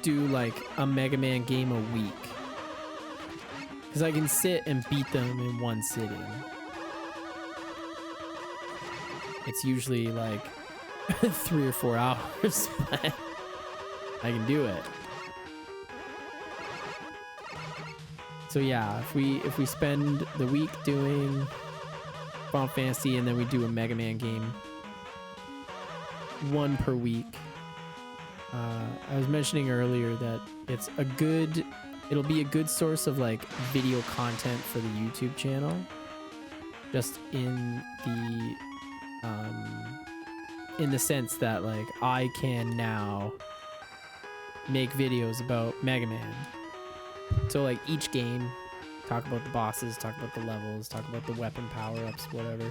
do like a Mega Man game a week, because I can sit and beat them in one sitting. It's usually like 3 or 4 hours, but I can do it. So yeah, if we spend the week doing Final Fantasy and then we do a Mega Man game, 1 per week. I was mentioning earlier that it'll be a good source of like video content for the YouTube channel, just in the sense that like I can now make videos about Mega Man. So like each game, talk about the bosses, talk about the levels, talk about the weapon power-ups, whatever.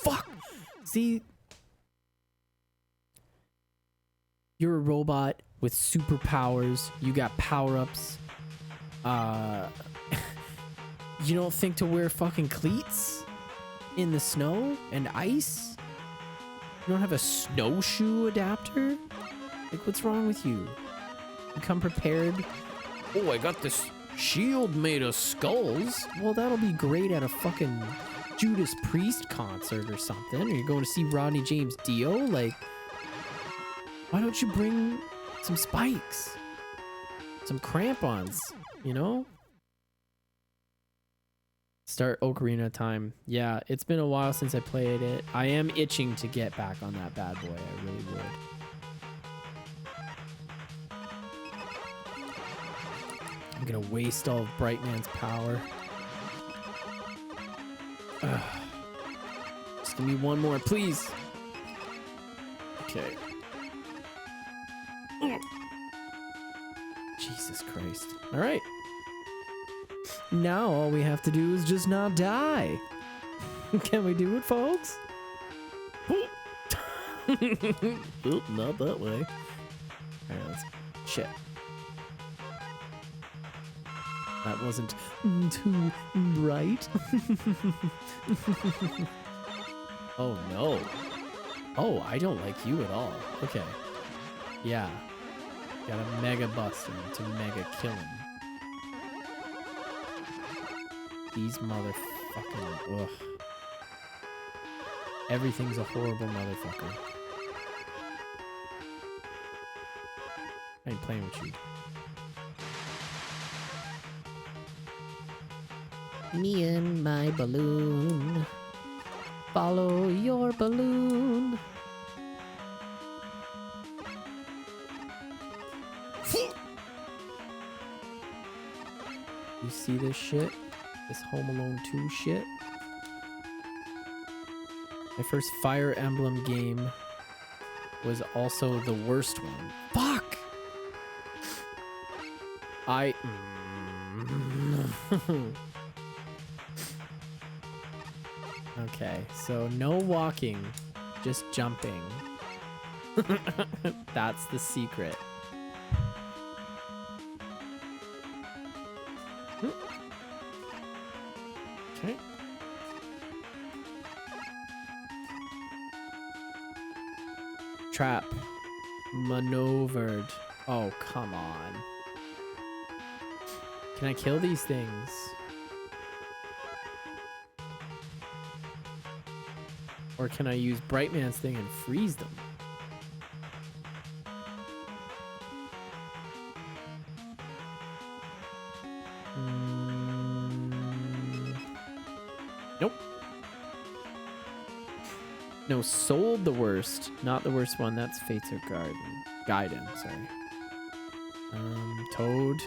Fuck! See? You're a robot with superpowers. You got power-ups. You don't think to wear fucking cleats in the snow and ice? You don't have a snowshoe adapter? Like, what's wrong with you? You come prepared? Oh, I got this shield made of skulls. Well, that'll be great at a fucking Judas Priest concert or something. Or you're going to see Rodney James Dio? Like, why don't you bring some spikes? Some crampons, you know? Start Ocarina time. Yeah, it's been a while since I played it. I am itching to get back on that bad boy. I really would. I'm gonna waste all of Bright Man's power. Ugh. Just give me one more, please. Okay. Jesus Christ. All right. Now all we have to do is just not die. Can we do it, folks? Oop, not that way. Alright, let's... Shit. That wasn't too bright. Oh, no. Oh, I don't like you at all. Okay. Yeah. Gotta mega bust him to mega kill him. These motherfucking... Ugh. Everything's a horrible motherfucker. I ain't playing with you. Me and my balloon. Follow your balloon. You see this shit? This Home Alone 2 shit? My first Fire Emblem game was also the worst one. Fuck! I. Okay, so no walking, just jumping. That's the secret. Okay. Trap. Maneuvered. Oh, come on. Can I kill these things? Or can I use Brightman's thing and freeze them? Nope. No, sold the worst. Not the worst one. That's Fates or Gaiden, sorry. Toad.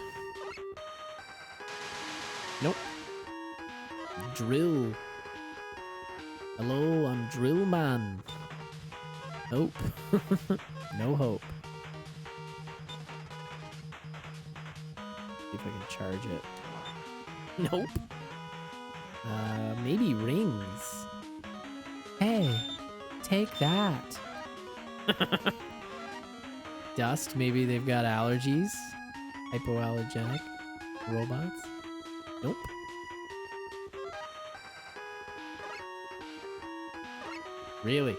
Nope. Drill. Hello, I'm Drill Man. Nope. No hope. See if I can charge it. Nope. Maybe rings. Hey, take that. Dust, maybe they've got allergies. Hypoallergenic robots. Nope. Really?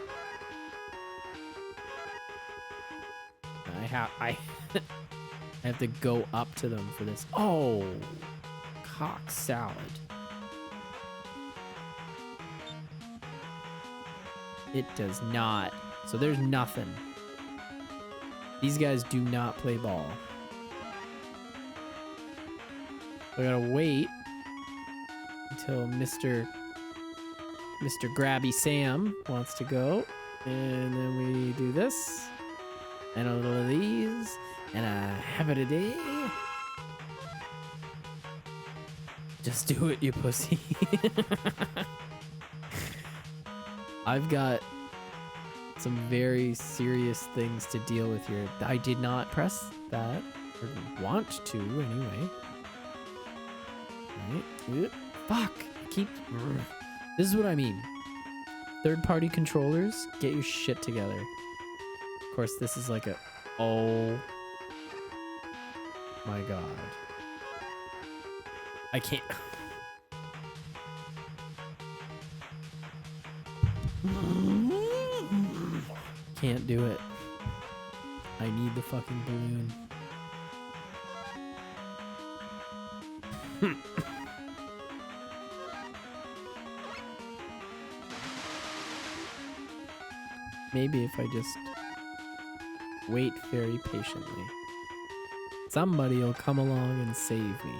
I have to go up to them for this. Oh, cock salad. It does not. So there's nothing. These guys do not play ball. I gotta wait until Mr. Grabby Sam wants to go. And then we do this. And a little of these. And a have it a day. Just do it, you pussy. I've got some very serious things to deal with here. I did not press that. Or want to, anyway. Right. Fuck. This is what I mean. Third-party controllers, get your shit together. Of course, this is like a... Oh. My God. I can't... Can't do it. I need the fucking balloon. Maybe if I just wait very patiently, somebody will come along and save me.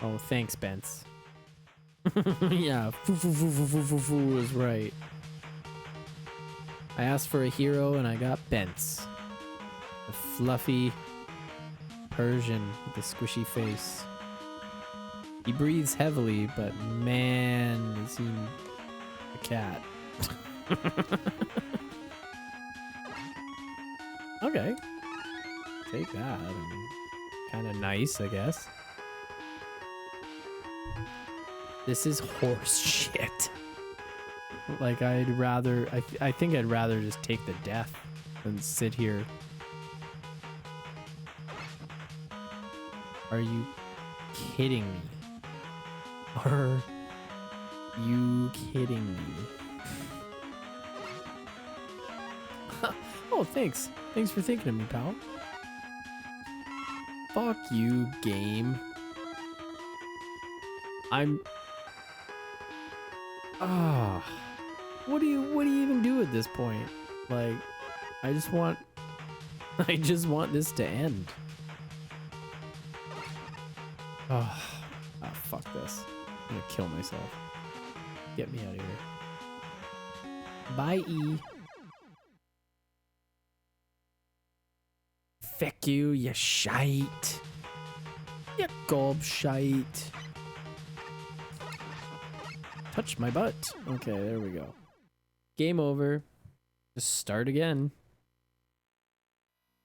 Oh, thanks, Bence. Yeah, foo is right. I asked for a hero and I got Bence. A fluffy Persian with a squishy face. He breathes heavily, but man, is he a cat. Okay. Take that. I mean, kind of nice, I guess. This is horse shit. Like, I'd rather... I think I'd rather just take the death than sit here. Are you kidding me? Are you kidding me? Oh, thanks. Thanks for thinking of me, pal. Fuck you, game. I'm... Ah. What do you even do at this point? Like, I just want this to end. Oh, fuck this. I'm gonna kill myself. Get me out of here. Bye. Feck you, you shite. You gob shite. Touch my butt. Okay, there we go. Game over. Just start again.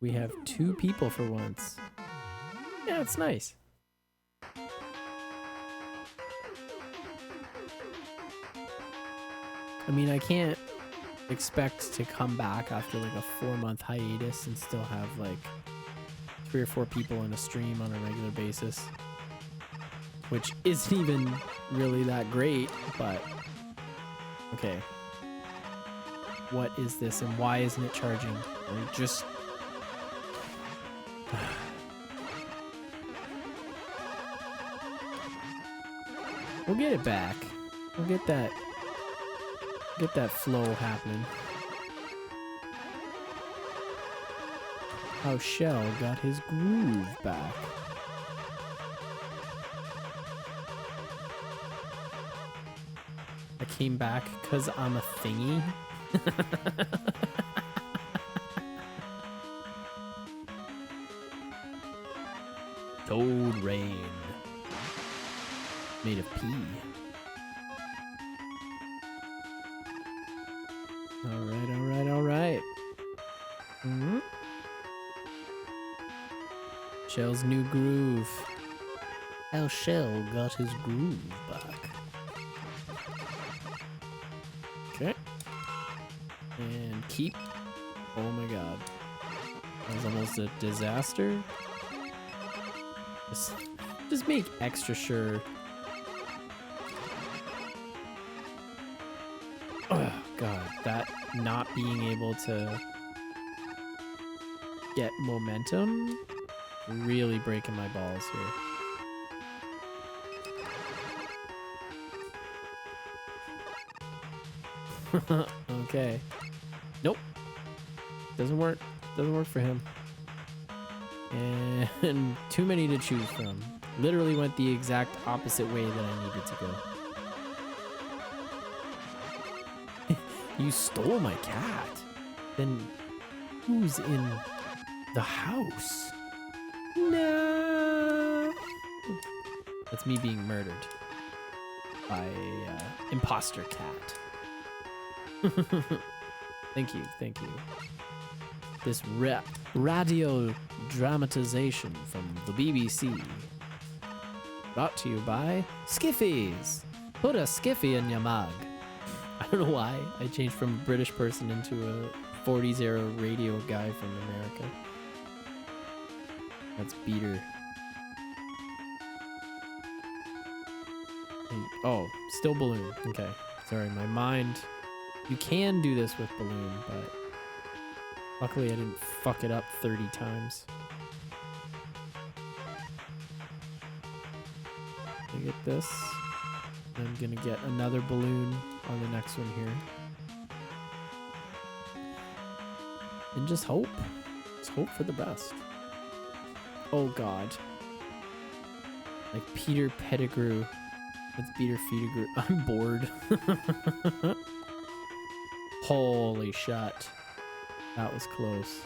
We have 2 people for once. Yeah, it's nice. I mean, I can't expect to come back after like a 4-month hiatus and still have like 3 or 4 people in a stream on a regular basis, which isn't even really that great, but okay. What is this and why isn't it charging? Or just we'll get it back. We'll get that flow happening. How Shell got his groove back. I came back because I'm a thingy. Toad Rain. Made of pee. Alright. Mm-hmm. Shell's new groove. How Shell got his groove back. Okay. And keep. Oh my god. That was almost a disaster. Just make extra sure. Oh god, that not being able to get momentum, really breaking my balls here. Okay. Nope. Doesn't work. Doesn't work for him. And too many to choose from. Literally went the exact opposite way that I needed to go. You stole my cat. Then who's in the house? No. That's me being murdered by imposter cat. Thank you. This radio dramatization from the BBC. Brought to you by Skiffies. Put a Skiffy in your mug. I don't know why I changed from a British person into a 40s era radio guy from America. That's Beater. Oh, still balloon. Okay. Sorry, my mind. You can do this with balloon, but luckily I didn't fuck it up 30 times. I get this. I'm gonna get another balloon on the next one here. And just hope. Just hope for the best. Oh god. Like Peter Pettigrew. That's Peter Pettigrew. I'm bored. Holy shit. That was close.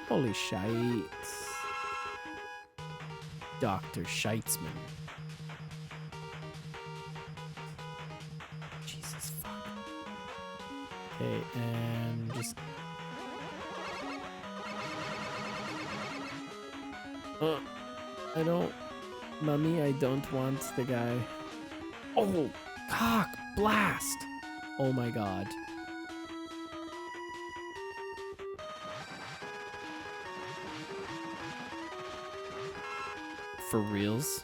Holy shites. Dr. Scheitzman. Jesus fuck. Okay, and just... I don't... Mummy, I don't want the guy. Oh! Cock! Blast! Oh my god. For reals?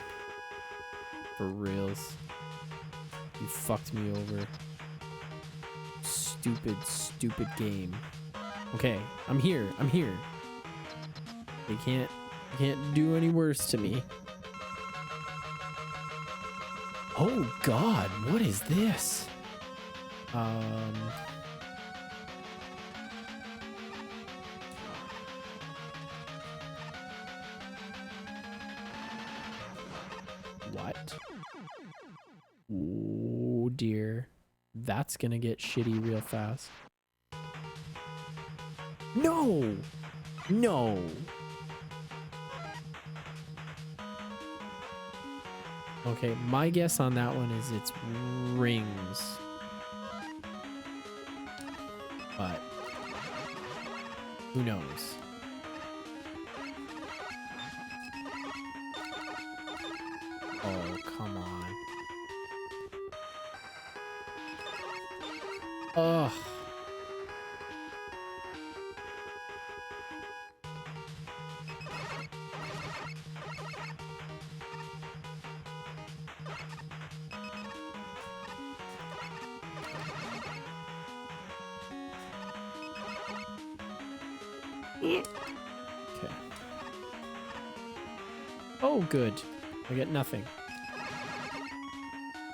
For reals? You fucked me over. Stupid game. Okay, I'm here. They can't do any worse to me. Oh god, what is this? What? Oh dear. That's gonna get shitty real fast. No! No! Okay, my guess on that one is it's rings. but who knows? Oh, come on. Ugh. Okay. Oh, good. I get nothing.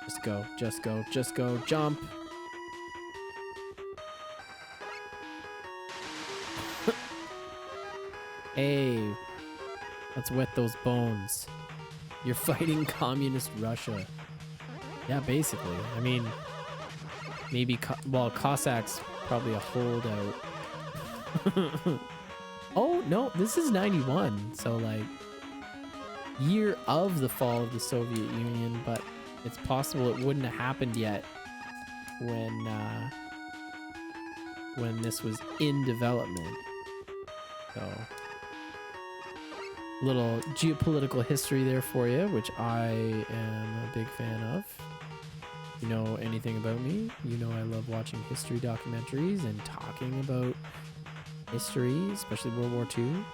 Just go, just go, just go, jump. Hey, let's wet those bones. You're fighting communist Russia. Yeah, basically. I mean, maybe, well, Cossacks probably a holdout. Oh, no, this is 91. So, like, year of the fall of the Soviet Union, but it's possible it wouldn't have happened yet when this was in development. So, little geopolitical history there for you, which I am a big fan of. If you know anything about me, you know I love watching history documentaries and talking about history, especially World War II.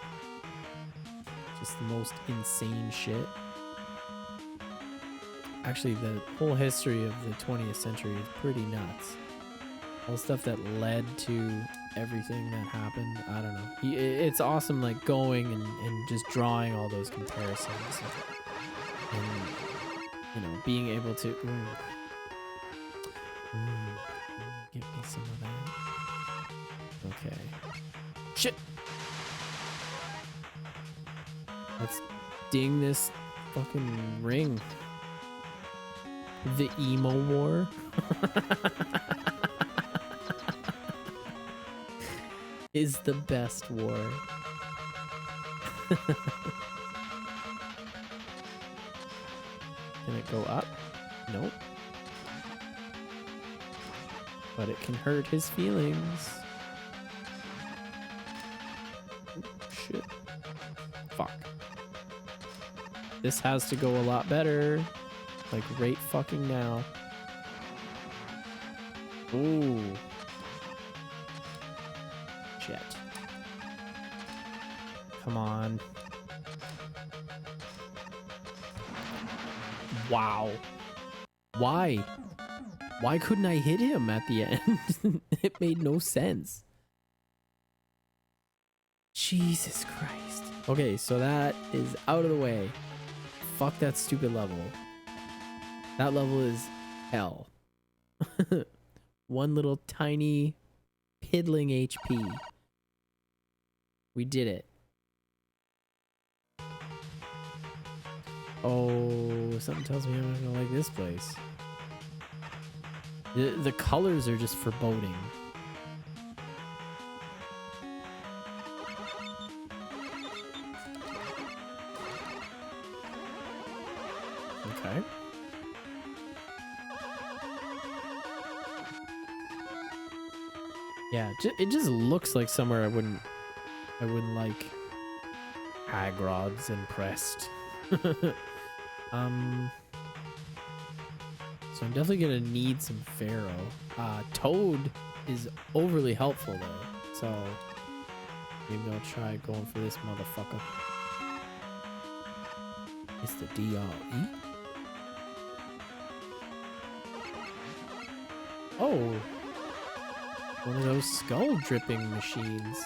Just the most insane shit. Actually, the whole history of the 20th century is pretty nuts. All the stuff that led to everything that happened, I don't know. It's awesome, like, going and just drawing all those comparisons. And you know, being able to... give me some of that. Okay. Shit! Let's ding this fucking ring. The emo war. Is the best war. Can it go up? Nope. But it can hurt his feelings. Shit. Fuck. This has to go a lot better. Like right fucking now. Ooh. Shit. Come on. Wow. Why? Why couldn't I hit him at the end? It made no sense. Jesus Christ. Okay, so that is out of the way. Fuck that stupid level. That level is hell. One little tiny piddling HP. We did it. Oh, something tells me I'm not gonna like this place. The colors are just foreboding. Okay. Yeah, it just looks like somewhere I wouldn't like. Hagrod's impressed. So I'm definitely gonna need some Pharaoh. Toad is overly helpful though, so maybe I'll try going for this motherfucker. It's the DRE. Oh, one of those skull dripping machines.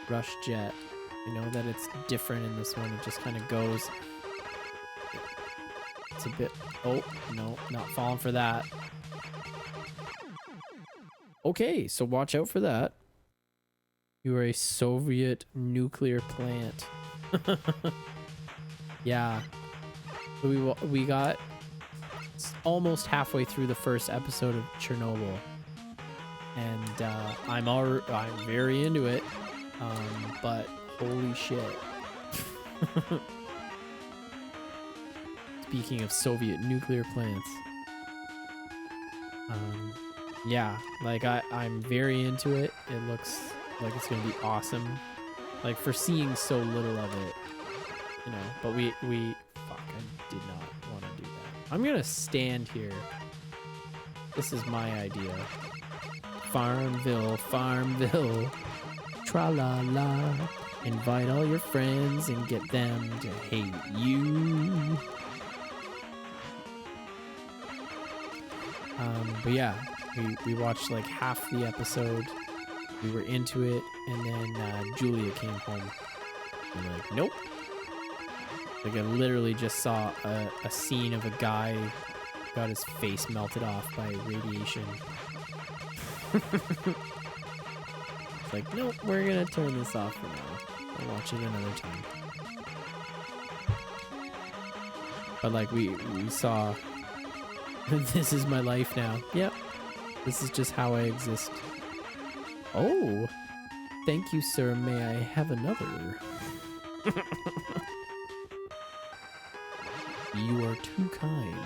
Rush jet. You know that it's different in this one. It just kind of goes. It's a bit... Oh, no, not falling for that. Okay, so watch out for that. You are a Soviet nuclear plant. Yeah. We got almost halfway through the first episode of Chernobyl. And I'm very into it. But holy shit. Speaking of Soviet nuclear plants. Yeah, like I'm very into it. It looks like it's gonna be awesome. Like for seeing so little of it, you know. But we fuck, I did not want to do that. I'm gonna stand here. This is my idea. Farmville, Farmville, tra la la. Invite all your friends and get them to hate you. But yeah, we watched like half the episode. We were into it, and then Julia came home. And we're like, nope. Like I literally just saw a scene of a guy got his face melted off by radiation. It's like, nope, we're gonna turn this off for now. We'll watch it another time. But like we saw, this is my life now. Yep, this is just how I exist. Oh, thank you, sir. May I have another? You are too kind.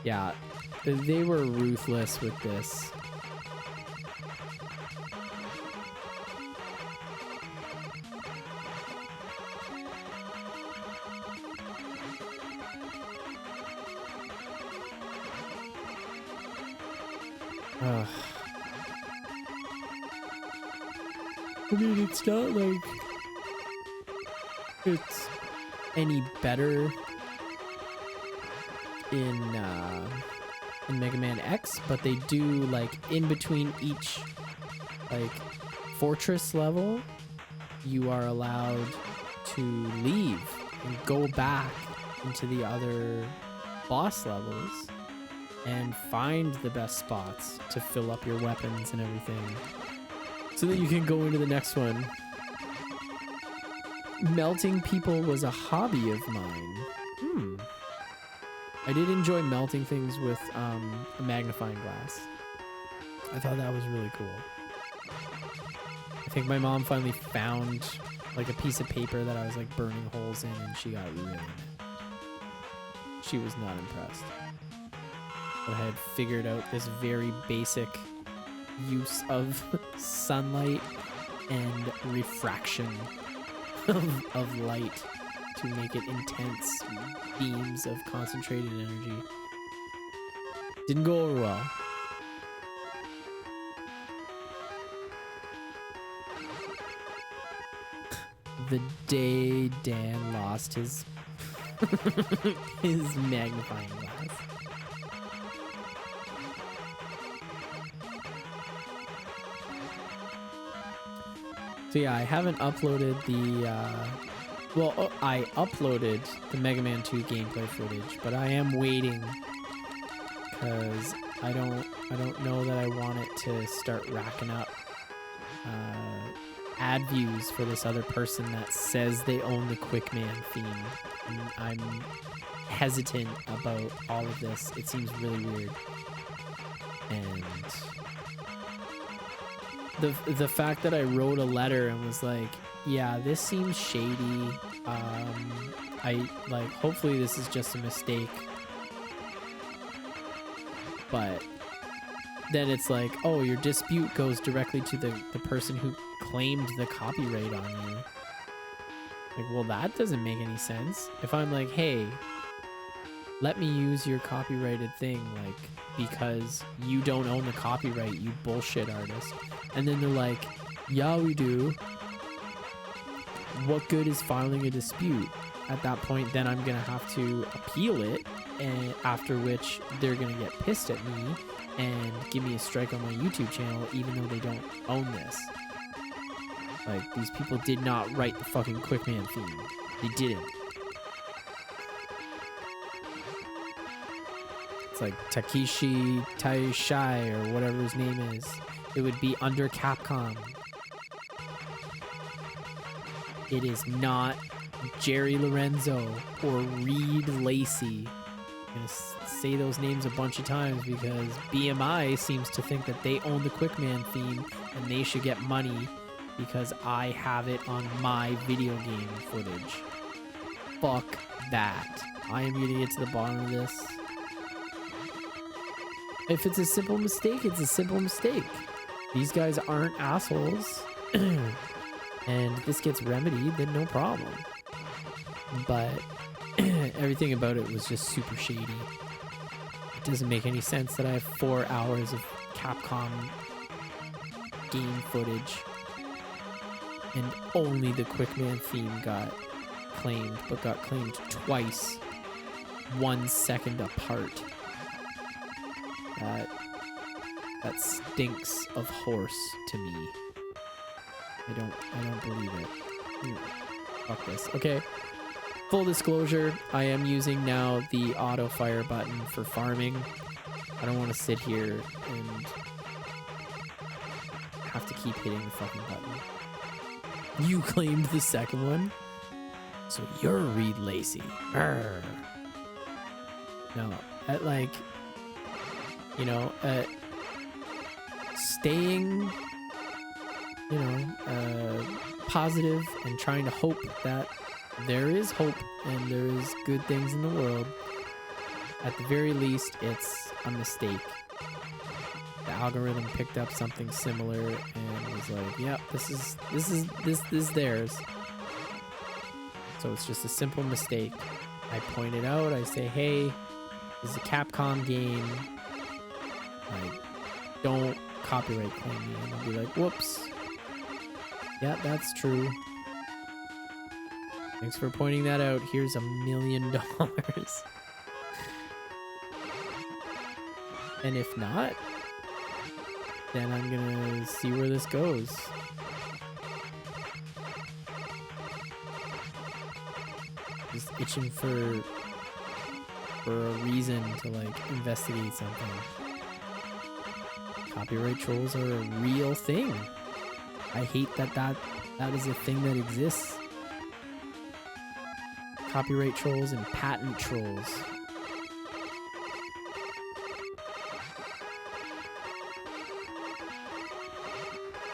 Yeah, they were ruthless with this. I mean, it's not like it's any better in Mega Man X, but they do like in between each like fortress level, you are allowed to leave and go back into the other boss levels and find the best spots to fill up your weapons and everything so that you can go into the next one. Melting people was a hobby of mine. I did enjoy melting things with a magnifying glass. I thought that was really cool. I think my mom finally found like a piece of paper that I was like burning holes in, and she got really mad. She was not impressed. But I had figured out this very basic use of sunlight and refraction of light to make it intense beams of concentrated energy. Didn't go over well. The day Dan lost his his magnifying glass. So yeah, I haven't uploaded the I uploaded the Mega Man 2 gameplay footage, but I am waiting because I don't know that I want it to start racking up ad views for this other person that says they own the Quick Man theme. And I'm hesitant about all of this. It seems really weird. And the fact that I wrote a letter and was like, yeah, this seems shady. Hopefully this is just a mistake. But then it's like, oh, your dispute goes directly to the person who claimed the copyright on you. Like, well, that doesn't make any sense. If I'm like, hey, let me use your copyrighted thing, like, because you don't own the copyright, you bullshit artist. And then they're like, yeah, we do. What good is filing a dispute? At that point, then I'm gonna have to appeal it, and after which they're gonna get pissed at me and give me a strike on my YouTube channel, even though they don't own this. Like, these people did not write the fucking Quick Man theme. They didn't. It's like Takeshi Taishai or whatever his name is. It would be under Capcom. It is not Jerry Lorenzo or Reed Lacey. I'm going to say those names a bunch of times because BMI seems to think that they own the Quick Man theme and they should get money because I have it on my video game footage. fuck that. I am gonna get to the bottom of this. If it's a simple mistake, it's a simple mistake. These guys aren't assholes. And this gets remedied, then no problem. But everything about it was just super shady. It doesn't make any sense that I have 4 hours of Capcom game footage and only the Quickman theme got claimed, but got claimed twice, 1 second apart. That stinks of horse to me. I don't believe it. Fuck this. Okay. Full disclosure, I am using now the auto fire button for farming. I don't want to sit here and have to keep hitting the fucking button. You claimed the second one? So you're Reed Lacey. Arr. No, at like, you know, staying, you know, positive and trying to hope that there is hope and there is good things in the world. At the very least, it's a mistake. The algorithm picked up something similar and was like, yep, this is theirs. So it's just a simple mistake. I point it out, I say, hey, this is a Capcom game. Like, don't copyright claim me. And I'll be like, whoops. Yeah, that's true. Thanks for pointing that out. Here's $1 million. And if not, then I'm gonna see where this goes. Just itching for a reason to like investigate something. Copyright trolls are a real thing. I hate that is a thing that exists. Copyright trolls and patent trolls.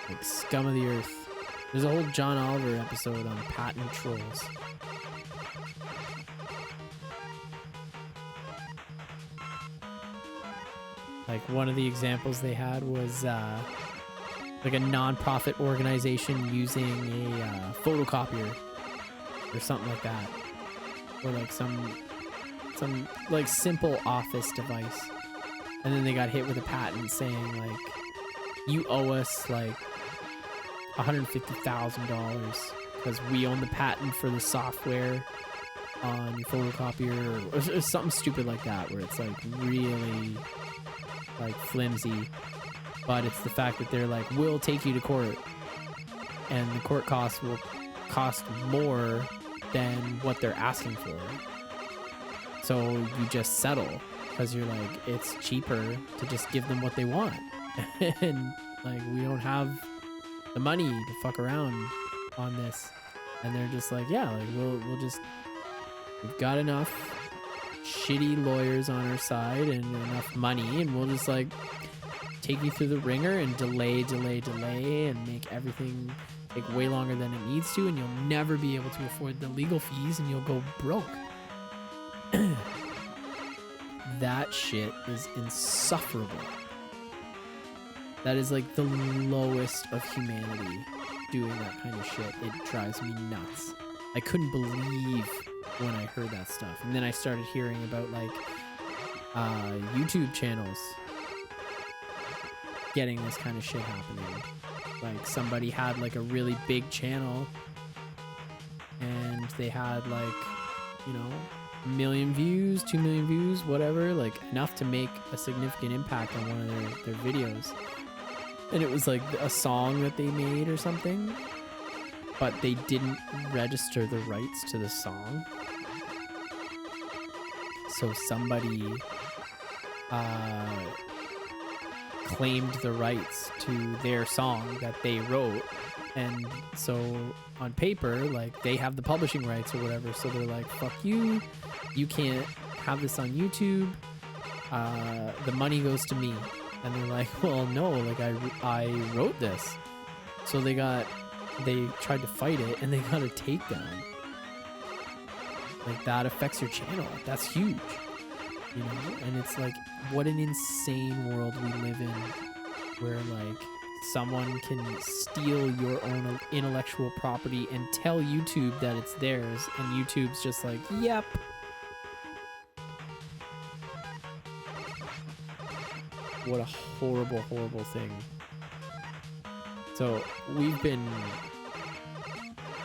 Like scum of the earth. There's a whole John Oliver episode on patent trolls. Like one of the examples they had was like a non-profit organization using a photocopier or something like that, or like some like simple office device, and then they got hit with a patent saying like, you owe us like $150,000 because we own the patent for the software on your photocopier, or something stupid like that, where it's like really like flimsy. But it's the fact that they're like, we'll take you to court, and the court costs will cost more than what they're asking for. So you just settle because you're like, it's cheaper to just give them what they want. And like, we don't have the money to fuck around on this. And they're just like, yeah, like we've got enough shitty lawyers on our side and enough money, and we'll just like take you through the ringer and delay and make everything take way longer than it needs to, and you'll never be able to afford the legal fees and you'll go broke. That shit is insufferable. That is like the lowest of humanity, doing that kind of shit. It drives me nuts. I couldn't believe when I heard that stuff. And then I started hearing about like YouTube channels getting this kind of shit happening. Like somebody had like a really big channel and they had like, you know, 1 million views, 2 million views, whatever, like enough to make a significant impact on one of their videos. And it was like a song that they made or something, but they didn't register the rights to the song. So somebody claimed the rights to their song that they wrote, and so on paper, like, they have the publishing rights or whatever, so they're like, fuck you, you can't have this on YouTube, the money goes to me. And they're like, well, no, like, I wrote this. So they tried to fight it, and they got a takedown. like that affects your channel. That's huge, you know. And it's like, what an insane world we live in, where like someone can steal your own intellectual property and tell YouTube that it's theirs, and YouTube's just like, yep. What a horrible, horrible thing. So we've been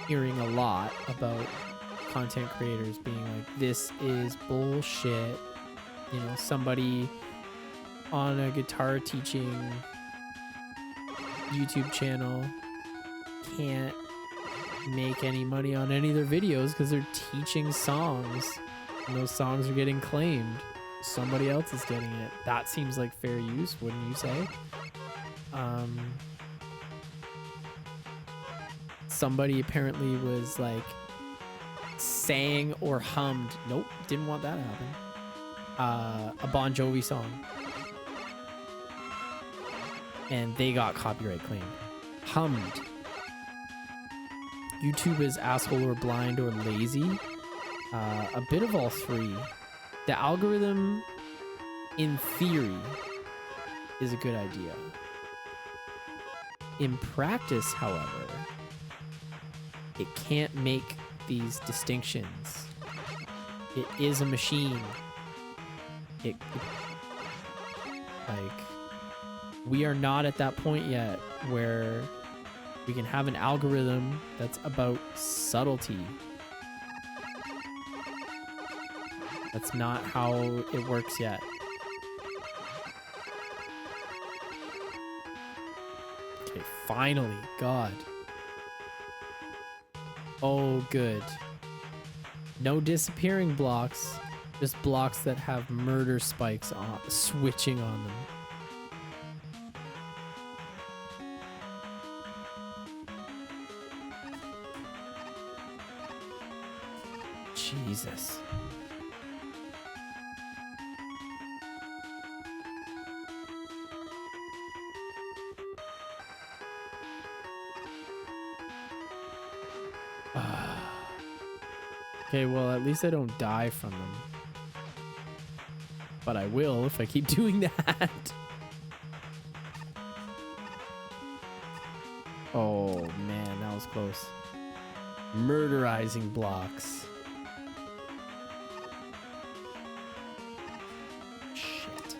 hearing a lot about content creators being like, this is bullshit. You know, somebody on a guitar teaching YouTube channel can't make any money on any of their videos because they're teaching songs and those songs are getting claimed. Somebody else is getting it. That seems like fair use, wouldn't you say? Somebody apparently was like sang or hummed. Nope, didn't want that to happen. A Bon Jovi song. And they got copyright claimed. Hummed. YouTube is asshole or blind or lazy. A bit of all three. The algorithm, in theory, is a good idea. In practice, however, it can't make these distinctions. It is a machine. Like, we are not at that point yet where we can have an algorithm that's about subtlety. That's not how it works yet. Okay, finally, God. Oh, good. No disappearing blocks, just blocks that have murder spikes on, switching on them. Jesus. Okay, well, at least I don't die from them. But I will if I keep doing that. Oh, man, that was close. Murderizing blocks. Shit.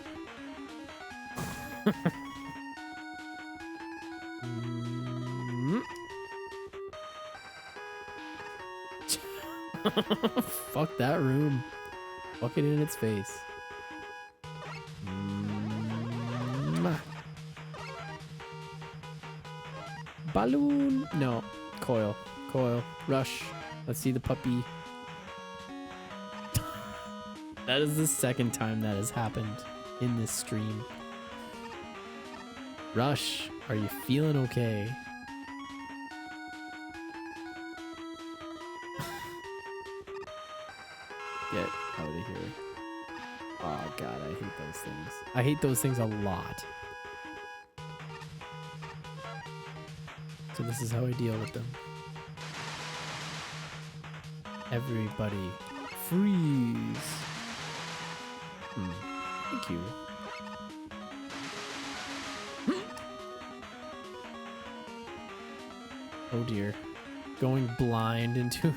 Fuck that room. Fuck it in its face. Balloon. No. Coil. Coil. Rush. Let's see the puppy. That is the second time that has happened in this stream. Rush. Are you feeling okay? Get out of here. Oh god, I hate those things. I hate those things a lot. So this is how I deal with them. Everybody freeze. Thank you. Oh dear. Going blind into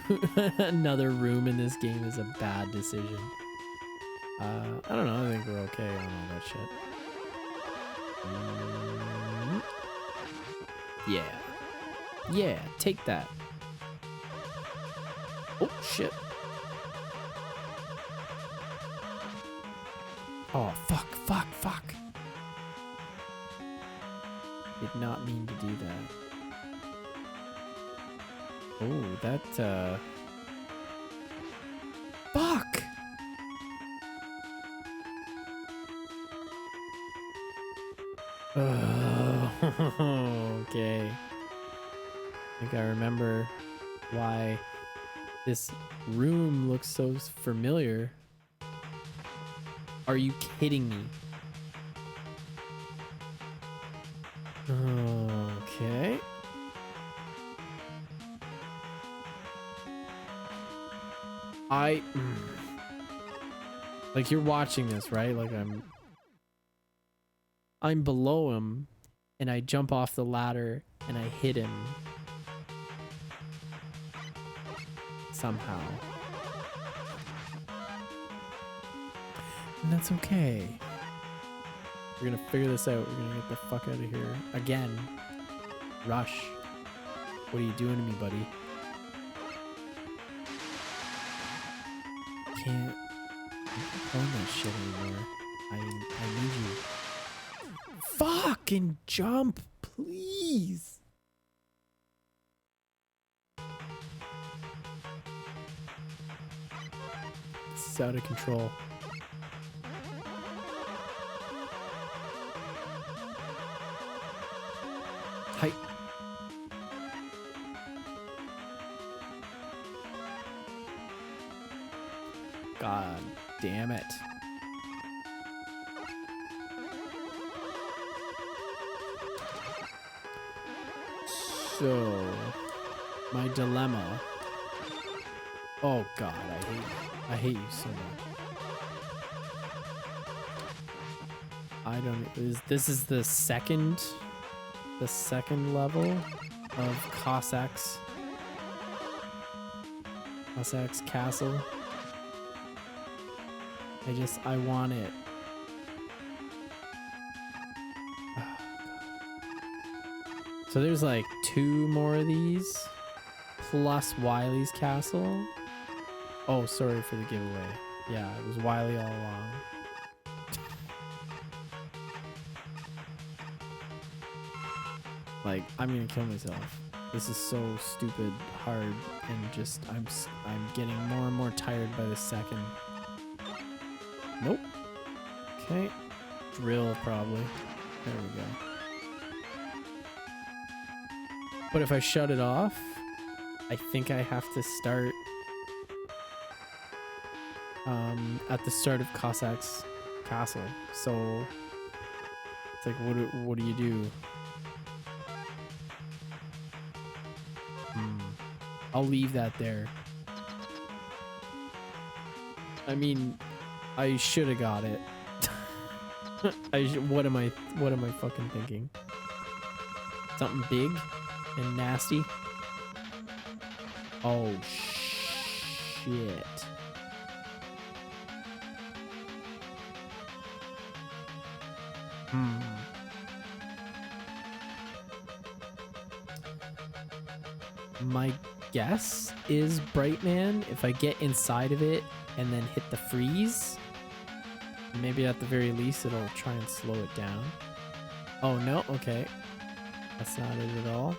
another room in this game is a bad decision. I don't know. I think we're okay on all that shit. Yeah. Yeah, take that. Oh, shit. Oh, fuck, fuck, fuck. Did not mean to do that. Oh, that, fuck! Okay. I think I remember why this room looks so familiar. Are you kidding me? Okay. Like, you're watching this, right? Like, I'm below him, and I jump off the ladder, and I hit him. Somehow. And that's okay. We're gonna figure this out. We're gonna get the fuck out of here. Again. Rush. What are you doing to me, buddy? Can't own that shit anymore. I need you. Fucking jump, please. This is out of control. Hi. God damn it. So, my dilemma. Oh God, I hate you. I hate you so much. I don't. This is the second level of Cossack's castle. I want it. Oh, so there's like 2 more of these, plus Wily's castle. Oh, sorry for the giveaway. Yeah, it was Wily all along. Like, I'm gonna kill myself. This is so stupid hard, and just I'm getting more and more tired by the second. Nope. Okay. Drill, probably. There we go. But if I shut it off, I think I have to start at the start of Cossack's castle. So it's like, what do you do? I'll leave that there. I mean, I should have got it. What am I fucking thinking? Something big and nasty? Oh shit. My guess is Brightman, if I get inside of it and then hit the freeze, maybe at the very least it'll try and slow it down. Oh no, okay. That's not it at all.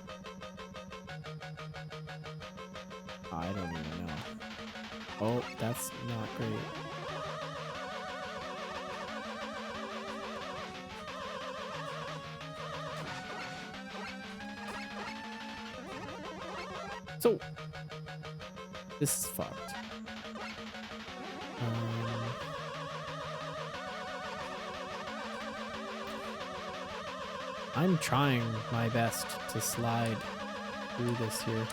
I don't even know. Oh, that's not great. So, this is fucked. I'm trying my best to slide through this here.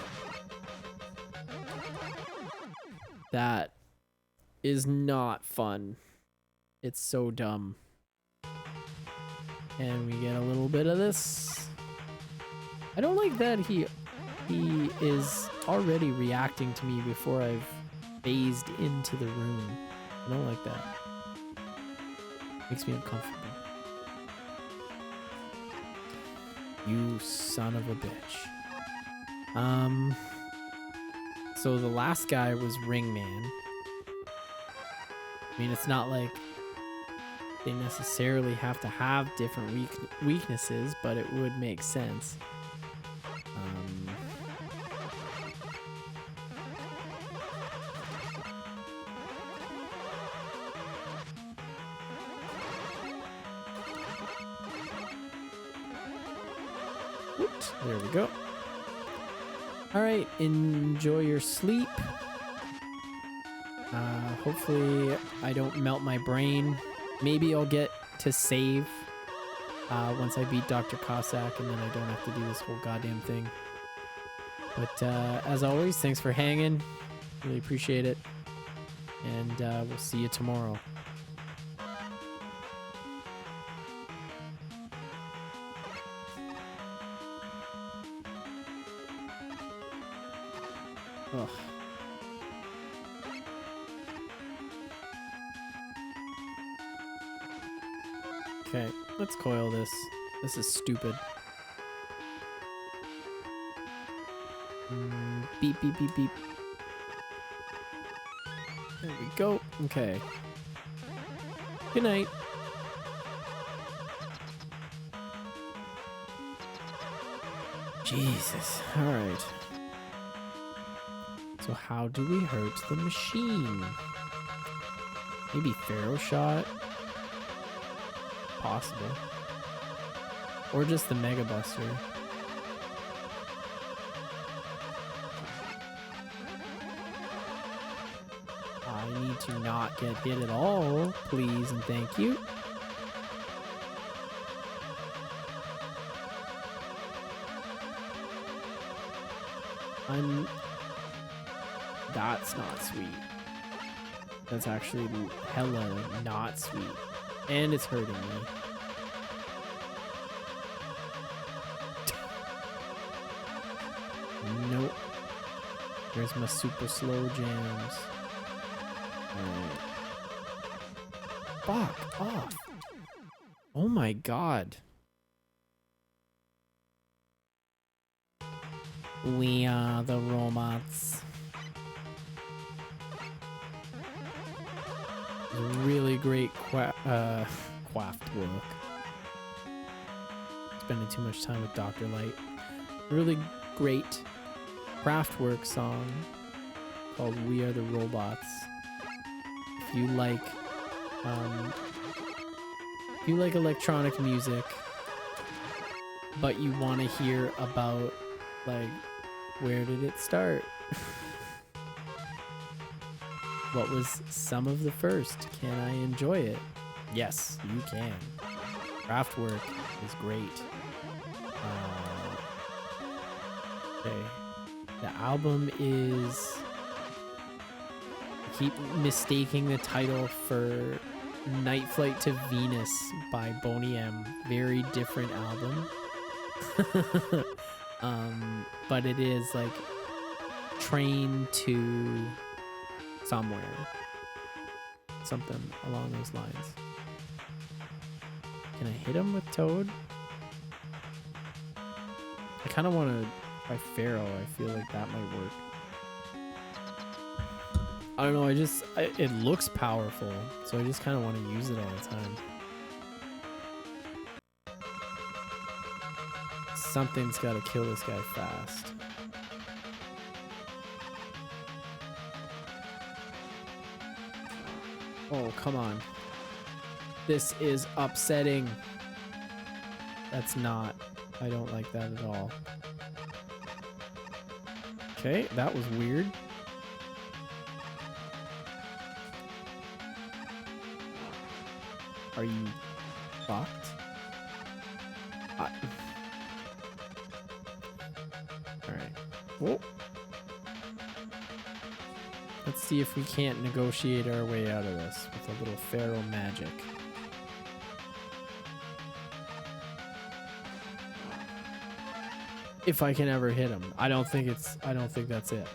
That is not fun. It's so dumb. And we get a little bit of this. I don't like that he is already reacting to me before I've phased into the room. I don't like that. Makes me uncomfortable. You son of a bitch. So the last guy was Ringman. I mean, it's not like they necessarily have to have different weaknesses, but it would make sense. Oops, there we go. All right, enjoy your sleep. Hopefully I don't melt my brain. Maybe I'll get to save once I beat Dr. Cossack, and then I don't have to do this whole goddamn thing. But as always, thanks for hanging. Really appreciate it. And we'll see you tomorrow. Ugh. Okay, let's coil this. This is stupid. Beep, beep, beep, beep. There we go. Okay. Good night. Jesus. All right. So how do we hurt the machine? Maybe Pharaoh shot? Possible. Or just the Mega Buster. I need to not get hit at all, please and thank you. That's not sweet. That's actually hella not sweet. And it's hurting me. Nope. There's my super slow jams. Alright. Fuck off. Oh my god. We are the robots. Really great craft work. Spending too much time with Dr. Light. Really great Kraftwerk song called We Are the Robots. If you like electronic music, but you want to hear about like where did it start? What was some of the first? Can I enjoy it? Yes, you can. Kraftwerk is great. Okay. The album is... I keep mistaking the title for Night Flight to Venus by Boney M. Very different album. But it is like Train to somewhere. Something along those lines. Can I hit him with Toad? I kind of want to try Pharaoh. I feel like that might work. I don't know. It looks powerful, so I just kind of want to use it all the time. Something's got to kill this guy fast. Oh, come on. This is upsetting. That's not. I don't like that at all. Okay, that was weird. Are you fucked? Alright. Whoa. Let's see if we can't negotiate our way out of this with a little Pharaoh magic. If I can ever hit him. I don't think that's it.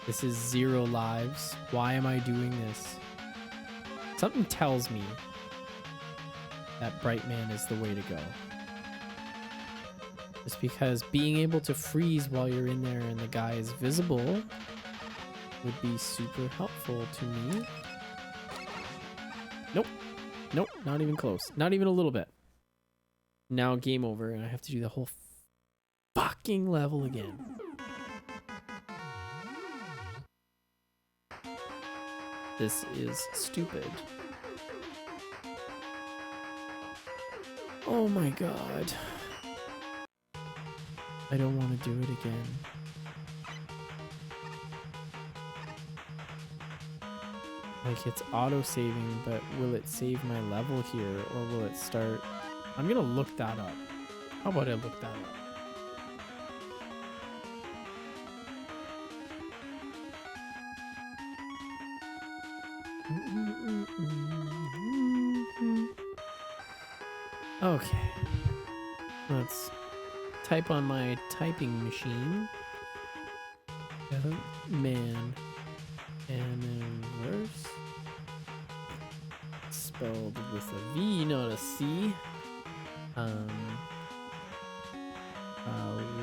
This is 0 lives. Why am I doing this? Something tells me that Brightman is the way to go. Just because being able to freeze while you're in there and the guy is visible would be super helpful to me. Nope. Nope, not even close. Not even a little bit. Now game over and I have to do the whole fucking level again. This is stupid. Oh my god. I don't want to do it again. Like it's auto-saving, but will it save my level here or will it start? I'm gonna look that up. How about I look that up? Okay. Let's type on my typing machine. Man. And then verse. Spelled with a V, not a C.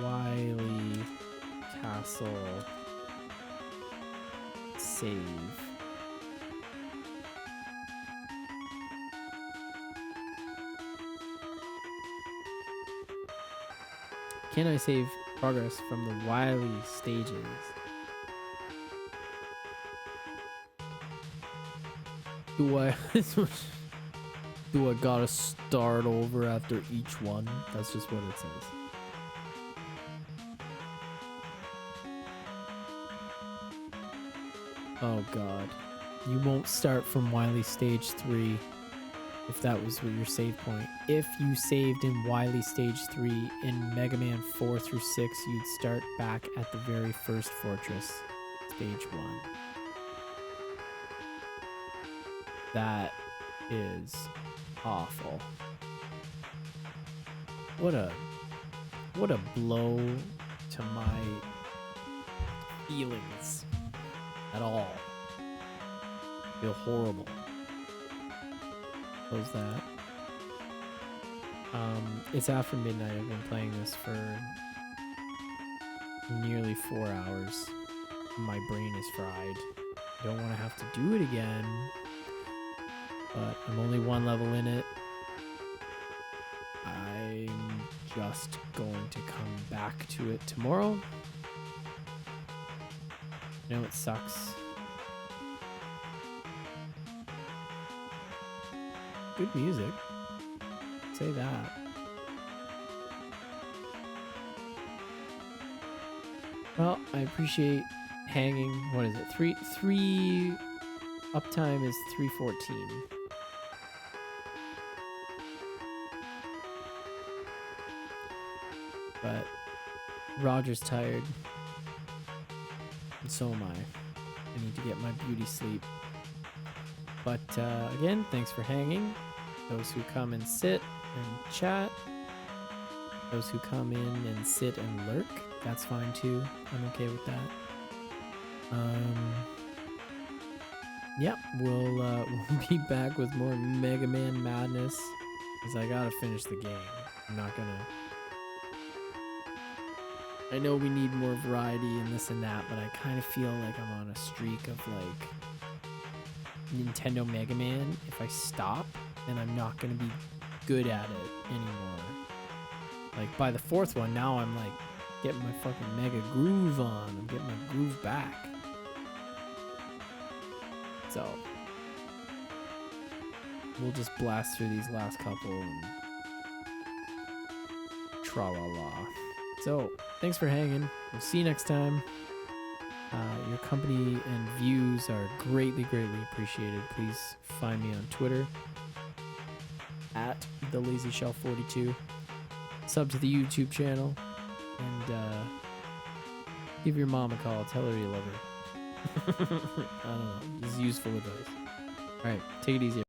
Wiley Castle save. Can I save progress from the Wiley stages? Do I do I gotta start over after each one? That's just what it says. Oh god. You won't start from Wily Stage 3 if that was your save point. If you saved in Wily Stage 3 in Mega Man 4 through 6, you'd start back at the very first fortress, Stage 1. That is awful. What a blow to my feelings at all. I feel horrible. Close that. It's after midnight. I've been playing this for nearly 4 hours. My brain is fried. I don't want to have to do it again. But I'm only one level in it. I'm just going to come back to it tomorrow. I know it sucks. Good music. Say that. Well, I appreciate hanging. What is it? Three uptime is 314. But Roger's tired. And so am I. I need to get my beauty sleep. But again, thanks for hanging. Those who come and sit and chat. Those who come in and sit and lurk. That's fine too. I'm okay with that. Yeah, we'll be back with more Mega Man madness. Because I gotta finish the game. I'm not gonna... I know we need more variety and this and that, but I kind of feel like I'm on a streak of like Nintendo Mega Man. If I stop, then I'm not going to be good at it anymore. Like by the fourth one, now I'm like getting my fucking Mega Groove on. I'm getting my groove back. So we'll just blast through these last couple and tra-la-la. So, thanks for hanging. We'll see you next time. Your company and views are greatly, greatly appreciated. Please find me on Twitter at TheLazyShelf42. Sub to the YouTube channel. And give your mom a call. Tell her you love her. I don't know. This is useful advice. Alright, take it easy.